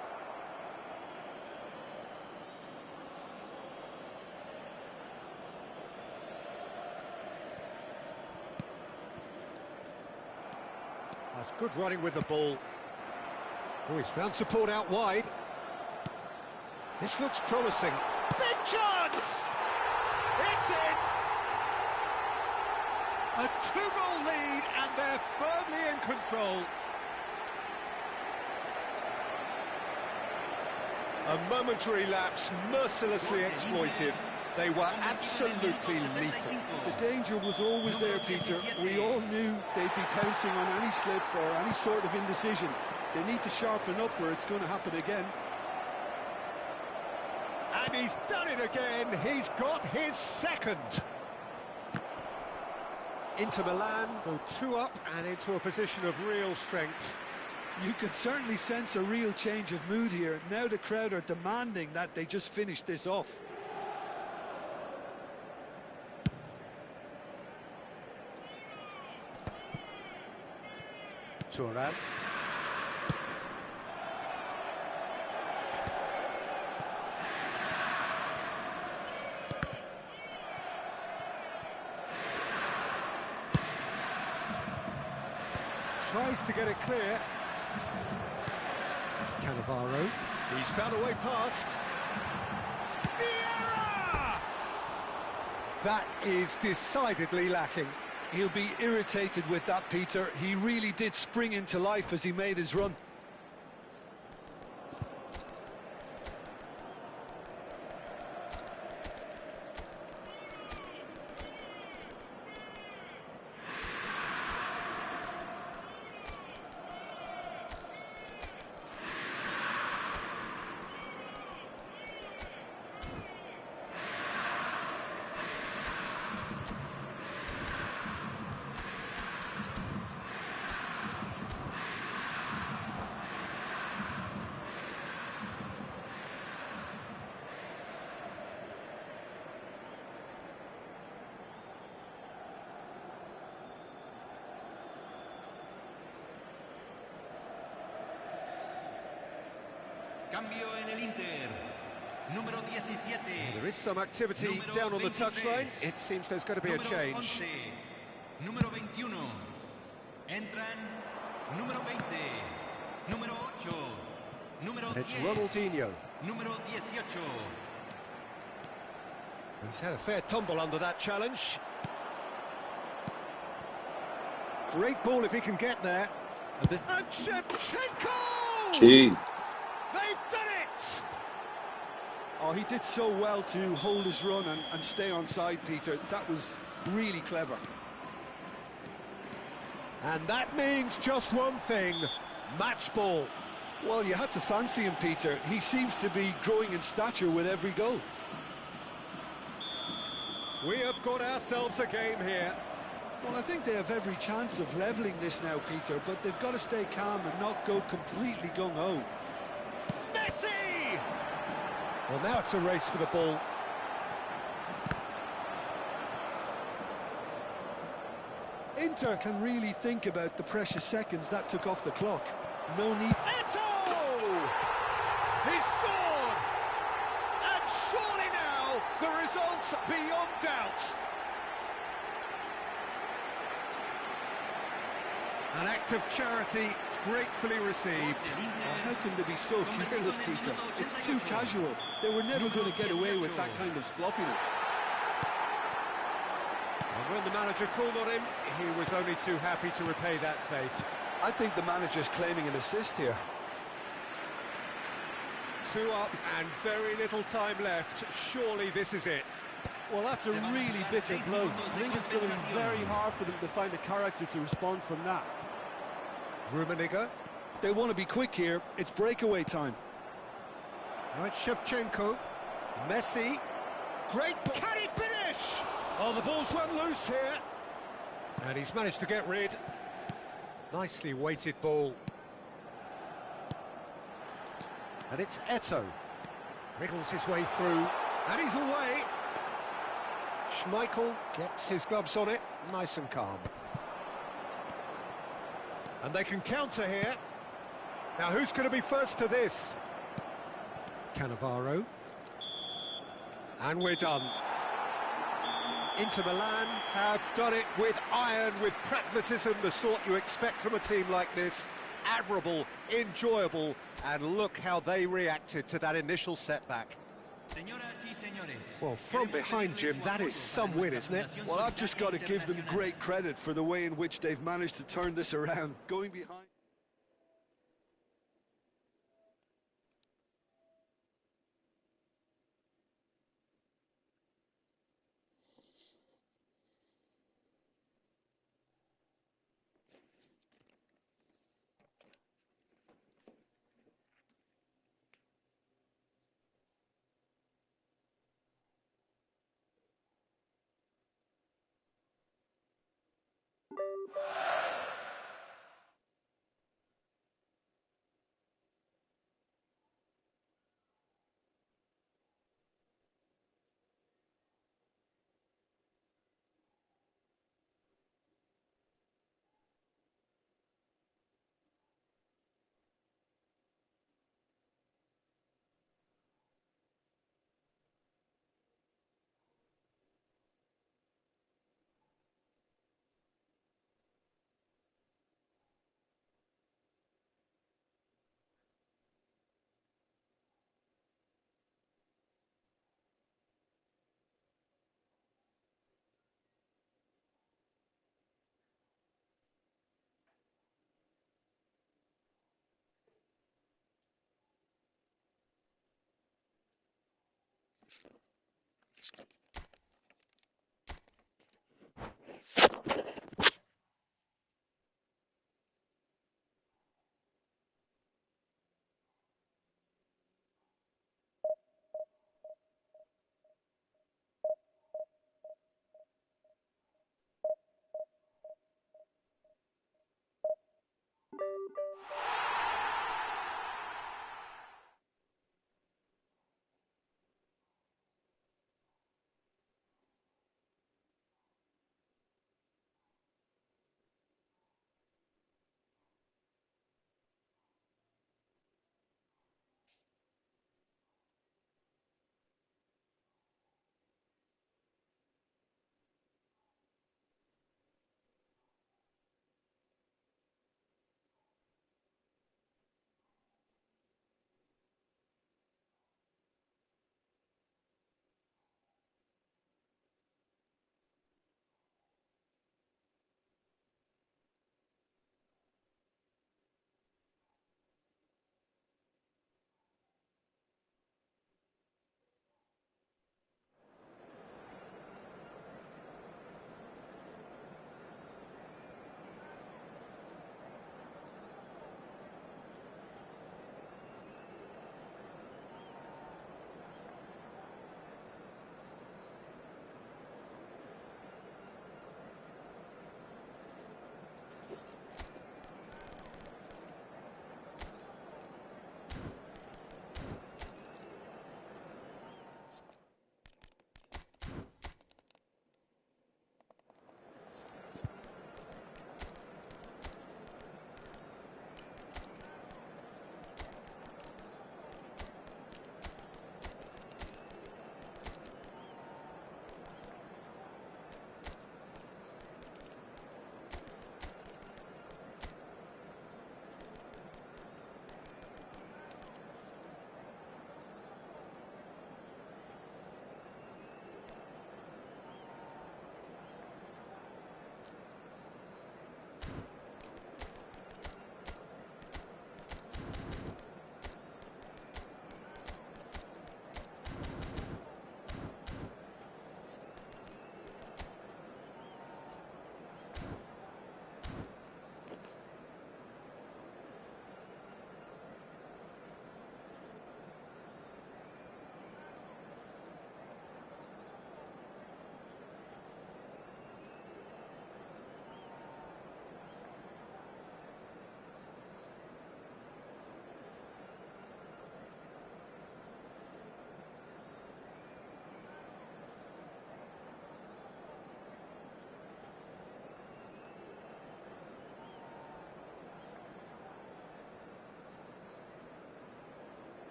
S1: That's good running with the ball. Oh, he's found support out wide. This looks promising. Big chance! It's in! A 2-goal lead, and they're firmly in control. A momentary lapse, mercilessly exploited. They were absolutely lethal.
S2: The danger was always there, Peter. We all knew they'd be pouncing on any slip or any sort of indecision. They need to sharpen up or it's going to happen again.
S1: And he's done it again. He's got his second. Inter Milan go 2 up and into a position of real strength.
S2: You could certainly sense a real change of mood here. Now the crowd are demanding that they just finish this off.
S1: Turan. Tries to get it clear. Cannavaro. He's found a way past. Vieira! That is decidedly lacking.
S2: He'll be irritated with that, Peter. He really did spring into life as he made his run.
S6: Cambio en el Inter. Número 17.
S1: There is some activity down on the touchline. It seems there's going to be a change.
S6: Número 21. Entran número 20. Número 8. Número 10.
S1: It's Ronaldinho.
S6: Número 18.
S1: He's had a fair tumble under that challenge. Great ball if he can get there. And Shevchenko!
S9: Gee.
S1: They've done it!
S2: Oh, he did so well to hold his run and stay on side, Peter. That was really clever.
S1: And that means just one thing, match ball.
S2: Well, you had to fancy him, Peter. He seems to be growing in stature with every goal.
S1: We have got ourselves a game here.
S2: Well, I think they have every chance of levelling this now, Peter, but they've got to stay calm and not go completely gung-ho.
S1: Messi! Well, now it's a race for the ball.
S2: Inter can really think about the precious seconds that took off the clock. No need...
S1: Eto! He scored! And surely now, the result's beyond doubt. An act of charity gratefully received.
S2: Oh, how can they be so careless, Peter? It's too casual. They were never going to get away with that kind of sloppiness.
S1: And when the manager called on him, he was only too happy to repay that faith.
S2: I think the manager's claiming an assist here.
S1: 2 up and very little time left. Surely this is it.
S2: Well, that's a really bitter blow. I think it's going to be very hard for them to find the character to respond from that.
S1: Rummenigge.
S2: They want to be quick here. It's breakaway time.
S1: Now it's Shevchenko. Messi. Great ball. Can he finish? Oh, the ball's run loose here. And he's managed to get rid. Nicely weighted ball. And it's Eto. Wriggles his way through. And he's away. Schmeichel gets his gloves on it. Nice and calm. And they can counter here. Now who's going to be first to this? Cannavaro. And we're done. Inter Milan have done it with iron, with pragmatism, the sort you expect from a team like this. Admirable, enjoyable, and look how they reacted to that initial setback. Well, from behind, Jim, that is some win, isn't it?
S2: Well, I've just got to give them great credit for the way in which they've managed to turn this around. Going behind...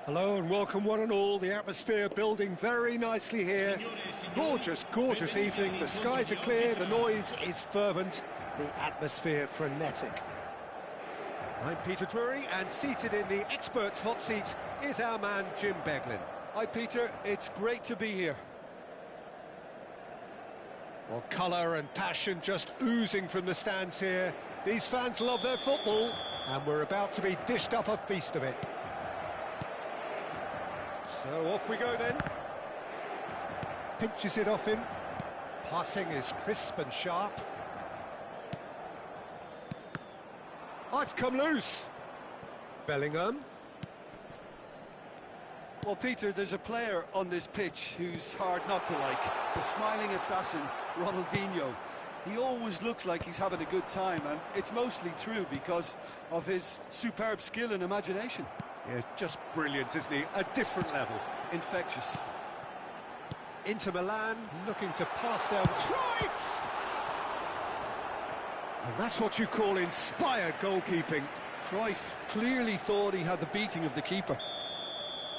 S1: Hello and welcome one and all. The atmosphere building very nicely here. Gorgeous, gorgeous evening. The skies are clear, the noise is fervent, the atmosphere frenetic. I'm Peter Drury, and seated in the experts' hot seat is our man Jim Beglin.
S2: Hi Peter, it's great to be here.
S1: Well, colour and passion just oozing from the stands here. These fans love their football, and we're about to be dished up a feast of it. So off we go then. Pinches it off him. Passing is crisp and sharp. Oh, it's come loose. Bellingham.
S2: Well, Peter, there's a player on this pitch who's hard not to like. The smiling assassin, Ronaldinho. He always looks like he's having a good time, and it's mostly true because of his superb skill and imagination.
S1: Yeah, just brilliant, isn't he? A different level.
S2: Infectious.
S1: Inter Milan, looking to pass down. Cruyff! And that's what you call inspired goalkeeping.
S2: Cruyff clearly thought he had the beating of the keeper.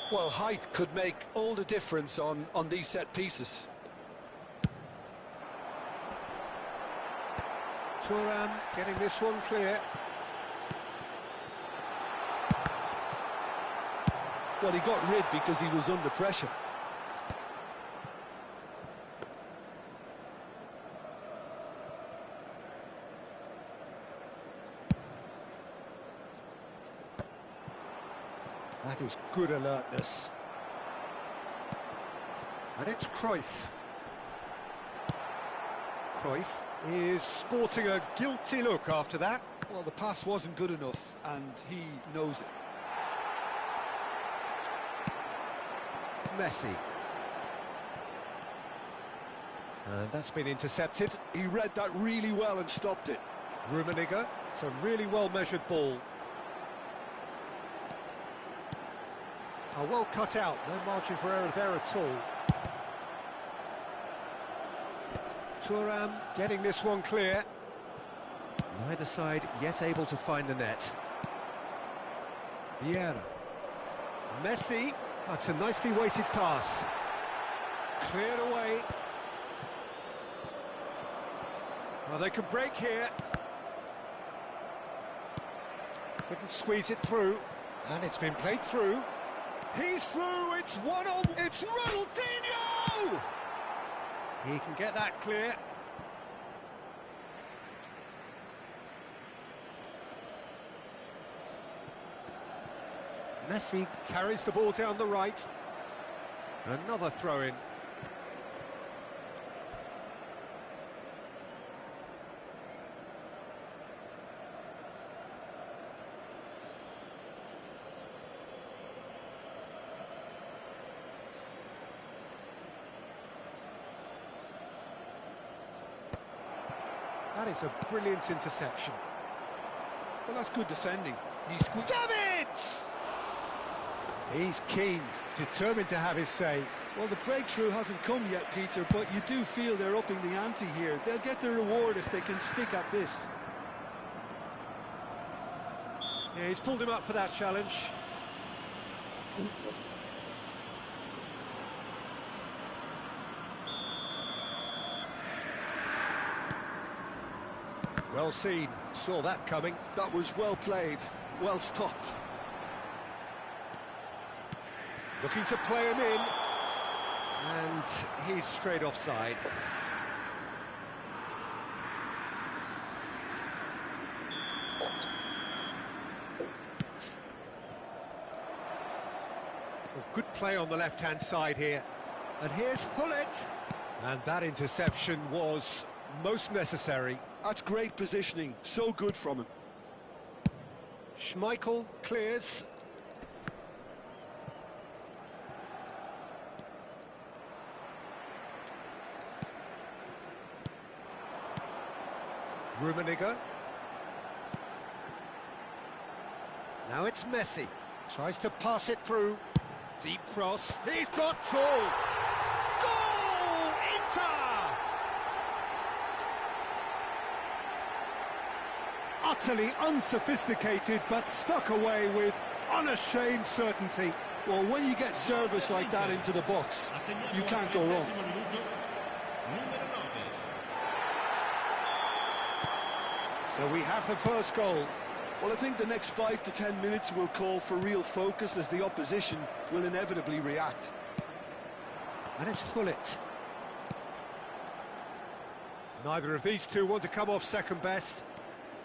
S2: Well, height could make all the difference on these set pieces.
S1: Thuram getting this one clear.
S2: Well, he got rid because he was under pressure.
S1: That is good alertness. And it's Cruyff. Cruyff is sporting a guilty look after that.
S2: Well, the pass wasn't good enough, and he knows it.
S1: Messi. And that's been intercepted.
S2: He read that really well and stopped it.
S1: Rummenigge, it's a really well-measured ball. Oh, well cut out, no margin for error there at all. Thuram getting this one clear. Neither side yet able to find the net. Vieira. Messi. That's a nicely weighted pass. Cleared away. Well, they can break here. Couldn't squeeze it through. And it's been played through. He's through, it's 1-0, it's Ronaldinho! He can get that clear. Messi carries the ball down the right. Another throw-in. That is a brilliant interception.
S2: Well, that's good defending. He's
S1: Davids! He's keen, determined to have his say.
S2: Well, the breakthrough hasn't come yet, Peter, but you do feel they're upping the ante here. They'll get their reward if they can stick at this.
S1: Yeah, he's pulled him up for that challenge. Well seen, saw that coming.
S2: That was well played, well stopped.
S1: Looking to play him in. And he's straight offside. Well, good play on the left-hand side here. And here's Hullet. And that interception was most necessary.
S2: That's great positioning, so good from him.
S1: Schmeichel clears. Rummenigge. Now it's Messi. Tries to pass it through. Deep cross. He's got full. Goal! Inter! Utterly unsophisticated, but stuck away with unashamed certainty.
S2: Well, when you get service like that into the box, you can't go wrong.
S1: So we have the first goal.
S2: Well, I think the next 5 to 10 minutes will call for real focus as the opposition will inevitably react.
S1: And it's Gullit. Neither of these two want to come off second best.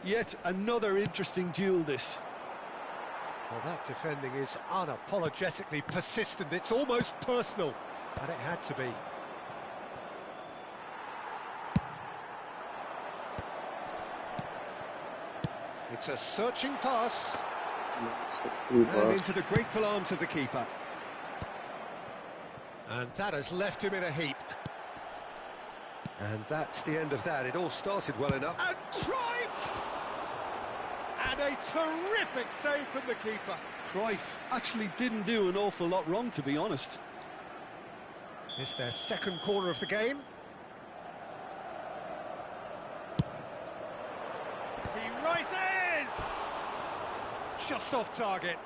S2: Yet another interesting duel, this.
S1: Well, that defending is unapologetically persistent. It's almost personal, and it had to be. It's a searching pass. And into the grateful arms of the keeper. And that has left him in a heap. And that's the end of that. It all started well enough. And Cruyff! And a terrific save from the keeper.
S2: Cruyff actually didn't do an awful lot wrong, to be honest.
S1: It's their second corner of the game. He rises! Just off target.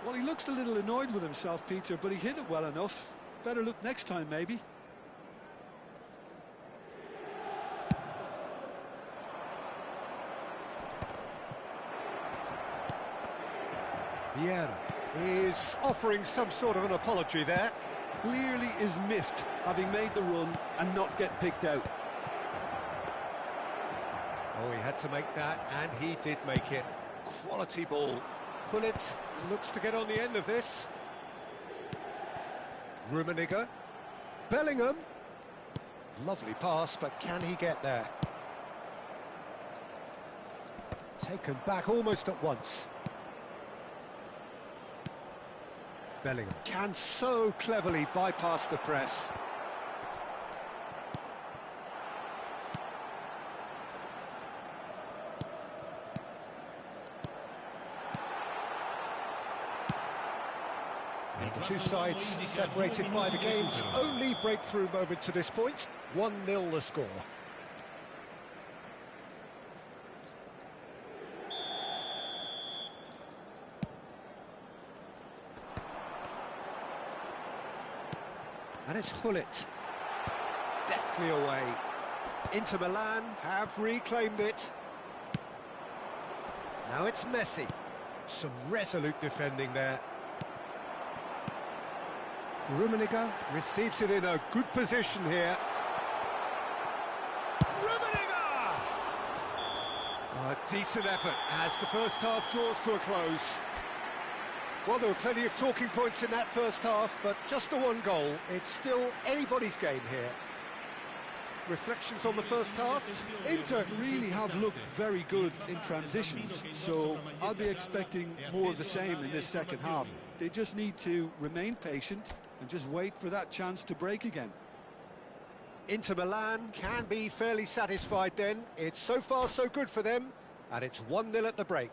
S2: Well, he looks a little annoyed with himself, Peter, but he hit it well enough. Better look next time, maybe.
S1: Vieira is offering some sort of an apology there.
S2: Clearly is miffed, having made the run and not get picked out.
S1: Oh, he had to make that, and he did make it. Quality ball. Gullit looks to get on the end of this. Rummenigge. Bellingham. Lovely pass, but can he get there? Taken back almost at once. Bellingham can so cleverly bypass the press. And the two sides separated by the game's only breakthrough moment to this point. 1-0 the score. And it's Gullit. Deftly away. Inter Milan have reclaimed it. Now it's Messi. Some resolute defending there. Rummenigge receives it in a good position here. Rummenigge! A decent effort as the first half draws to a close. Well, there were plenty of talking points in that first half, but just the one goal. It's still anybody's game here. Reflections on the first half?
S2: Inter really have looked very good in transitions, so I'll be expecting more of the same in this second half. They just need to remain patient and just wait for that chance to break again.
S1: Inter Milan can be fairly satisfied then. It's so far so good for them, and it's 1-0 at the break.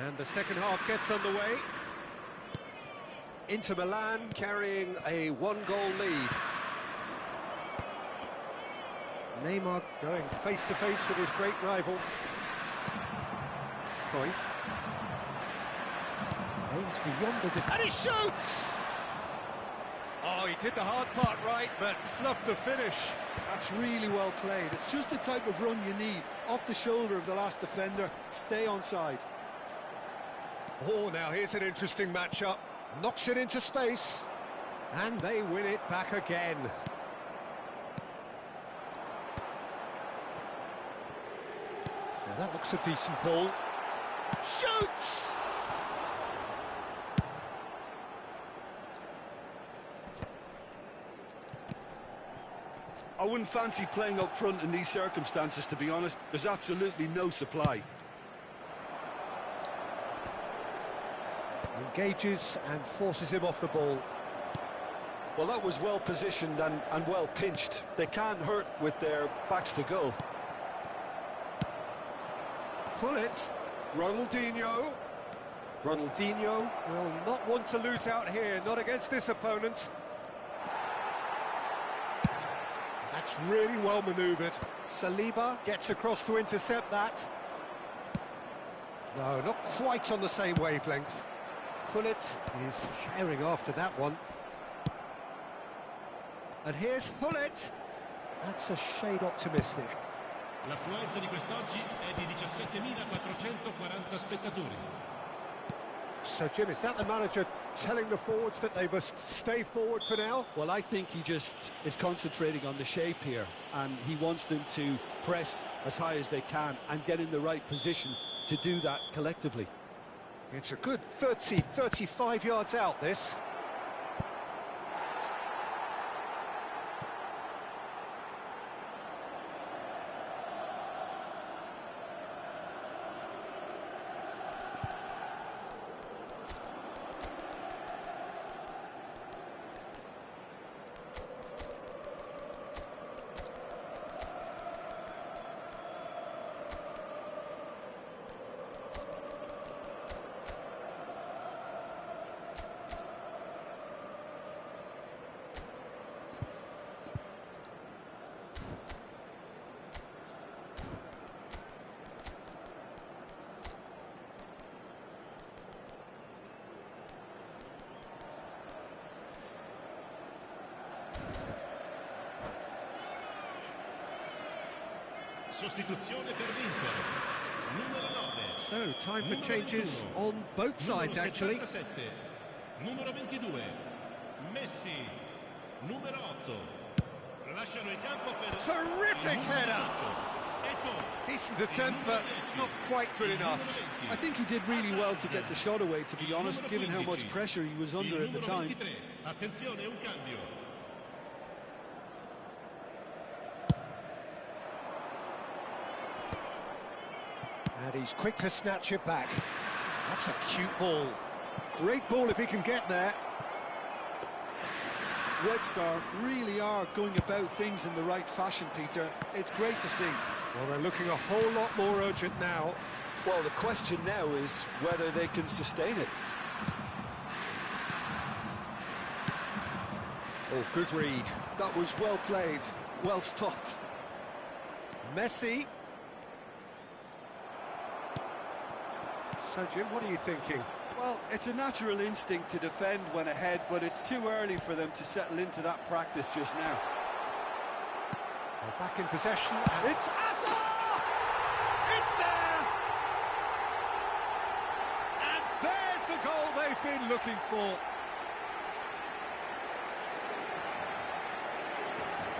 S1: And the second half gets underway. Inter Milan carrying a one-goal lead. Neymar going face-to-face with his great rival. Cruyff. Aims beyond the defence. And he shoots! Oh, he did the hard part right, but fluffed the finish.
S2: That's really well played. It's just the type of run you need. Off the shoulder of the last defender, stay onside.
S1: Oh, now here's an interesting matchup. Knocks it into space. And they win it back again. Now that looks a decent ball. Shoots!
S2: I wouldn't fancy playing up front in these circumstances, to be honest. There's absolutely no supply.
S1: Engages and forces him off the ball.
S2: Well, that was well positioned and well pinched. They can't hurt with their backs to goal.
S1: Pull it. Ronaldinho. Ronaldinho will not want to lose out here, not against this opponent. That's really well manoeuvred. Saliba gets across to intercept that. No, not quite on the same wavelength. Hullet is herring after that one. And here's Hullet. That's a shade optimistic.
S6: L'affluenza di quest'oggi è di 17.440 spettatori.
S1: So, Jim, is that the manager telling the forwards that they must stay forward for now?
S2: Well, I think he just is concentrating on the shape here, and he wants them to press as high as they can and get in the right position to do that collectively.
S1: It's a good 30, 35 yards out, this.
S6: Sostituzione per l'Inter. Numero 9.
S1: So, time for changes on both sides, actually.
S6: Numero 22. Messi. Numero 8. Lasciano il campo per...
S1: Terrific header! Decent attempt, but not quite good enough.
S2: I think he did really well to get the shot away, to be honest, given how much pressure he was under at the time.
S6: Attenzione, un cambio.
S1: And he's quick to snatch it back. That's a cute ball. Great ball if he can get there.
S2: Red Star really are going about things in the right fashion, Peter. It's great to see.
S1: Well, they're looking a whole lot more urgent now.
S2: Well, the question now is whether they can sustain it.
S1: Oh, good read.
S2: That was well played, well stopped.
S1: Messi. So, Jim, what are you thinking?
S2: Well, it's a natural instinct to defend when ahead, but it's too early for them to settle into that practice just now.
S1: They're back in possession, and it's Azar! It's there! And there's the goal they've been looking for.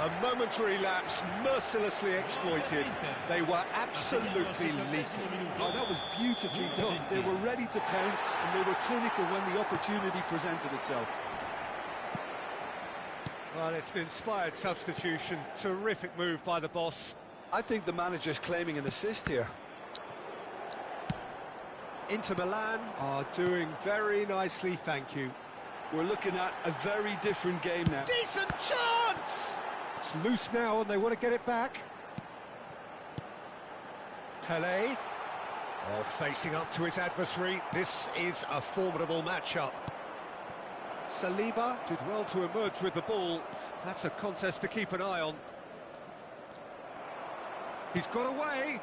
S1: A momentary lapse, mercilessly exploited. They were absolutely lethal.
S2: Oh, that was beautifully done. They were ready to pounce, and they were clinical when the opportunity presented itself.
S1: Well, it's an inspired substitution. Terrific move by the boss.
S2: I think the manager's claiming an assist here.
S1: Inter Milan are doing very nicely, thank you.
S2: We're looking at a very different game now.
S1: Decent chance! It's loose now and they want to get it back. Pele, facing up to his adversary. This is a formidable matchup. Saliba did well to emerge with the ball. That's a contest to keep an eye on. He's got away.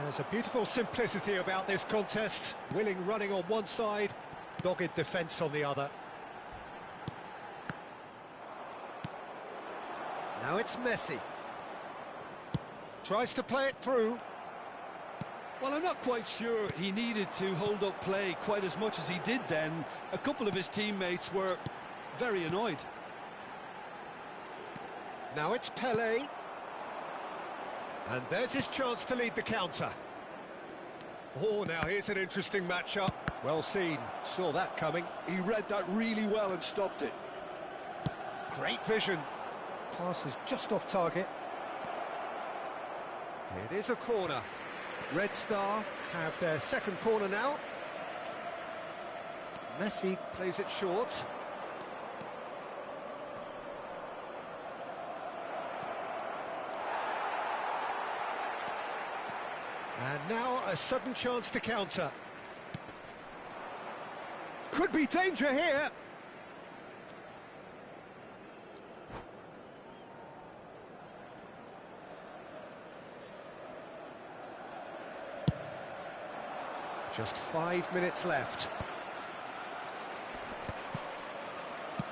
S1: There's a beautiful simplicity about this contest. Willing running on one side, dogged defence on the other. Now it's Messi. Tries to play it through.
S2: Well, I'm not quite sure he needed to hold up play quite as much as he did then. A couple of his teammates were very annoyed.
S1: Now it's Pele. And there's his chance to lead the counter. Oh, now here's an interesting matchup. Well seen, saw that coming.
S2: He read that really well and stopped it.
S1: Great vision. Pass is just off target. It is a corner. Red Star have their second corner now. Messi plays it short. And now a sudden chance to counter. Could be danger here. Just 5 minutes left.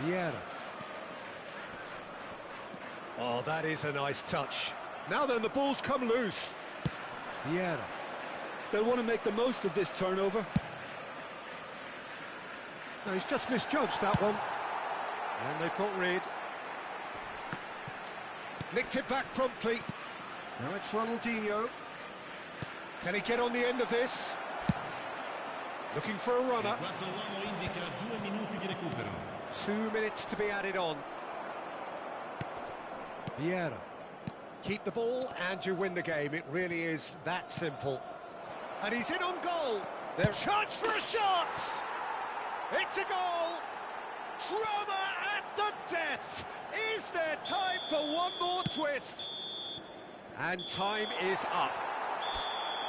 S1: Vieira. Oh, that is a nice touch. Now then, the ball's come loose. Vieira.
S2: They'll want to make the most of this turnover.
S1: No, he's just misjudged that one. And they've caught Reid. Nicked it back promptly. Now it's Ronaldinho. Can he get on the end of this? Looking for a runner. 2 minutes to be added on. Vieira. Keep the ball and you win the game. It really is that simple. And he's in on goal. There's chance for a shot. It's a goal. Drama at the death. Is there time for one more twist? And time is up.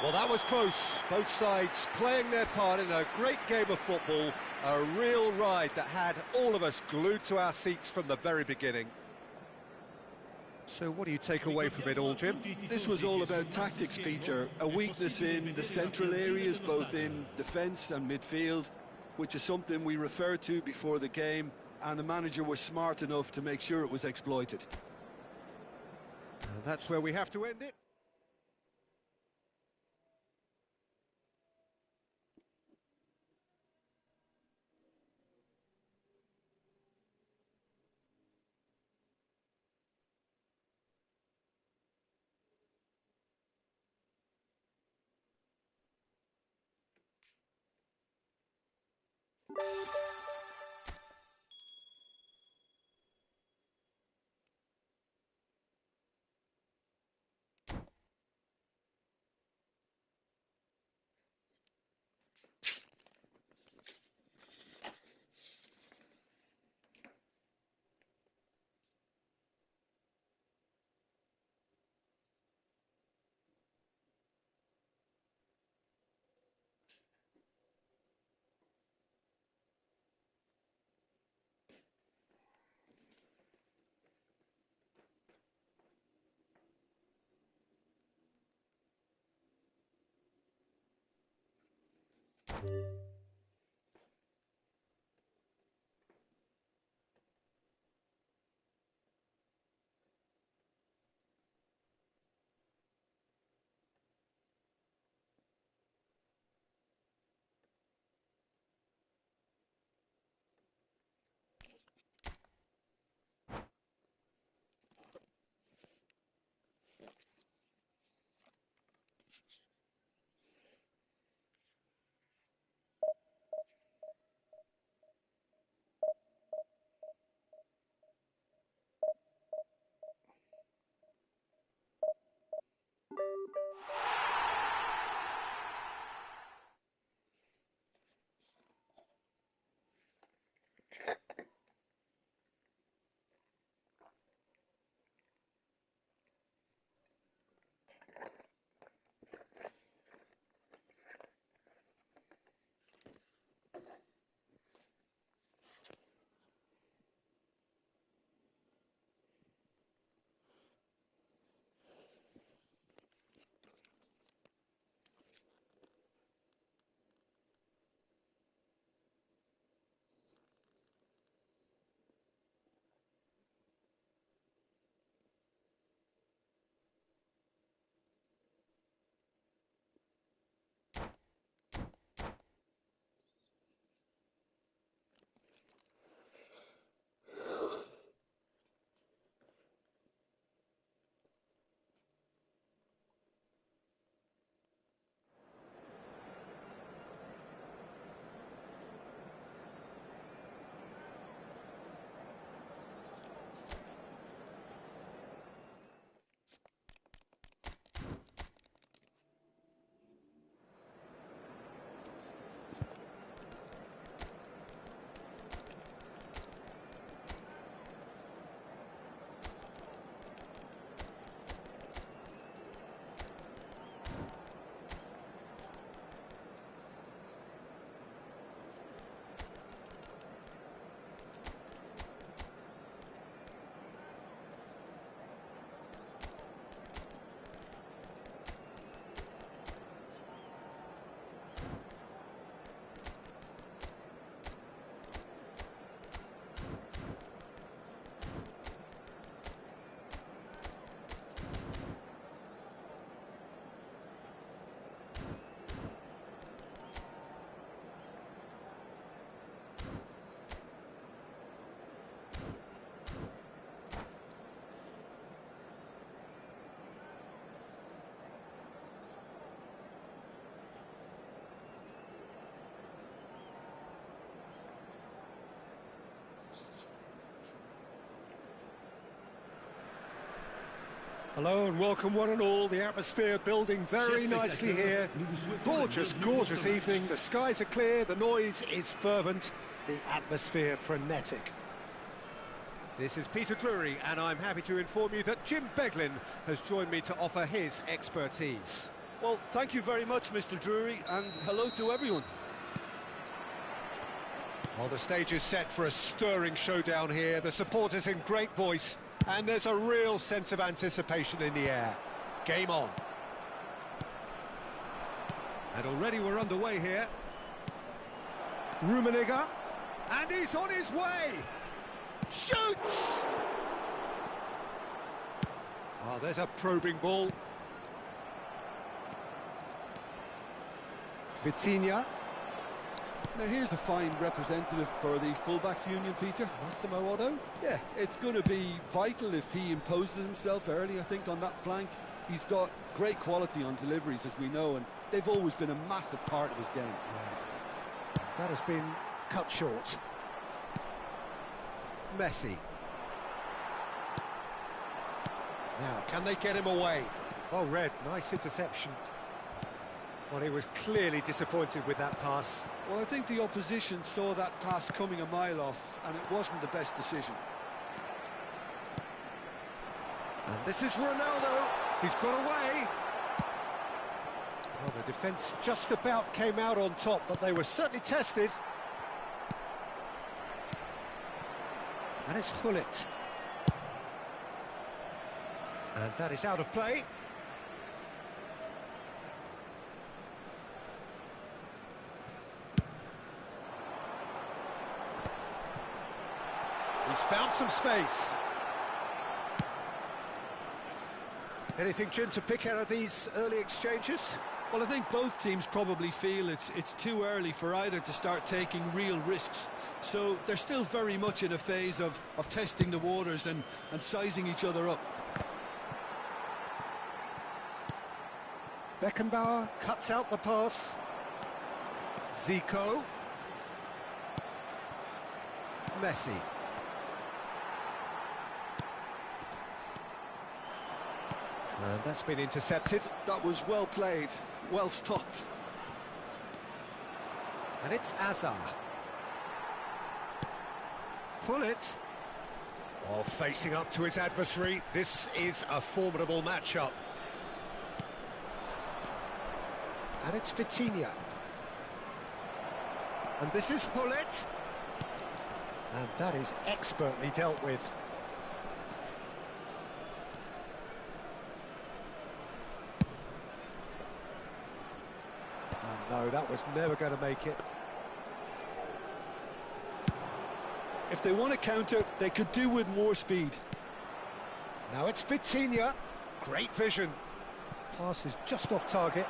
S1: Well, that was close. Both sides playing their part in a great game of football. A real ride that had all of us glued to our seats from the very beginning. So what do you take away from it all, Jim?
S2: This was all about tactics, Peter. A weakness in the central areas, both in defence and midfield, which is something we referred to before the game, and the manager was smart enough to make sure it was exploited.
S1: And that's where we have to end it. Hello and welcome one and all. The atmosphere building very nicely here. Gorgeous, gorgeous evening. The skies are clear, the noise is fervent, the atmosphere frenetic. This is Peter Drury and I'm happy to inform you that Jim Beglin has joined me to offer his expertise.
S2: Well, thank you very much, Mr. Drury, and hello to everyone.
S1: Well, the stage is set for a stirring showdown here. The supporters in great voice, and there's a real sense of anticipation in the air. Game on. And already we're underway here. Rummenigge, and he's on his way. Shoots! Oh, there's a probing ball. Vitinha.
S2: Now here's a fine representative for the fullbacks union, Peter.
S1: Massimo Otto.
S2: Yeah, it's going to be vital if he imposes himself early, I think, on that flank. He's got great quality on deliveries, as we know, and they've always been a massive part of his game.
S1: Yeah. That has been cut short. Messi. Now, can they get him away? Oh, Red, nice interception. Well, he was clearly disappointed with that pass.
S2: Well, I think the opposition saw that pass coming a mile off, and it wasn't the best decision.
S1: And this is Ronaldo. He's got away. Well, the defence just about came out on top, but they were certainly tested. And it's Gullit. And that is out of play. He's found some space. Anything, Jim, to pick out of these early exchanges?
S2: Well, I think both teams probably feel it's too early for either to start taking real risks. So they're still very much in a phase of testing the waters and sizing each other up.
S1: Beckenbauer cuts out the pass. Zico. Messi. And that's been intercepted.
S2: That was well played, well stopped.
S1: And it's Azar. Gullit. Oh, facing up to his adversary. This is a formidable matchup. And it's Vitinha. And this is Gullit. And that is expertly dealt with. No, that was never going to make it.
S2: If they want to counter, they could do with more speed.
S1: Now it's Vitinha. Great vision. Pass is just off target.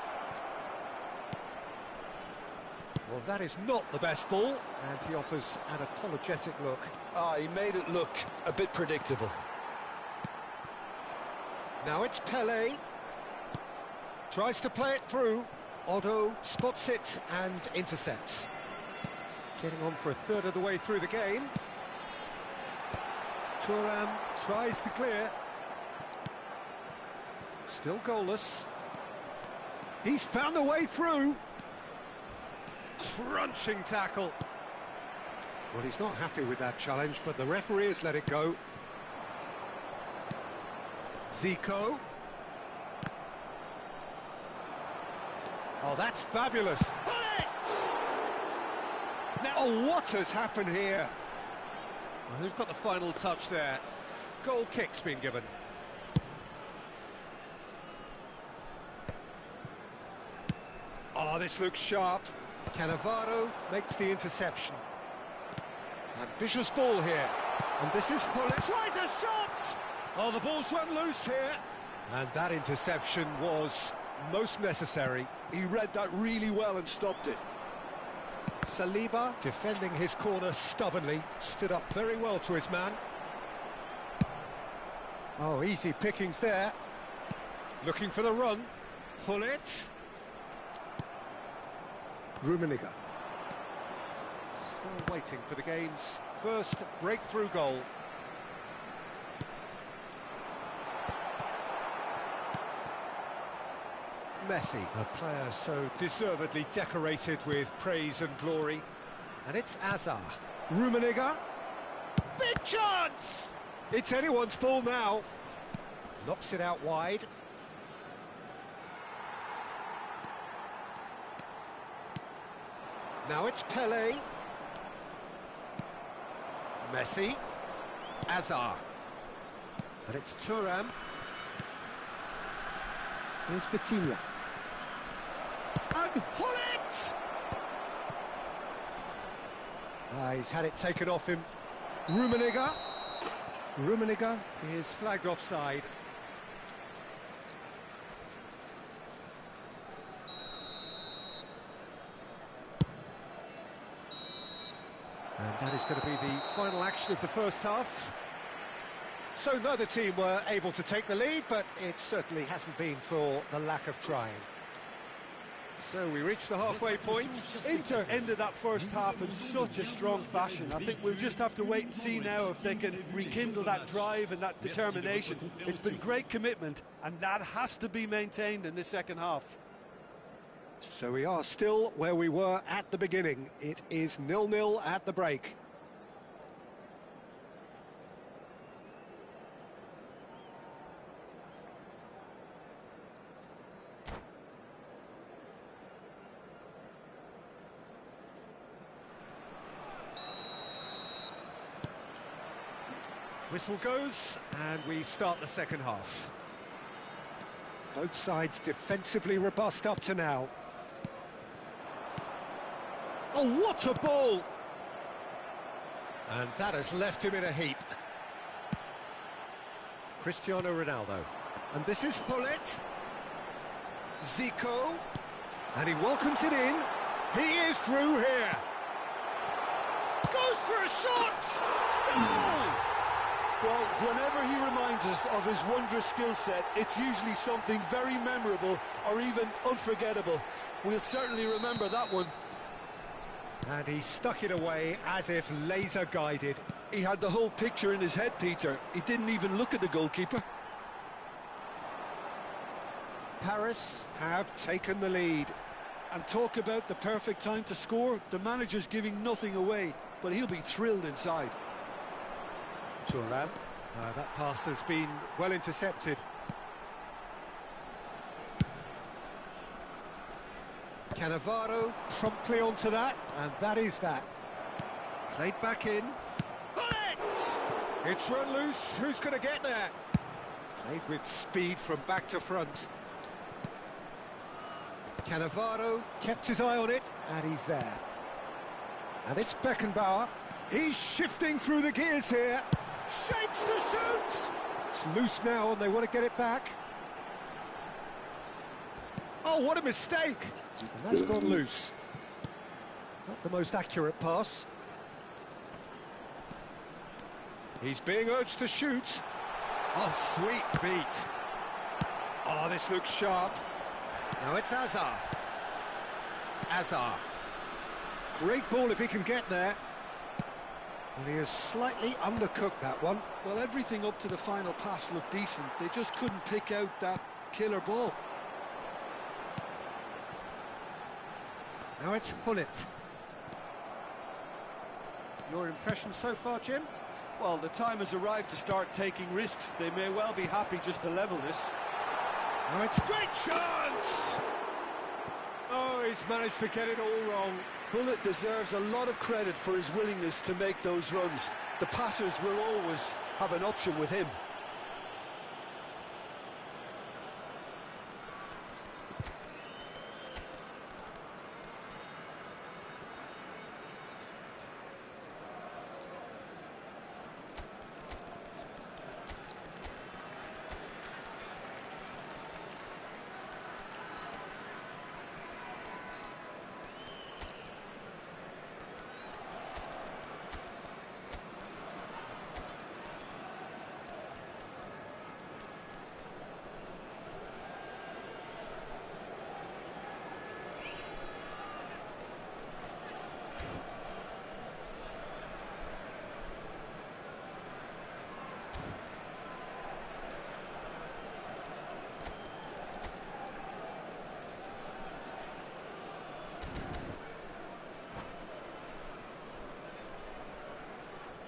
S1: Well, that is not the best ball, and he offers an apologetic look.
S2: He made it look a bit predictable.
S1: Now it's Pelé. Tries to play it through. Otto spots it and intercepts. Getting on for a third of the way through the game. Thuram tries to clear. Still goalless. He's found a way through. Crunching tackle. Well, he's not happy with that challenge, but the referee has let it go. Zico. Oh, that's fabulous. Now, what has happened here? Well, who's got the final touch there? Goal kick's been given. Oh, this looks sharp. Cannavaro makes the interception. Ambitious ball here. And this is Gullit. Tries a shot! Oh, the ball's run loose here. And that interception was most necessary.
S2: He read that really well and stopped it.
S1: Saliba, defending his corner stubbornly, stood up very well to his man. Oh, easy pickings there. Looking for the run. Gullit. Rummenigge. Still waiting for the game's first breakthrough goal. Messi, a player so deservedly decorated with praise and glory. And it's Azar. Rummenigge. Big chance! It's anyone's ball now. Knocks it out wide. Now it's Pele. Messi. Azar. And it's Thuram. Here's Vitinha. And Hullet! He's had it taken off him. Rummenigge. Rummenigge is flagged offside. And that is going to be the final action of the first half. So neither team were able to take the lead, but it certainly hasn't been for the lack of trying. So we reach the halfway point.
S2: Inter ended that first half in such a strong fashion. I think we'll just have to wait and see now if they can rekindle that drive and that determination. It's been great commitment, and that has to be maintained in the second half.
S1: So we are still where we were at the beginning. It is 0-0 at the break. Whistle goes, and we start the second half. Both sides defensively robust up to now. Oh, what a ball! And that has left him in a heap. Cristiano Ronaldo. And this is Hullet. Zico. And he welcomes it in. He is through here. Goes for a shot! Goal!
S2: Well, whenever he reminds us of his wondrous skill set, it's usually something very memorable or even unforgettable. We'll certainly remember that one.
S1: And he stuck it away as if laser guided.
S2: He had the whole picture in his head, Peter. He didn't even look at the goalkeeper.
S1: Paris have taken the lead.
S2: And talk about the perfect time to score. The manager's giving nothing away, but he'll be thrilled inside.
S1: Thuram. That pass has been well intercepted. Cannavaro promptly onto that, and that is that. Played back in. Hullet! It's run loose. Who's going to get there? Played with speed from back to front. Cannavaro kept his eye on it, and he's there. And it's Beckenbauer. He's shifting through the gears here. Shapes to shoot! It's loose now, and they want to get it back. Oh, what a mistake! And that's gone loose. Not the most accurate pass. He's being urged to shoot. Oh, sweet feet. Oh, this looks sharp. Now it's Azar. Azar. Great ball if he can get there. And he has slightly undercooked that one.
S2: Well, everything up to the final pass looked decent. They just couldn't pick out that killer ball.
S1: Now it's Hullet. Your impression so far, Jim?
S2: Well, the time has arrived to start taking risks. They may well be happy just to level this.
S1: Now it's great chance! Oh, he's managed to get it all wrong.
S2: Hullet deserves a lot of credit for his willingness to make those runs. The passers will always have an option with him.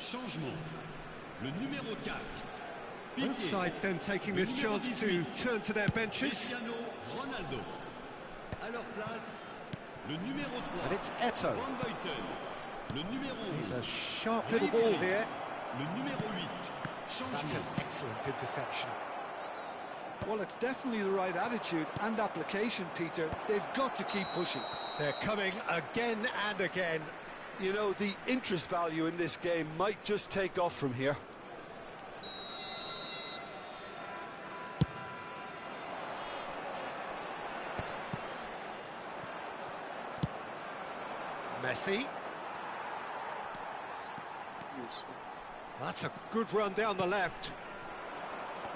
S6: Changement. Le numéro 4.
S1: Both sides then taking this chance to turn to their benches.
S6: Cristiano Ronaldo. À leur place, le numéro 3.
S1: And it's Eto.
S6: Van Buiten. Le numéro
S1: He's
S6: 11.
S1: a sharp little ball here.
S6: Le numéro 8.
S1: That's an
S6: Changement.
S1: excellent interception.
S2: Well, it's definitely the right attitude and application, Peter. They've got to keep pushing.
S1: They're coming again and again.
S2: You know, the interest value in this game might just take off from here.
S1: Messi. That's a good run down the left.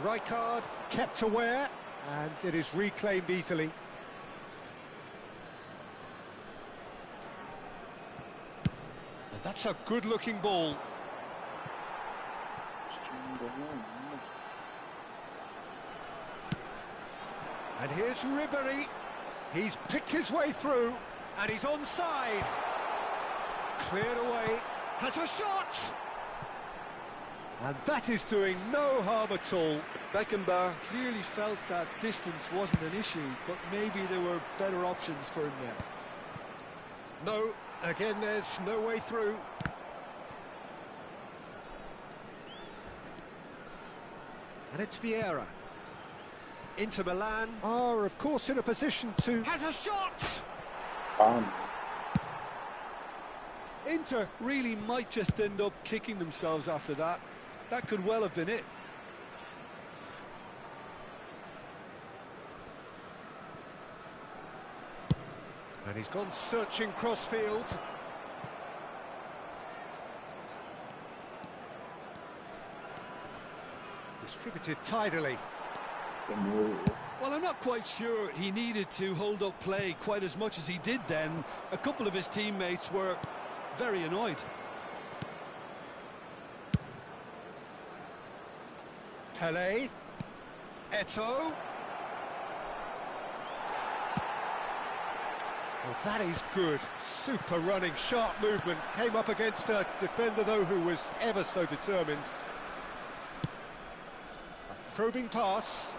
S1: Rijkaard kept aware, and it is reclaimed easily. And that's a good-looking ball. And here's Ribéry. He's picked his way through, and he's onside. Cleared away, has a shot! And that is doing no harm at all.
S2: Beckenbauer clearly felt that distance wasn't an issue, but maybe there were better options for him there.
S1: No, again, there's no way through. And it's Vieira. Inter Milan are, of course, in a position to... Has a shot!
S2: Inter really might just end up kicking themselves after that. That could well have been it.
S1: And he's gone searching crossfield. Distributed tidily.
S2: Well, I'm not quite sure he needed to hold up play quite as much as he did then. A couple of his teammates were very annoyed.
S1: Pelé. Eto. Well, that is good. Super running, sharp movement. Came up against a defender, though, who was ever so determined. A probing pass.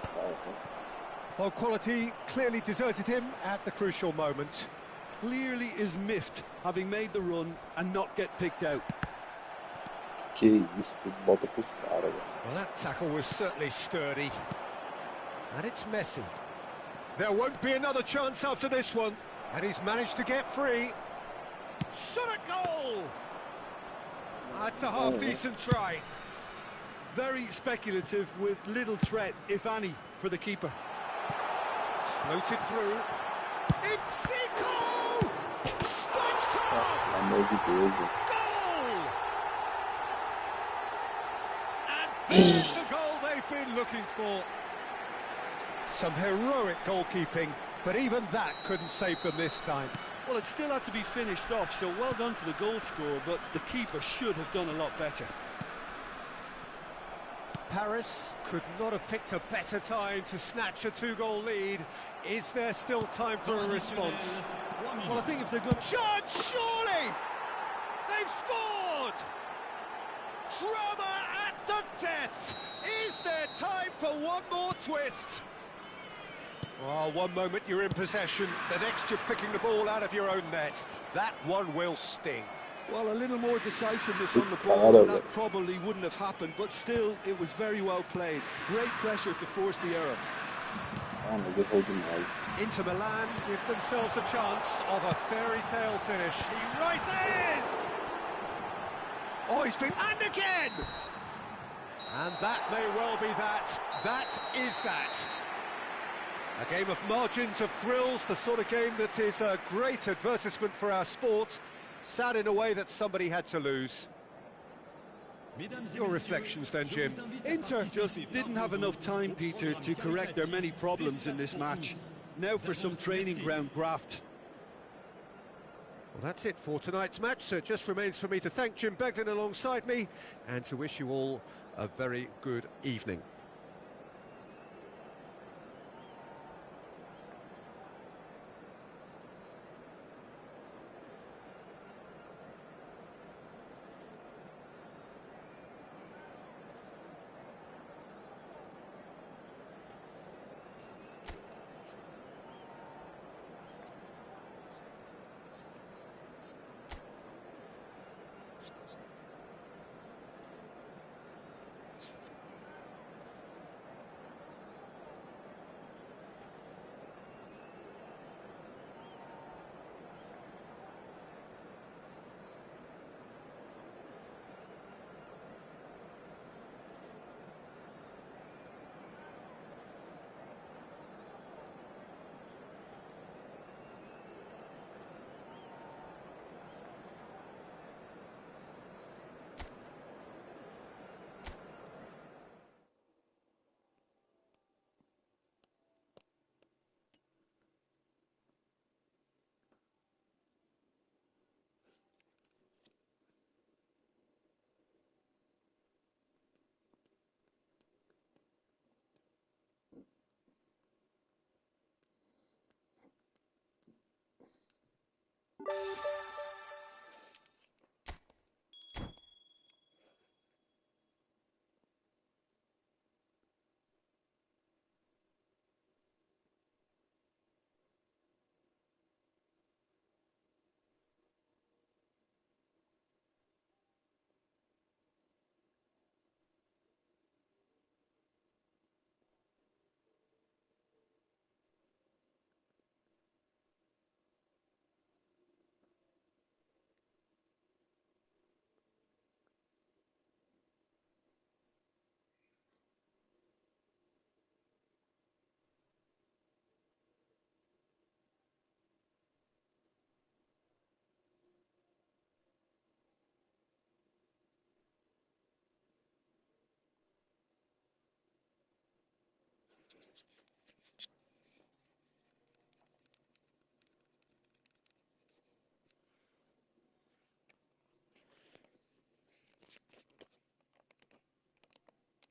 S1: Well, quality clearly deserted him at the crucial moment.
S2: Clearly is miffed, having made the run and not get picked out.
S9: Que isso, bota pros caras, velho.
S1: Well, that tackle was certainly sturdy. And it's Messi. There won't be another chance after this one. And he's managed to get free.
S2: Shot a goal!
S1: That's a half-decent try.
S2: Very speculative with little threat, if any, for the keeper.
S1: Floated through. It's Zico! Stoichkov!
S9: Pelo amor de Deus, velho.
S1: Goal! And there's the goal they've been looking for. Some heroic goalkeeping, but even that couldn't save them this time.
S2: Well, it still had to be finished off, so well done to the goal scorer, but the keeper should have done a lot better.
S1: Paris could not have picked a better time to snatch a two-goal lead. Is there still time for a response?
S2: Well, I think if they're good...
S1: Shot, surely! They've scored! Drama at the death! Is there time for one more twist? Oh, one moment you're in possession, the next you're picking the ball out of your own net. That one will sting.
S2: Well, a little more decisiveness on the ball, and that probably wouldn't have happened, but still, it was very well played. Great pressure to force the error.
S1: Inter Milan give themselves a chance of a fairy tale finish. He rises! Oh, he's been... And again! And that may well be that. That is that. A game of margins, of thrills, the sort of game that is a great advertisement for our sport. Sad in a way that somebody had to lose. Your reflections then, Jim?
S2: Inter just didn't have enough time, Peter, to correct their many problems in this match. Now for some training ground graft.
S1: Well, that's it for tonight's match, so it just remains for me to thank Jim Beglin alongside me and to wish you all a very good evening.
S5: Sim, sim.